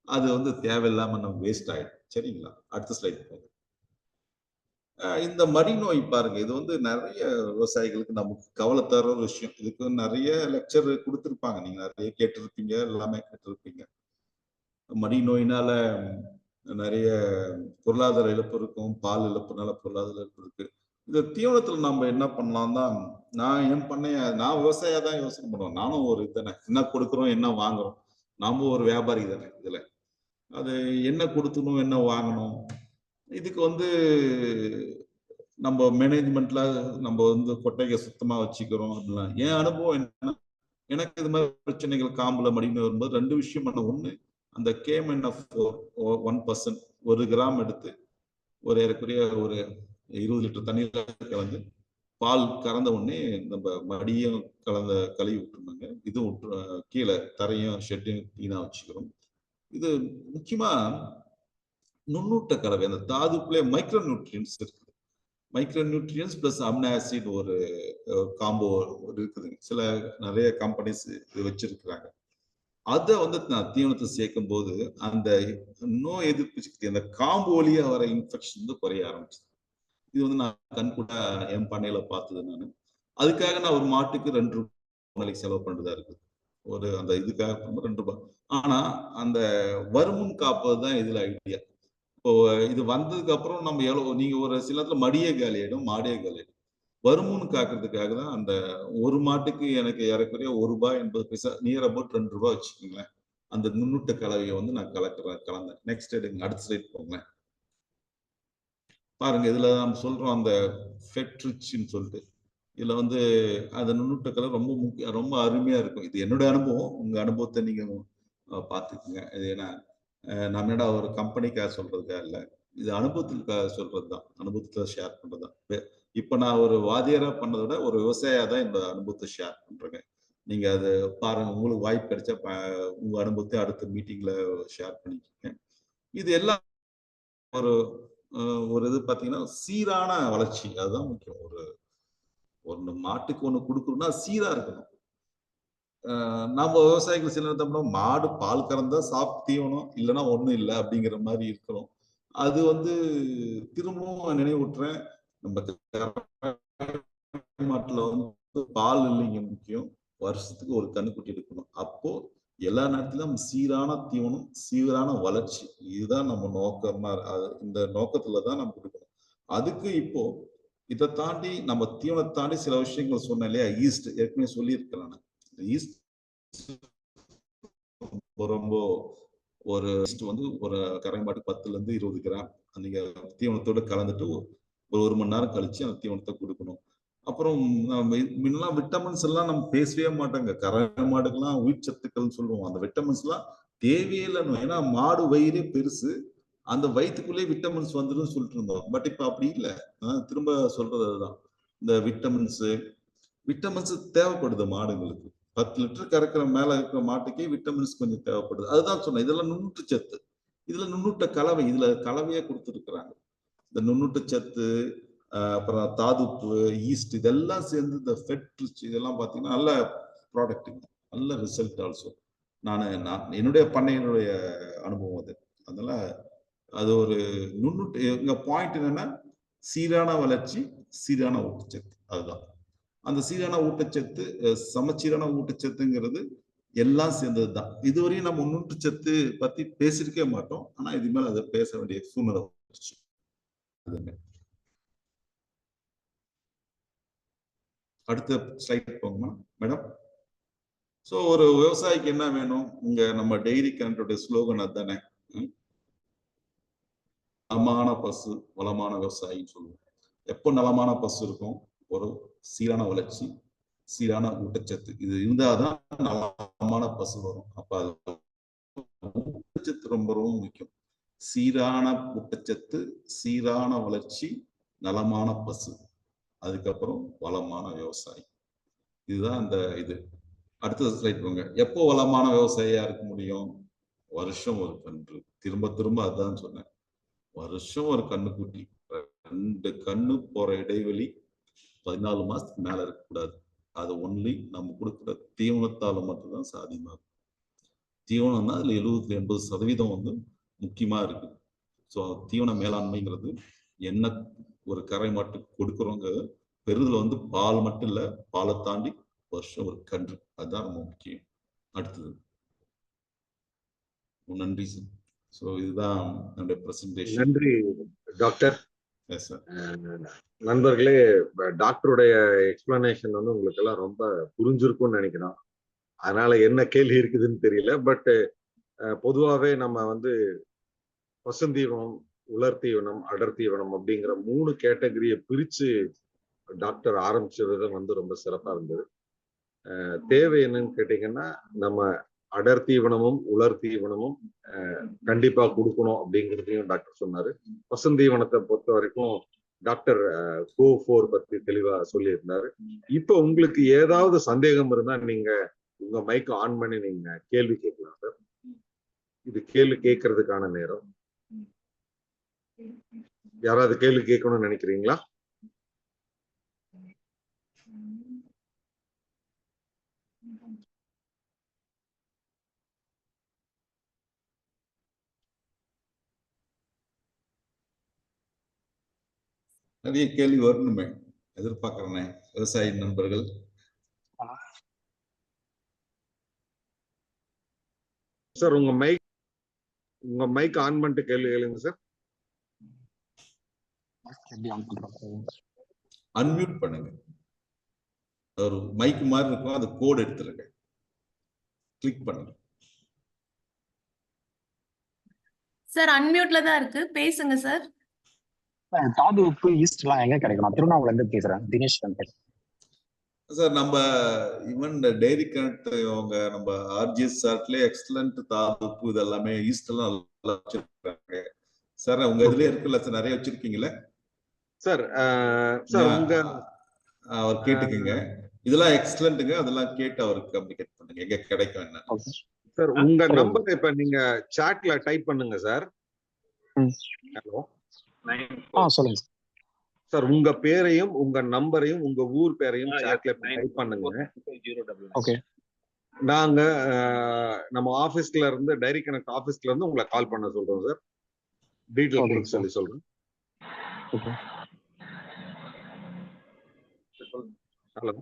அது வந்து தேவையில்லாம நம்ம வேஸ்ட் ஆயிடும். சரிங்களா? அடுத்த ஸ்லைட் போங்க. இந்த மடி நோய் பாருங்க, இது வந்து நிறைய விவசாயிகளுக்கு நமக்கு கவலை தர ஒரு விஷயம். இதுக்கு நிறைய லெக்சர் கொடுத்திருப்பாங்க, நீங்க நிறைய கேட்டிருப்பீங்க, எல்லாமே கேட்டிருப்பீங்க. மடி நோயினால நிறைய பொருளாதார இழப்பு இருக்கும், பால் இழப்புனால பொருளாதார இழப்பு இருக்கு. இந்த தீவனத்துல நம்ம என்ன பண்ணலாம் தான், நான் என் பண்ணைய நான் விவசாயியா தான் யோசனை பண்ணுவேன். நானும் ஒரு தானே, என்ன கொடுக்குறோம் என்ன வாங்குறோம், நாம ஒரு வியாபாரி தானே. இதுல அது என்ன கொடுக்கணும் என்ன வாங்கணும், இதுக்கு வந்து நம்ம மேனேஜ்மெண்ட்ல நம்ம வந்து கொட்டையை சுத்தமா வச்சுக்கிறோம் அப்படிலாம். என் அனுபவம் என்ன, எனக்கு இது மாதிரி பிரச்சனைகள் காம்புல மடின்னு வரும்போது 2 விஷயம் பண்ண. ஒண்ணு, அந்த KMNF4 1% 1 கிராம் எடுத்து ஒரு ஏறக்குறைய ஒரு 20 லிட்டர் தண்ணீர்ல கலந்து பால் கறந்த உடனே நம்ம மடியும் கழுவி விட்டுருந்தாங்க. இதுவும் கீழே தரையும் ஷெட்டையும் கிளீனா வச்சுக்கிறோம். இது முக்கியமா நுண்ணூட்ட கலவை, அந்த தாதுக்குள்ளே மைக்ரோ நியூட்ரியன்ஸ் இருக்குது. Micro nutrients plus amino acid ஒரு காம்போ இருக்குதுங்க. சில நிறைய கம்பெனிஸ் இது வச்சிருக்கிறாங்க. அதை வந்து நான் தீவனத்தை சேர்க்கும் போது அந்த நோய் எதிர்ப்பு சக்தி, அந்த காம்பு வழியா வர இன்ஃபெக்ஷன் வந்து குறைய ஆரம்பிச்சு. இது வந்து நான் கண்கூட என் பண்ணையில பார்த்தது நான். அதுக்காக நான் ஒரு மாட்டுக்கு 2 ரூபாய் செலவு பண்றதா இருக்கு. ஒரு அந்த இதுக்காக 2 ரூபாய். ஆனா அந்த வருமுன் காப்பது தான் இதுல ஐடியா. இப்போ இது வந்ததுக்கு அப்புறம் நம்ம எவ்வளவு, நீங்க ஒரு சில இடத்துல மடியே காலியாயிடும், மாடே காலியாயிடும். வருமுன் காக்கிறதுக்காக தான் அந்த ஒரு மாட்டுக்கு எனக்கு ஏறக்குறைய ₹1.80 நியர் அபவுட் 2 ரூபாய் வச்சுக்கோங்களேன். அந்த நுண்ணூட்ட கலவையை வந்து நான் கலந்தேன். நெக்ஸ்ட் எடுங்க, அடுத்த ஸ்லைட் போங்க. பாருங்க, இதுல நம்ம சொல்றோம் அந்த ஃபெட்ரிச்னு சொல்லிட்டு. இதுல வந்து அந்த நுண்ணூட்ட கலவை ரொம்ப முக்கியம், ரொம்ப அருமையா இருக்கும். இது என்னோட அனுபவம், உங்க அனுபவத்தை நீங்க பார்த்துக்குங்க. இது ஏன்னா நம்ம என்னடா ஒரு கம்பெனிக்காக சொல்றதுக்காக இல்லை, இது அனுபவத்துக்காக சொல்றதுதான், அனுபவத்தை ஷேர் பண்றதுதான். இப்ப நான் ஒரு வாத்தியாரா பண்ணதை விட ஒரு விவசாயியா தான் என்னோட அனுபவத்தை ஷேர் பண்றேங்க. நீங்க அதை பாருங்க, உங்களுக்கு வாய்ப்பு கிடைச்சா உங்க அனுபவத்தை அடுத்த மீட்டிங்ல ஷேர் பண்ணிக்கோங்க. இது எல்லாம் ஒரு இது பாத்தீங்கன்னா சீரான வளர்ச்சி, அதுதான் முக்கியம். ஒரு மாட்டுக்கு ஒண்ணு கொடுக்கணும்னா சீரா இருக்கணும். நம்ம விவசாயிகள் சில நேரத்தோம்னா மாடு பால் கறந்தா தீவனம், இல்லைன்னா ஒண்ணும் இல்லை அப்படிங்கிற மாதிரி இருக்கிறோம். அது வந்து திரும்பவும் நினைவூட்டுறேன், நம்ம மாட்டுல வந்து பால் இல்லைங்க முக்கியம், வருஷத்துக்கு ஒரு கன்னுக்குட்டி எடுக்கணும். அப்போ எல்லா நேரத்திலும் சீரான தீவனம், சீரான வளர்ச்சி, இதுதான் நம்ம நோக்கமா. இந்த நோக்கத்துலதான் நம்ம கொடுக்கணும். அதுக்கு இப்போ இதை தாண்டி நம்ம தீவனத்தை தாண்டி சில விஷயங்கள் சொன்னேன் இல்லையா, ஈஸ்ட் ஏற்கனவே சொல்லியிருக்கிறேன். ஈஸ்ட் ரொம்ப ஒரு வந்து ஒரு கறவை மாட்டுக்கு 10ல இருந்து 20 கிராம் நீங்க தீவனத்தோட கலந்துட்டு ஒரு மணி நேரம் கழிச்சு அந்த தீவனத்தை கொடுக்கணும். அப்புறம் முன்னெல்லாம் விட்டமின்ஸ் எல்லாம் நம்ம பேசவே மாட்டாங்க. கறவை மாடுக்கெல்லாம் உயிர் சத்துக்கள்னு சொல்லுவோம். அந்த விட்டமின்ஸ் எல்லாம் தேவையே இல்லைன்னு. ஏன்னா மாடு வயிறே பெருசு, அந்த வயிற்றுக்குள்ளே விட்டமின்ஸ் வந்துடும் சொல்லிட்டு இருந்தோம். பட் இப்ப அப்படி இல்லை. திரும்ப சொல்றது அதுதான். இந்த விட்டமின்ஸ் தேவைப்படுது மாடுங்களுக்கு. 10 லிட்டர் கறக்கிற மேல இருக்கிற மாட்டுக்கே விட்டமின்ஸ் கொஞ்சம் தேவைப்படுது. அதுதான் சொன்னேன். இதெல்லாம் நுண்ணூட்ட சத்து. இதுல நுண்ணூட்ட கலவை, இதுல கலவையே கொடுத்துருக்குறாங்க. இந்த நுண்ணூட்ட சத்து, அப்புறம் தாதுப்பு, ஈஸ்ட், இதெல்லாம் சேர்ந்து இந்த ஃபெட் இதெல்லாம் பார்த்தீங்கன்னா நல்ல ப்ராடக்ட், நல்ல ரிசல்ட் ஆல்சோ. நான் என்னுடைய பண்ணையினுடைய அனுபவம் அது. அதனால அது ஒரு நுண்ணூட்ட. எங்க பாயிண்ட் என்னன்னா சீரான வளர்ச்சி, சீரான ஊட்டச்சத்து. அதுதான் அந்த சீரான ஊட்டச்சத்து. சமச்சீரான ஊட்டச்சத்துங்கிறது எல்லாம் சேர்ந்ததுதான். இதுவரையும் நம்ம நுண்ணூட்டச்சத்து பத்தி பேசிருக்கவே மாட்டோம். ஆனா இது மேல அதை பேச வேண்டிய சூழ்நிலை வந்துருச்சு. அடுத்த ஸ்லைட் போங்கம்மா மேடம். சோ ஒரு விவசாயிக்கு என்ன வேணும்? இங்க நம்ம டெய்ரி கண்ட்ரோட ஸ்லோகன் அதுதானே, நலமான பசு வளமான விவசாயின்னு சொல்லுவோம். எப்போ நலமான பசு இருக்கும்? ஒரு சீரான வளர்ச்சி, சீரான ஊட்டச்சத்து, இது இருந்தாதான் நலமான பசு வரும். அப்ப ஊட்டச்சத்து ரொம்ப ரொம்ப முக்கியம். சீரான ஊட்டச்சத்து, சீரான வளர்ச்சி, நலமான பசு, அதுக்கப்புறம் வளமான விவசாயி. இதுதான் அந்த இது. அடுத்த ஸ்லைட் போங்க. எப்போ வளமான விவசாயியா இருக்க முடியும்? வருஷம் ஒரு கன்று. திரும்ப திரும்ப அதான் சொன்னேன். வருஷம் ஒரு கண்ணுக்குட்டி. 2 கண்ணு போற இடைவெளி 14 மாசத்துக்கு மேல இருக்கக்கூடாது. அது ஒன்லி நம்ம கொடுக்குற தீவனத்தால மட்டும்தான் சாத்தியமாகும். தீவனம் தான் அதுல 70-80% வந்து முக்கியமா இருக்கு. ஸோ தீவன மேலாண்மைங்கிறது என்ன ஒரு கரை மாட்டுக்கு கொடுக்குறோங்க. பெருதுல வந்து பால் மட்டும் இல்ல, பாலை தாண்டி வருஷம் ஒரு கன்று. அதுதான் ரொம்ப முக்கியம். அடுத்தது. நன்றி சார். ஸோ இதுதான் என்னுடைய பிரசன்டேஷன். நன்றி டாக்டர். Yes sir. நண்பர்களே, டாக்டருடைய எக்ஸ்பிளனேஷன் வந்து உங்களுக்கு எல்லாம் ரொம்ப புரிஞ்சிருக்கும்னு நினைக்கிறோம். அதனால என்ன கேள்வி இருக்குதுன்னு தெரியல. பட் பொதுவாகவே நம்ம வந்து பசுந்தீவனம், உலர் தீவனம், அடர் தீவனம் அப்படிங்கிற 3 கேட்டகரியை பிரிச்சு டாக்டர் ஆரம்பிச்சது வந்து ரொம்ப சிறப்பா இருந்தது. தேவை என்னன்னு கேட்டீங்கன்னா, நம்ம அடர் தீவனமும் உலர் தீவனமும் கண்டிப்பா கொடுக்கணும் அப்படிங்கிறதையும் டாக்டர் சொன்னாரு. பசுந்தீவனத்தை பொறுத்த வரைக்கும் டாக்டர் கோ4 பத்தி தெளிவா சொல்லியிருந்தாரு. இப்ப உங்களுக்கு ஏதாவது சந்தேகம் இருந்தா நீங்க உங்க மைக் ஆன் பண்ணி நீங்க கேள்வி கேட்கலாம் சார். இது கேள்வி கேட்கறதுக்கான நேரம். யாராவது கேள்வி கேட்கணும்னு நினைக்கிறீங்களா? நிறைய கேள்வி வரணுமே, எதிர்பார்க்கிறேன் விவசாய நண்பர்கள். சார் உங்க மைக் ஆன் பண்ணிட்டு கேள்வி கேளுங்க சார். அன்மியூட் பண்ணுங்க. ஒரு மைக் மாதிரி இருக்கும், அது கோட் எடுத்துருங்க, கிளிக் பண்ணுங்க. சார் அன்மியூட்ல தான் இருக்கு, பேசுங்க சார். தாது உப்பு ஈஸ்ட் எல்லாம் எங்க கிடைக்கும்? திருவண்ணாமலை இருந்து பேசுறேன், தினேஷ் வெங்கட். சார் நம்ம ஈவன் டெய்ரி கனெக்ட் அவங்க நம்ம ஆர்ஜிஎஸ் சார்ட்லயே எக்ஸலண்ட் தாது உப்பு இதெல்லாமே ஈஸ்ட் எல்லாம் நல்லா வச்சிருக்காங்க சார். உங்க இதுலயே இருக்குல்ல சார், நிறைய வச்சிருக்கீங்களே சார். சார் உங்க அவர் கேட்டுக்கங்க, இதெல்லாம் எக்ஸலண்ட்டுங்க. அதெல்லாம் கேட்டு அவருக்கு கம்யூனிகேட் பண்ணுங்க எங்க கிடைக்கும் என்ன. சார் உங்க நம்பர் இப்ப நீங்க சாட்ல டைப் பண்ணுங்க சார். ஹலோ சொல்லுங்க சார். உங்க பேரையும் உங்க நம்பரையும் உங்க ஊர் பேரையும் சாட்ல டைப் பண்ணுங்க. ஓகே. நாங்க நம்ம ஆபீஸ்ல இருந்து டைரி கனெக்ட் ஆபீஸ்ல இருந்து உங்களை கால் பண்ண சொல்றோம் சார். டீடைல் சொல்லி சொல்றேன். ஹலோ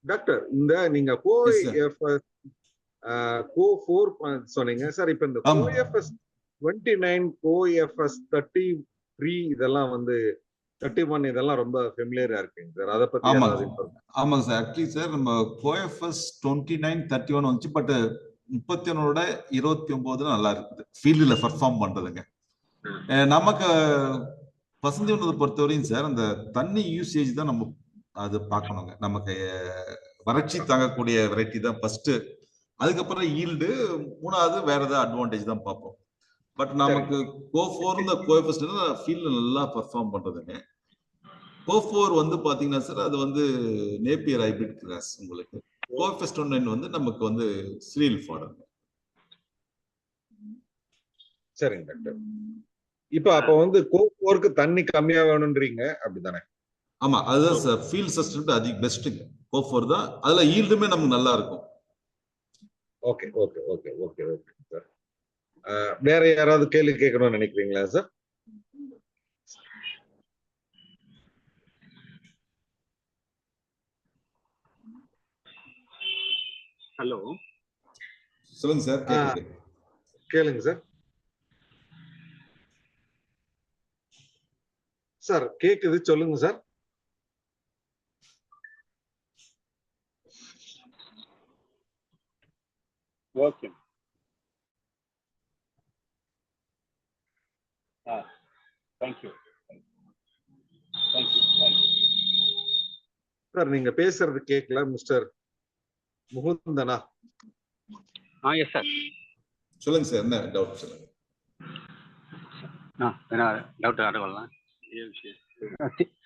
டாக்டர், இந்த நீங்க கோ4 சொன்னீங்க சார். இப்ப இந்த கோஎஃப்எஸ் 29, கோஎஃப்எஸ் 33 இதெல்லாம் வந்து 31 இதெல்லாம் ரொம்ப ஃபெமிலியரா இருக்குங்க சார். அதை பத்தி ஆமாங்க ஏதாவது information? ஆமாங்க சார். ஆக்சுவலி சார் நம்ம கோஎஃப்எஸ் 29 31 வந்துச்சு. பட் 31 29 நல்லா இருக்குது ஃபீல்டுல பெர்ஃபார்ம் பண்றதுங்க. நமக்கு பசுந்தீவனத்தை பொறுத்தவரையும் சார் அந்த தண்ணி யூசேஜ் தான் நம்ம அது பார்க்கணுங்க. நமக்கு வறட்சி தாங்கக்கூடிய வெரைட்டி தான் ஃபர்ஸ்ட். அதுக்கப்புறம் ஈல்டு, மூணாவது வேற ஏதாவது அட்வான்டேஜ் தான் பார்ப்போம். பட் நமக்கு கோ4 இந்த கோஎஃப்எஸ் ஃபீல்ட்ல நல்லா பெர்ஃபார்ம் பண்றதுங்க. கோ4 வந்து பாத்தீங்கன்னா சார் அது வந்து நேப்பியர் ஹைபிரிட் கிராஸ். உங்களுக்கு கோஎஃப்எஸ் 29 வந்து நமக்கு வந்து சீரியல் ஃபாடர். சரிங்க டாக்டர். இப்ப அப்ப வந்து கோ4க்கு தண்ணி கம்மியா வேணும்ன்றீங்க, அப்படிதானே? ஆமா, அதுதான் சார் ஃபீல்ட் சஸ்டென்ட் அதிக பெஸ்ட்டுங்க. கோ4 தான். அதுல ஈல்டுமே நமக்கு நல்லா இருக்கும். Okay okay okay okay okay sir. வேற யாராவது கேள்வி கேட்கணும்னு நினைக்கிறீங்களா சார்? ஹலோ, சொல்லுங்க சார். கேக்குது. கேளுங்க சார். சார் கேக்குது, சொல்லுங்க சார். ஓகே. தேங்க்யூ. சார் நீங்க பேசுறது கேட்கல மிஸ்டர் முகுந்தனா. Yes sir. சொல்லுங்க சார், என்ன டவுட் சொல்லுங்க. டவுட் ஆடுவலாம்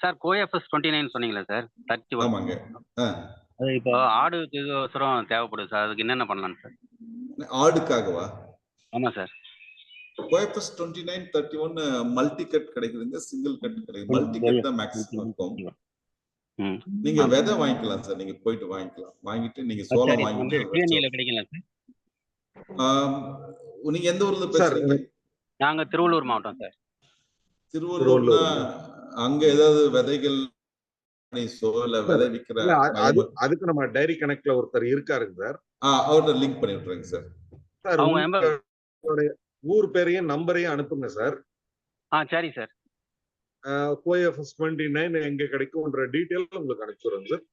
சார். கோஎஃப்எஸ் 29 சொன்னீங்களா சார்? 31. ஆமாங்க. அது இப்போ ஆடுக்கு அவசரம் தேவைப்படுது சார். அதுக்கு என்னென்ன பண்ணலாம் சார்? ஆடுக்காகவா? ஆமா சார். கோஎஃப்எஸ் 29 31 மல்டி கட் கிடைக்குதுங்க, சிங்கிள் கட் கிடைக்குது. மல்டி கட் தான் மேக்ஸிமம் இருக்கும். நீங்க விதை வாங்கிக்கலாம் சார். நீங்க போயிட்டு வாங்கிக்கலாம். வாங்கிட்டு நீங்க சோளம் வாங்கிட்டு கிடைக்கலாம் சார். நீங்க எந்த ஊர்ல பேசுறீங்க? நாங்க திருவள்ளூர் மாவட்டம் சார். திருவள்ளூர்னா அங்க ஏதாவது விதைகள் விதை விக்கிற அதுக்கு நம்ம டைரி கனெக்ட்ல ஒருத்தர் இருக்காருங்க சார். அவர்கிட்ட லிங்க் பண்ணி விட்டுறேங்க சார். சார் ஊர் பேரையும் நம்பரையும் அனுப்புங்க சார். சரி சார். கோஎஃப்எஸ் 29 எங்க கிடைக்கும்ன்ற டீடைல் உங்களுக்கு அனுப்பிச்சுறேன் sir.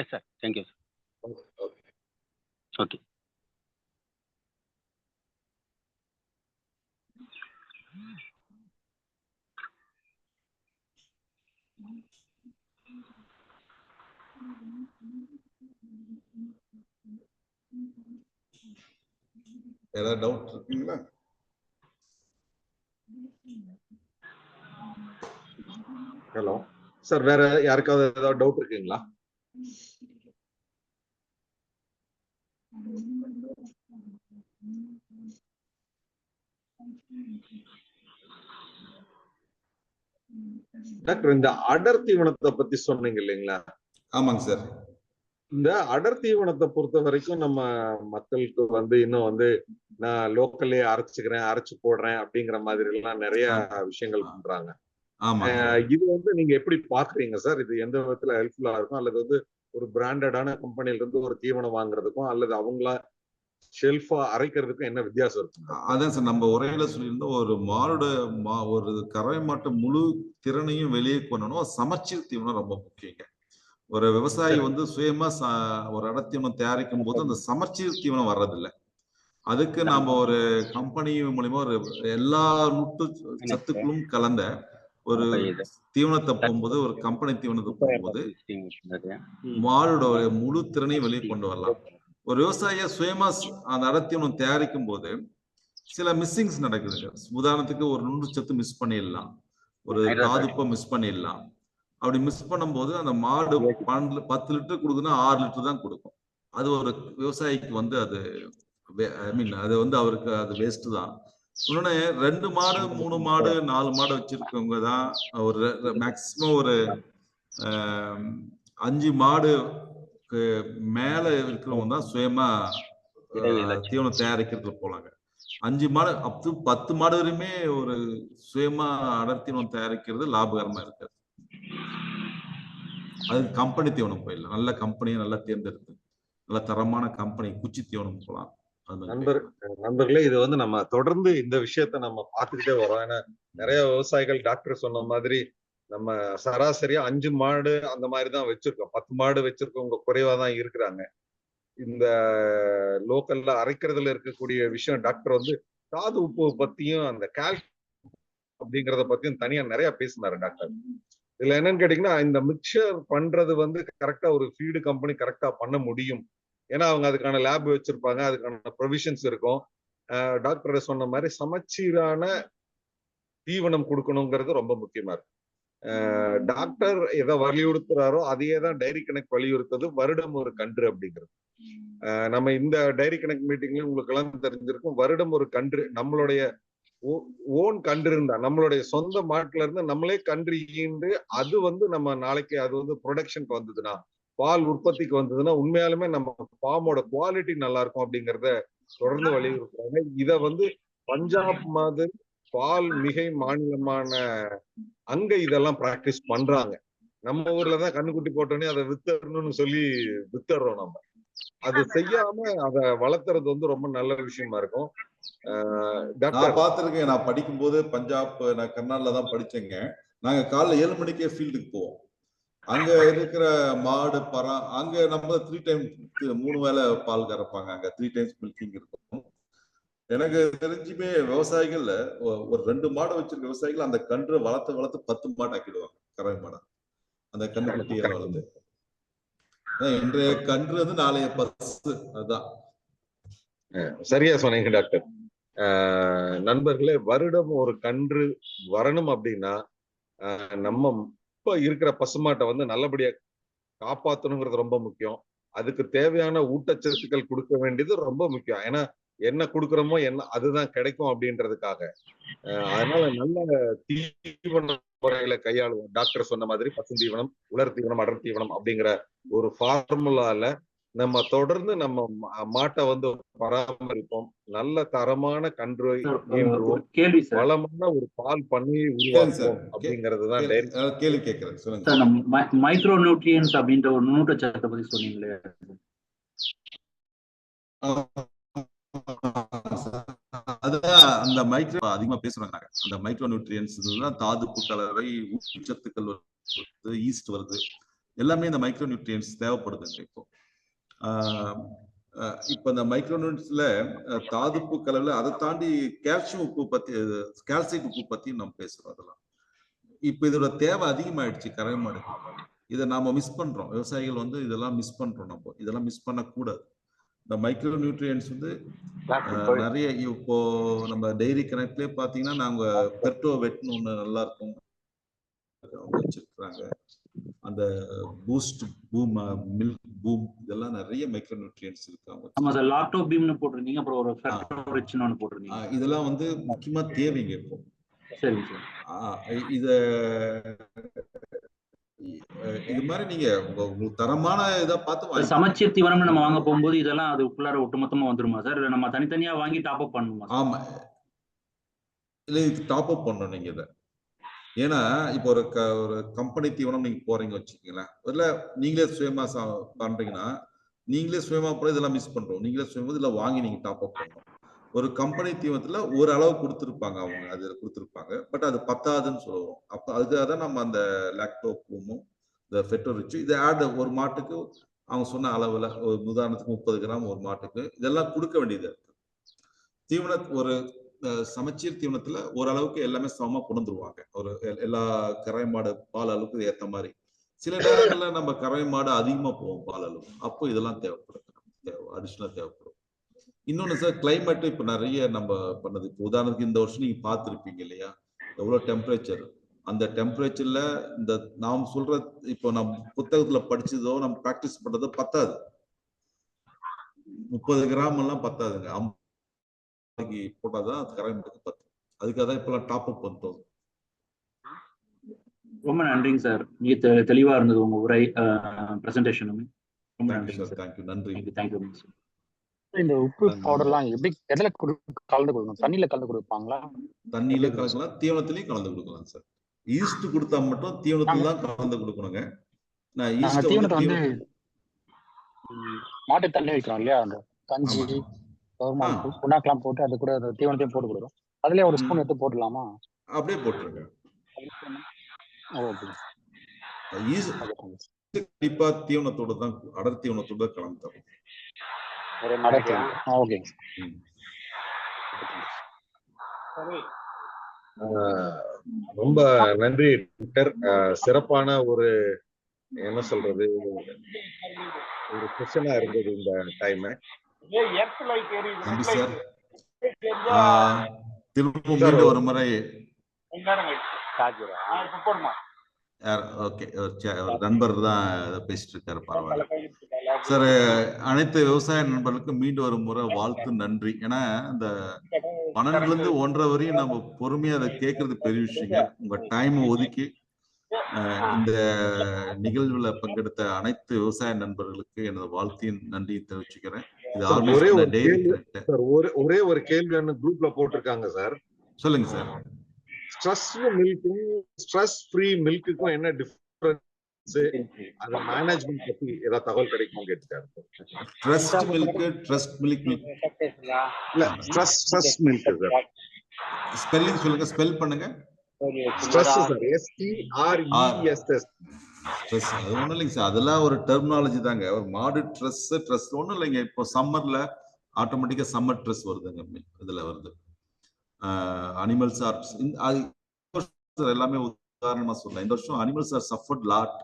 Yes sir. Thank you sir. Okay. ஏதாவது டவுட் இருக்குங்களா? ஹலோ சார், வேற யாருக்காவது ஏதாவது டவுட் இருக்குங்களா? டாக்டர், இந்த அடர் தீவனத்தை பத்தி சொன்னீங்க இல்லைங்களா? ஆமாங்க சார். இந்த அடர் தீவனத்தை பொறுத்த வரைக்கும் நம்ம மக்களுக்கு வந்து இன்னும் வந்து நான் லோக்கல்லே அரைச்சுக்கிறேன், அரைச்சு போடுறேன் அப்படிங்கிற மாதிரி எல்லாம் நிறைய விஷயங்கள் பண்றாங்க. இது வந்து நீங்க எப்படி பாக்குறீங்க சார்? இது எந்த விதத்துல ஹெல்ப்ஃபுல்லா இருக்கும்? அல்லது வந்து ஒரு பிராண்டடான கம்பெனில இருந்து ஒரு தீவனம் வாங்குறதுக்கும் அல்லது அவங்களா ஷெல்ஃபா அரைக்கிறதுக்கும் என்ன வித்தியாசம் இருக்கு? அதான் சார் நம்ம உரையில சொல்லியிருந்தோம். ஒரு மாடோட ஒரு கறவை மாட்டை முழு திறனையும் வெளியே கொண்டணும். சமச்சீர் தீவனம் ரொம்ப முக்கியங்க. ஒரு விவசாயி வந்து சுயமா ஒரு அடத்தீவனம் தயாரிக்கும் போது அந்த சமச்சீர் தீவனம் வர்றதில்லை. அதுக்கு நாம ஒரு கம்பெனி மூலியமா ஒரு எல்லா நுட்டு சத்துக்களும் கலந்த ஒரு தீவனத்தை போகும்போது, ஒரு கம்பெனி தீவனத்தை போகும்போது மாடோட முழு திறனையும் வெளியே கொண்டு வரலாம். ஒரு விவசாயிய சுயமா அந்த அடத்தீவனம் தயாரிக்கும் போது சில மிஸ்ஸிங்ஸ் நடக்குதுங்க. உதாரணத்துக்கு ஒரு நுண்ணு சத்து மிஸ் பண்ணிடலாம், ஒரு தாதுப்பை மிஸ் பண்ணிடலாம். அப்படி மிஸ் பண்ணும்போது அந்த மாடு 10 லிட்டர் கொடுக்குன்னா 6 லிட்டர் தான் கொடுக்கும். அது ஒரு விவசாயிக்கு வந்து அது அது வந்து அவருக்கு அது வேஸ்ட் தான். இன்னொன்னு 2 மாடு 3 மாடு 4 மாடு வச்சிருக்கவங்க தான் ஒரு மேக்சிமம் ஒரு 5 மாடுக்கு மேல இருக்கிறவங்க தான் சுயமா தீவனம் தயாரிக்கிறதுல போலாங்க. 5 மாடு அப் டு 10 மாடு வரையுமே ஒரு சுயமா அடர் தீவனம் தயாரிக்கிறது லாபகரமா இருக்காது. அது கம்பெனி தீவனம் போயிடலாம். நல்ல கம்பெனியை நல்லா தேர்ந்தெடுத்து நல்ல தரமான கம்பெனி குச்சி தீவனம் போலாம். நண்பர்களே, இது வந்து நம்ம தொடர்ந்து இந்த விஷயத்த நம்ம பார்த்துக்கிட்டே வரோம். ஏன்னா நிறைய விவசாயிகள் டாக்டர் சொன்ன மாதிரி நம்ம சராசரியா 5 மாடு அந்த மாதிரி தான் வச்சிருக்கோம். 10 மாடு வச்சிருக்கவங்க குறைவா தான் இருக்கிறாங்க. இந்த லோக்கல்ல அரைக்கிறதுல இருக்கக்கூடிய விஷயம் டாக்டர் வந்து தாது உப்பு பத்தியும் அந்த அப்படிங்கறத பத்தியும் தனியா நிறைய பேசினாரு டாக்டர். இதுல என்னன்னு கேட்டீங்கன்னா, இந்த மிக்சர் பண்றது வந்து கரெக்டா ஒரு ஃபீடு கம்பெனி கரெக்டா பண்ண முடியும். ஏன்னா அவங்க அதுக்கான லேப் வச்சிருப்பாங்க, அதுக்கான ப்ரொவிஷன்ஸ் இருக்கும். டாக்டர் சொன்ன மாதிரி சமச்சீரான தீவனம் கொடுக்கணுங்கிறது ரொம்ப முக்கியமா இருக்கு. டாக்டர் எதை வலியுறுத்துறாரோ அதையே தான் டைரி கனெக்ட் வலியுறுத்தது வருடம் ஒரு கன்று அப்படிங்கிறது. நம்ம இந்த டைரி கனெக்ட் மீட்டிங்ல உங்களுக்கு எல்லாம் தெரிஞ்சிருக்கும், வருடம் ஒரு கன்று நம்மளுடைய ஓன் கன்று இருந்தா நம்மளுடைய சொந்த மாட்டுல இருந்து நம்மளே கன்று ஈண்டு அது வந்து நம்ம நாளைக்கு அது வந்து ப்ரொடக்ஷனுக்கு வந்ததுன்னா, பால் உற்பத்திக்கு வந்ததுன்னா உண்மையாலுமே நம்ம ஃபார்மோட குவாலிட்டி நல்லா இருக்கும் அப்படிங்கறத தொடர்ந்து வலியுறுத்துறாங்க. இத வந்து பஞ்சாப் மாதிரி பால் மிகை மாநிலமான அங்க இதெல்லாம் பிராக்டிஸ் பண்றாங்க. நம்ம ஊர்ல தான் கண்ணுக்குட்டி போட்டோன்னே அதை வித்தரணும்னு சொல்லி வித்துடுறோம் நம்ம. அது செய்யாம அதை வளர்த்துறது வந்து ரொம்ப நல்ல விஷயமா இருக்கும். நான் பார்த்திருக்கேன். நான் படிக்கும்போது பஞ்சாப், நான் கர்நாடகால தான் படிச்சேங்க. நாங்க காலைல 7 மணிக்கே ஃபீல்டுக்கு போவோம். அங்க இருக்கிற மாடு பரா அங்க நம்ம 3 டைம் 3 வேளை பால் கறப்பாங்க. அங்க 3 டைம்ஸ் மில்கிங் இருக்கும். எனக்கு தெரிஞ்சுமே விவசாயிகள்ல ஒரு 2 மாடு வச்சிருக்க விவசாயிகள் அந்த கன்று வளர்த்து 10 மாடு ஆக்கிடுவாங்க. கறவை மாடா அந்த கன்றுக்குட்டி எல்லாம் வளர்ந்து. இன்றைய கன்று வந்து நாளைய பசு. அதுதான் சரியா சொன்னீங்க டாக்டர். நண்பர்களே, வருடம் ஒரு கன்று வரணும் அப்படின்னா நம்ம இப்ப இருக்கிற பசுமாட்டை வந்து நல்லபடியா காப்பாற்றணுங்கிறது ரொம்ப முக்கியம். அதுக்கு தேவையான ஊட்டச்சத்துக்கள் கொடுக்க வேண்டியது ரொம்ப முக்கியம். ஏன்னா என்ன கொடுக்குறோமோ என்ன அதுதான் கிடைக்கும் அப்படின்றதுக்காக. அதனால நல்ல தீவன முறைகளை கையாளுவோம். டாக்டர் சொன்ன மாதிரி பசுந்தீவனம், உலர் தீவனம், அடர் தீவனம் அப்படிங்கிற ஒரு ஃபார்முலால நம்ம தொடர்ந்து நம்ம மாட்டை வந்து பராமரிப்போம். நல்ல தரமான கன்று ஈன்றுவோம். வளமான ஒரு பால் பண்ணையை உருவாக்குவோம் அப்படிங்கிறதுதான் கேள்வி கேட்கிறேன். சொல்லுங்க சார். மைக்ரோ நியூட்ரியன்ஸ் அப்படின்ற ஒரு நுண்ணூட்டச்சத்தை பத்தி சொன்னீங்களே, அதுதான் அந்த மைக்ரோ அதிகமா பேசுறாங்க. அந்த மைக்ரோ நியூட்ரியன்ஸ் தாதுப்பு கலவை, ஊட்டச்சத்துக்கள் வருது, ஈஸ்ட் வருது, எல்லாமே இந்த மைக்ரோ நியூட்ரியன்ஸ் தேவைப்படுதுங்க. இப்போ இந்த மைக்ரோ நியூட்ரியன்ஸ்ல தாதுப்பு கலவையில அதை தாண்டி கால்சியம் உப்பு பத்தி, கால்சைட் உப்பு பத்தி நம்ம பேசுறோம். அதெல்லாம் இப்ப இதோட தேவை அதிகமாயிடுச்சு கறவை மாடு. இதை நாம மிஸ் பண்றோம். விவசாயிகள் வந்து இதெல்லாம் மிஸ் பண்றோம். நம்ம இதெல்லாம் மிஸ் பண்ணக்கூடாது. இந்த மைக்ரோ நியூட்ரியன்ஸ் வந்து நிறைய இப்போ நம்ம டைரி கனெக்ட்லயே பாத்தீங்கன்னா நாங்க பெர்டோ வெட்னு ஒண்ணு நல்லா இருக்கும் அவங்க வச்சிருக்காங்க. அந்த பூஸ்ட் பூம், மில்க் பூம், இதெல்லாம் நிறைய மைக்ரோ நியூட்ரியன்ஸ் இருக்காங்க. ஆமா சார், லாக்டோ பீம்னு போட்டிருந்தீங்க, அப்புறம் ஒரு ஃபெர்டோ ரிச்னு ஒன்னு போட்டிருந்தீங்க. இதெல்லாம் வந்து முக்கியமா தேவைங்க இப்போ. சரிங்க சார். இது மாதிரி நீங்க உங்களுக்கு தரமான இதை பார்த்து சமச்சீர் தீவனம் நம்ம வாங்க போகும்போது இதெல்லாம் அது உள்ளார ஒட்டுமொத்தமா வந்துருமா சார், இல்ல நம்ம தனித்தனியா வாங்கி டாப் அப் பண்ணணுமா? ஆமா, இல்ல இது டாப் அப் பண்ணணும் நீங்க இதை. ஏன்னா இப்போ ஒரு கம்பெனி தீவனம் நீங்க போறீங்க வச்சுக்கீங்களேன், இல்ல நீங்களே சுயமா பண்றீங்கன்னா நீங்களே சுயமா போற இதெல்லாம் மிஸ் பண்றோம். நீங்களே சுயமா இதெல்லாம் வாங்கி நீங்க டாப் அப் பண்ணணும். ஒரு கம்பெனி தீவனத்துல ஒரு அளவு கொடுத்துருப்பாங்க, அவங்க அது கொடுத்துருப்பாங்க, பட் அது பத்தாதுன்னு சொல்லுவோம். அப்ப அதுக்காக தான் நம்ம அந்த லாக்டோ பூமும் இந்த ஃபெர்டோ ரிச் இதை ஆட் ஒரு மாட்டுக்கு அவங்க சொன்ன அளவுல, ஒரு உதாரணத்துக்கு 30 கிராம் ஒரு மாட்டுக்கு இதெல்லாம் கொடுக்க வேண்டியது இருக்கு. தீவன ஒரு சமச்சீர் தீவனத்துல ஓரளவுக்கு எல்லாமே சமமா கொண்டுருவாங்க. ஒரு எல்லா கறவை மாடு பால் அளவுக்கு ஏத்த மாதிரி. சில நேரங்கள்ல நம்ம கறவை மாடு அதிகமா போவோம் பால் அளவு, அப்போ இதெல்லாம் தேவைப்படும், அடிஷனலா தேவைப்படும். இன்னொன்னு சார், கிளைமேட் இப்ப நிறைய நம்ம பண்ணது. இப்போ உதாரணத்துக்கு இந்த வருஷம் நீங்க பார்த்துருப்பீங்க இல்லையா, எவ்வளவு டெம்பரேச்சர். அந்த டெம்பரேச்சர்ல இந்த நாம் சொல்ற இப்போ நம்ம புத்தகத்துல படிச்சதோ நம்ம பிராக்டிஸ் பண்றதோ பத்தாது. 30 கிராம் எல்லாம் பத்தாதுங்க. போட்டாதான் கறவை மாட்டுக்கு பத்தும். அதுக்காக தான் இப்பெல்லாம் டாப் அப் பண்றோம். ரொம்ப நன்றிங்க சார், நீங்க தெளிவா இருந்தது உங்க உரை பிரசன்டேஷனுமே. ரொம்ப நன்றிங்க சார். தேங்க்யூ. நன்றி. Thank you sir. இந்த உப்பு பவுடர்லாம் எப்படி எதுல கலந்து கொடுக்கணும்? தண்ணியில கலந்து கொடுப்பாங்களா? தண்ணியில கலக்கலாம், தீவனத்திலையும் கலந்து கொடுக்கலாம் சார். ஈஸ்ட் கொடுத்தா மட்டும் தீவனத்துல தான் கலந்து கொடுக்கணுங்க. நான் ஈஸ்ட் தீவனத்தை வந்து மாட்டு தண்ணி வைக்கிறோம் இல்லையா, அந்த கஞ்சி புண்ணாக்கெல்லாம் போட்டு அது கூட தீவனத்தையும் போட்டு கொடுக்குறோம். அதுலயே ஒரு ஸ்பூன் எடுத்து போடலாமா? அப்படியே போட்டுருங்க. ஓகே கண்டிப்பா தீவனத்தோட தான், அடர் தீவனத்தோட கலந்து தரும். ஓகே. ரொம்ப நன்றி டாக்டர். சிறப்பான ஒரு என்ன சொல்றது ஒரு செஷனா இருந்தது இந்த டைம். நன்றி சார். திரும்ப மீண்டும் ஒரு முறை ஓகே, ஒரு நண்பர் தான் பேசிட்டு இருக்காரு, பரவாயில்ல சார். அனைத்து விவசாய நண்பர்களுக்கும் மீண்டும் ஒரு முறை வாழ்த்து, நன்றி. ஏன்னா இந்த 12ல இருந்து 1:30 வரையும் நம்ம பொறுமையா அதை கேட்கறது பெரிய விஷயங்க. உங்க டைம் ஒதுக்கி இந்த நிகழ்வுல பங்கெடுத்த அனைத்து விவசாய நண்பர்களுக்கு எனது வாழ்த்தையும் நன்றியும் தெரிவிச்சுக்கிறேன். இது ஒரே ஒரு கேள்வி குரூப்ல போட்டிருக்காங்க சார். சொல்லுங்க சார். ஸ்ட்ரெஸ் மில்க்கும் ஸ்ட்ரெஸ் ஃப்ரீ மில்க்குக்கும் என்ன டிஃபரன்ஸ், அது மேனேஜ்மென்ட் பத்தி ஏதாவது தகவல் கிடைக்குமா கேட்டுட்டாரு. ட்ரஸ்ட் மில்க் இல்ல ஸ்ட்ரெஸ் மில்க் சார். ஸ்பெல்லிங் சொல்லுங்க, ஸ்பெல் பண்ணுங்க. Stress sir, STRESS. ஸ்ட்ரெஸ் அது ஒண்ணும் இல்லைங்க சார், அதெல்லாம் ஒரு டெர்மினாலஜி தாங்க. ஒரு மாடு ட்ரெஸ் ஒண்ணும் இல்லைங்க. இப்போ சம்மர்ல ஆட்டோமேட்டிக்கா சம்மர் ட்ரெஸ் வருதுங்க, இதுல வருது. அனிமல்ஸ் ஆர் எல்லாமே உதாரணமா சொல்லலாம். இந்த வருஷம் அனிமல்ஸ் ஆர் சஃபர்ட் லாட்.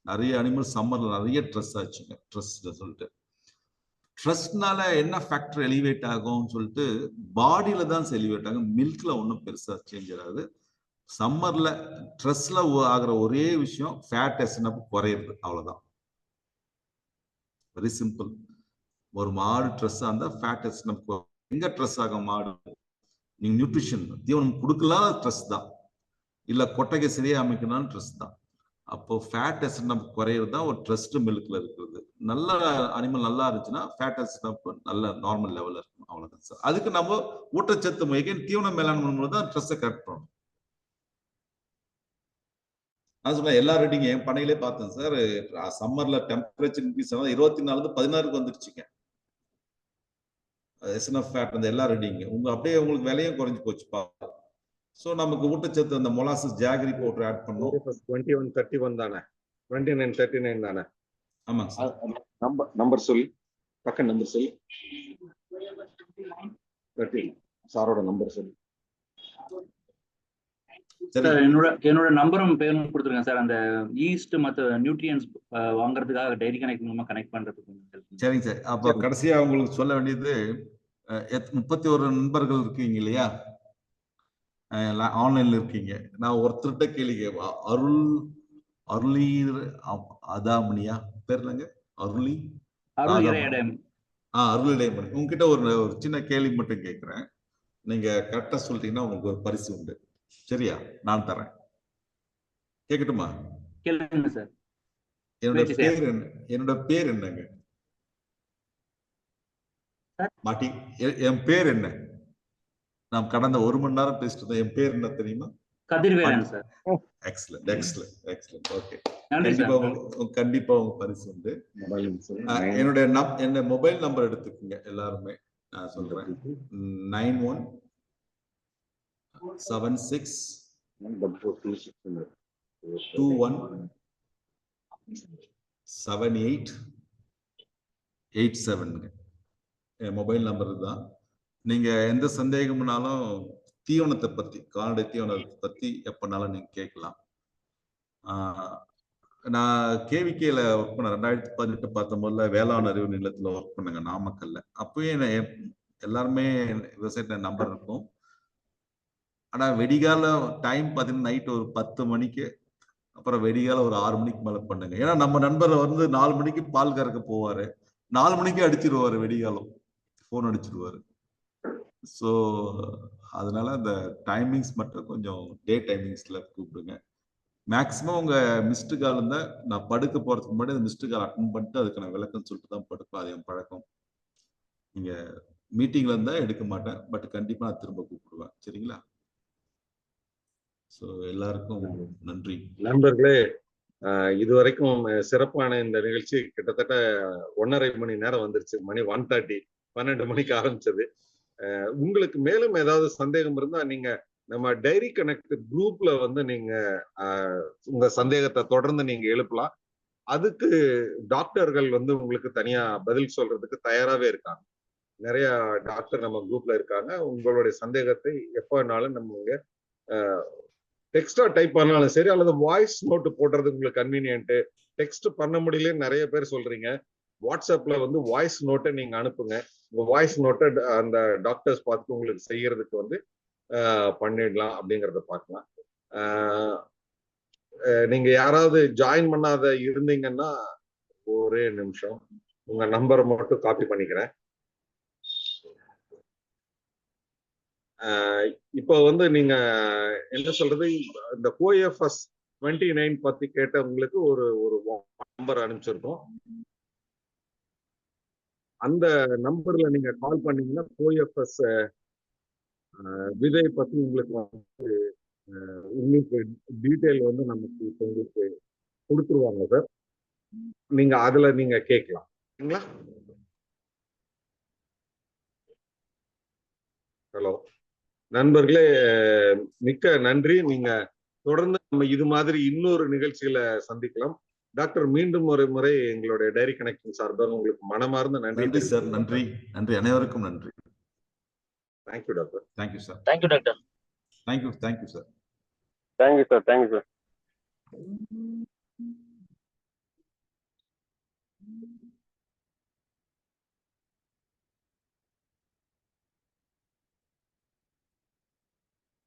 நிறைய அனிமல்ஸ் சம்மர்ல நிறைய ட்ரெஸ் ஆச்சுங்க. சொல்லிட்டு ட்ரெஸ்னால என்ன ஃபேக்டர் எலிவேட் ஆகும் சொல்லிட்டு பாடியில தான் எலிவேட் ஆகும், மில்க்ல ஒன்றும் பெருசா சேஞ்ச் ஆகாது. சம்மர்ல ட்ரெஸ்ல ஆகிற ஒரே விஷயம் ஃபேட் எஸ்என்எஃப் குறையிறது, அவ்வளவுதான். Very simple. ஒரு மாடு ட்ரெஸ் அந்த ஃபேட் எஸ்என்எஃப் எங்க ட்ரெஸ் ஆகும் மாடு, நீங்க நியூட்ரிஷன் தீவனம் கொடுக்கலாம் ட்ரெஸ் தான், இல்ல கொட்டைக்கு சரியா அமைக்கணும் ட்ரெஸ் தான். அப்போ ஃபேட் எஸ்என்எஃப் குறையிறது தான் ஒரு ட்ரெஸ்ட் மில்க்ல இருக்கிறது. நல்ல அனிமல் நல்லா இருந்துச்சுன்னா ஃபேட் எஸ்என்எஃப் நல்ல நார்மல் லெவல்ல இருக்கும், அவ்வளவுதான் சார். அதுக்கு நம்ம ஊட்டச்சத்து முறைக்கு தீவனம் மேலாண்மை பண்ணும்போது தான் ட்ரெஸ்ஸை கரெக்ட் பண்ணணும். நான் சொல்ல எல்லா ரேட்டிங் என் பண்ணையிலே பார்த்தேன் சார். சம்மர்ல டெம்பரேச்சர் இன்க்ரீஸ் ஆகும், 24 இருந்து 16க்கு வந்துருச்சுங்க எஸ்என்எஃப் ஃபேட். அந்த எல்லா ரேட்டிங் அப்படியே உங்களுக்கு விலையும் குறைஞ்சு போச்சு. சோ நமக்கு ஊட்டச்சத்து அந்த மொலாசஸ் ஜாகரி பவுடர் ஆட் பண்ணோம். 2131 தானே, 2939 தானே? ஆமாங்க சார். நம்பர் சொல்லி பக்க நம்பர் சொல்லி 30 சாரோட நம்பர் சொல்லி. என்னோட நம்பரும் பேரும் கொடுத்துருங்க சார். அந்த ஈஸ்ட் மற்ற நியூட்ரியன்ஸ் வாங்குறதுக்காக டைரி கனெக்ட் மூலமா கனெக்ட் பண்றதுக்கு. சரிங்க சார். அப்போ கடைசியா உங்களுக்கு சொல்ல வேண்டியது, 31 நண்பர்கள் இருக்கீங்க இல்லையா, ஆன்லைன்ல இருக்கீங்க. நான் ஒருத்தர்கிட்ட கேள்வி, அருளி அதாமணியா பேர் இல்லைங்க, அருளிடைமணி. உங்ககிட்ட ஒரு சின்ன கேள்வி மட்டும் கேட்கிறேன். நீங்க கரெக்டா சொல்லிட்டீங்கன்னா உங்களுக்கு ஒரு பரிசு உண்டு, சரியா? நான் தரேன், கேட்கட்டுமா? கேளுங்க சார். என்னோட பேர் என்னங்க மாட்டி? என் பேர் என்ன? நாம் கடந்த 1 மணி நேரம் பேசிட்டு என் பேர் என்ன தெரியுமா? Kathirvelan sir. Excellent excellent excellent. Okay, கண்டிப்பா உங்க பரிசு உண்டு. என்னோட மொபைல் நம்பர் எடுத்துக்கோங்க எல்லாருமே, நான் சொல்றேன். 9176217887 என் மொபைல் நம்பர் தான். நீங்க எந்த சந்தேகம்னாலும் தீவனத்தை பத்தி, கால்நடை தீவனத்தை பத்தி எப்பனாலும் நீங்க கேட்கலாம். நான் கேவிகேல ஒர்க் பண்ண 2018-19 வேளாண் அறிவு நிலையத்துல ஒர்க் பண்ணுங்க, நாமக்கல்ல. அப்பயும் எல்லாருமே விவசாயத்துல நம்பர் இருக்கும். ஆனா வெடிகால டைம் பாத்தீங்கன்னா நைட் ஒரு 10 மணிக்கு, அப்புறம் வெடிகால ஒரு 6 மணிக்கு மேல பண்ணுங்க. ஏன்னா நம்ம நண்பர் 4 மணிக்கு பால் கறக்க போவாரு, 4 மணிக்கு அடிச்சிருவாரு, வெடிகாலம் போன் அடிச்சிருவாரு. ஸோ அதனால அந்த டைமிங்ஸ் மட்டும் கொஞ்சம் டே டைமிங்ஸ்ல கூப்பிடுங்க. மேக்சிமம் உங்க மிஸ்டு கால் இருந்தா நான் படுக்க போறதுக்கு முன்னாடி அந்த மிஸ்டு கால் அட்டன் பண்ணிட்டு அதுக்கு நான் விளக்கம் சொல்லிட்டு தான் படுப்பேன். அது என் பழக்கம். நீங்க மீட்டிங்ல இருந்தா எடுக்க மாட்டேன், பட் கண்டிப்பா நான் திரும்ப கூப்பிடுவேன், சரிங்களா? ஸோ எல்லாருக்கும் நன்றி நண்பர்களே. இதுவரைக்கும் சிறப்பான இந்த நிகழ்ச்சி கிட்டத்தட்ட 1.5 மணி நேரம் வந்துருச்சு. மணி 1:30, 12 மணிக்கு ஆரம்பிச்சது. உங்களுக்கு மேலும் ஏதாவது சந்தேகம் இருந்தா நீங்க நம்ம டைரி கனெக்ட் குரூப்ல வந்து நீங்க உங்க சந்தேகத்தை தொடர்ந்து நீங்க எழுப்பலாம். அதுக்கு டாக்டர்கள் வந்து உங்களுக்கு தனியா பதில் சொல்றதுக்கு தயாராவே இருக்காங்க. நிறைய டாக்டர் நம்ம குரூப்ல இருக்காங்க. உங்களுடைய சந்தேகத்தை எப்ப வேணாலும் நம்ம டெக்ஸ்டா டைப் பண்ணாலும் சரி, அல்லது வாய்ஸ் நோட்டு போடுறதுக்கு உங்களுக்கு கன்வீனியன்ட், டெக்ஸ்ட் பண்ண முடியல நிறைய பேர் சொல்றீங்க. வாட்ஸ்அப்ல வந்து வாய்ஸ் நோட்டை நீங்க அனுப்புங்க. உங்க வாய்ஸ் நோட்டை அந்த டாக்டர்ஸ் பார்த்து உங்களுக்கு செய்யறதுக்கு வந்து பண்ணிடலாம் அப்படிங்கறத பார்க்கலாம். நீங்க யாராவது ஜாயின் பண்ணாத இருந்தீங்கன்னா ஒரே நிமிஷம் உங்க நம்பரை மட்டும் காப்பி பண்ணிக்கிறேன். இப்போ வந்து நீங்க என்ன சொல்றது, இந்த கோஎஃப்எஸ் 29 பத்தி கேட்டவங்களுக்கு ஒரு ஒரு நம்பர் அனுப்பிச்சிருக்கோம். அந்த நம்பர்ல நீங்க கால் பண்ணீங்கன்னா கோஎஃப்எஸ் விதை பத்தி உங்களுக்கு வந்து உங்களுக்கு டீட்டெயில் வந்து நமக்கு இப்போ உங்களுக்கு கொடுத்துருவாங்க சார். நீங்க அதுல நீங்க கேட்கலாம். சரிங்களா? ஹலோ நண்பர்களே, மிக்க நன்றி. நீங்க தொடர்ந்து நம்ம இது மாதிரி இன்னொரு நிகழ்ச்சிகளை சந்திக்கலாம். டாக்டர், மீண்டும் ஒரு முறை எங்களுடைய டைரி கனெக்ஷன் சார்பாக உங்களுக்கு மனமார்ந்த நன்றி சார். நன்றி நன்றி, அனைவருக்கும் நன்றி. Thank you doctor. Thank you sir. Thank you doctor. Thank you thank you sir. Thank you sir. Thank you sir.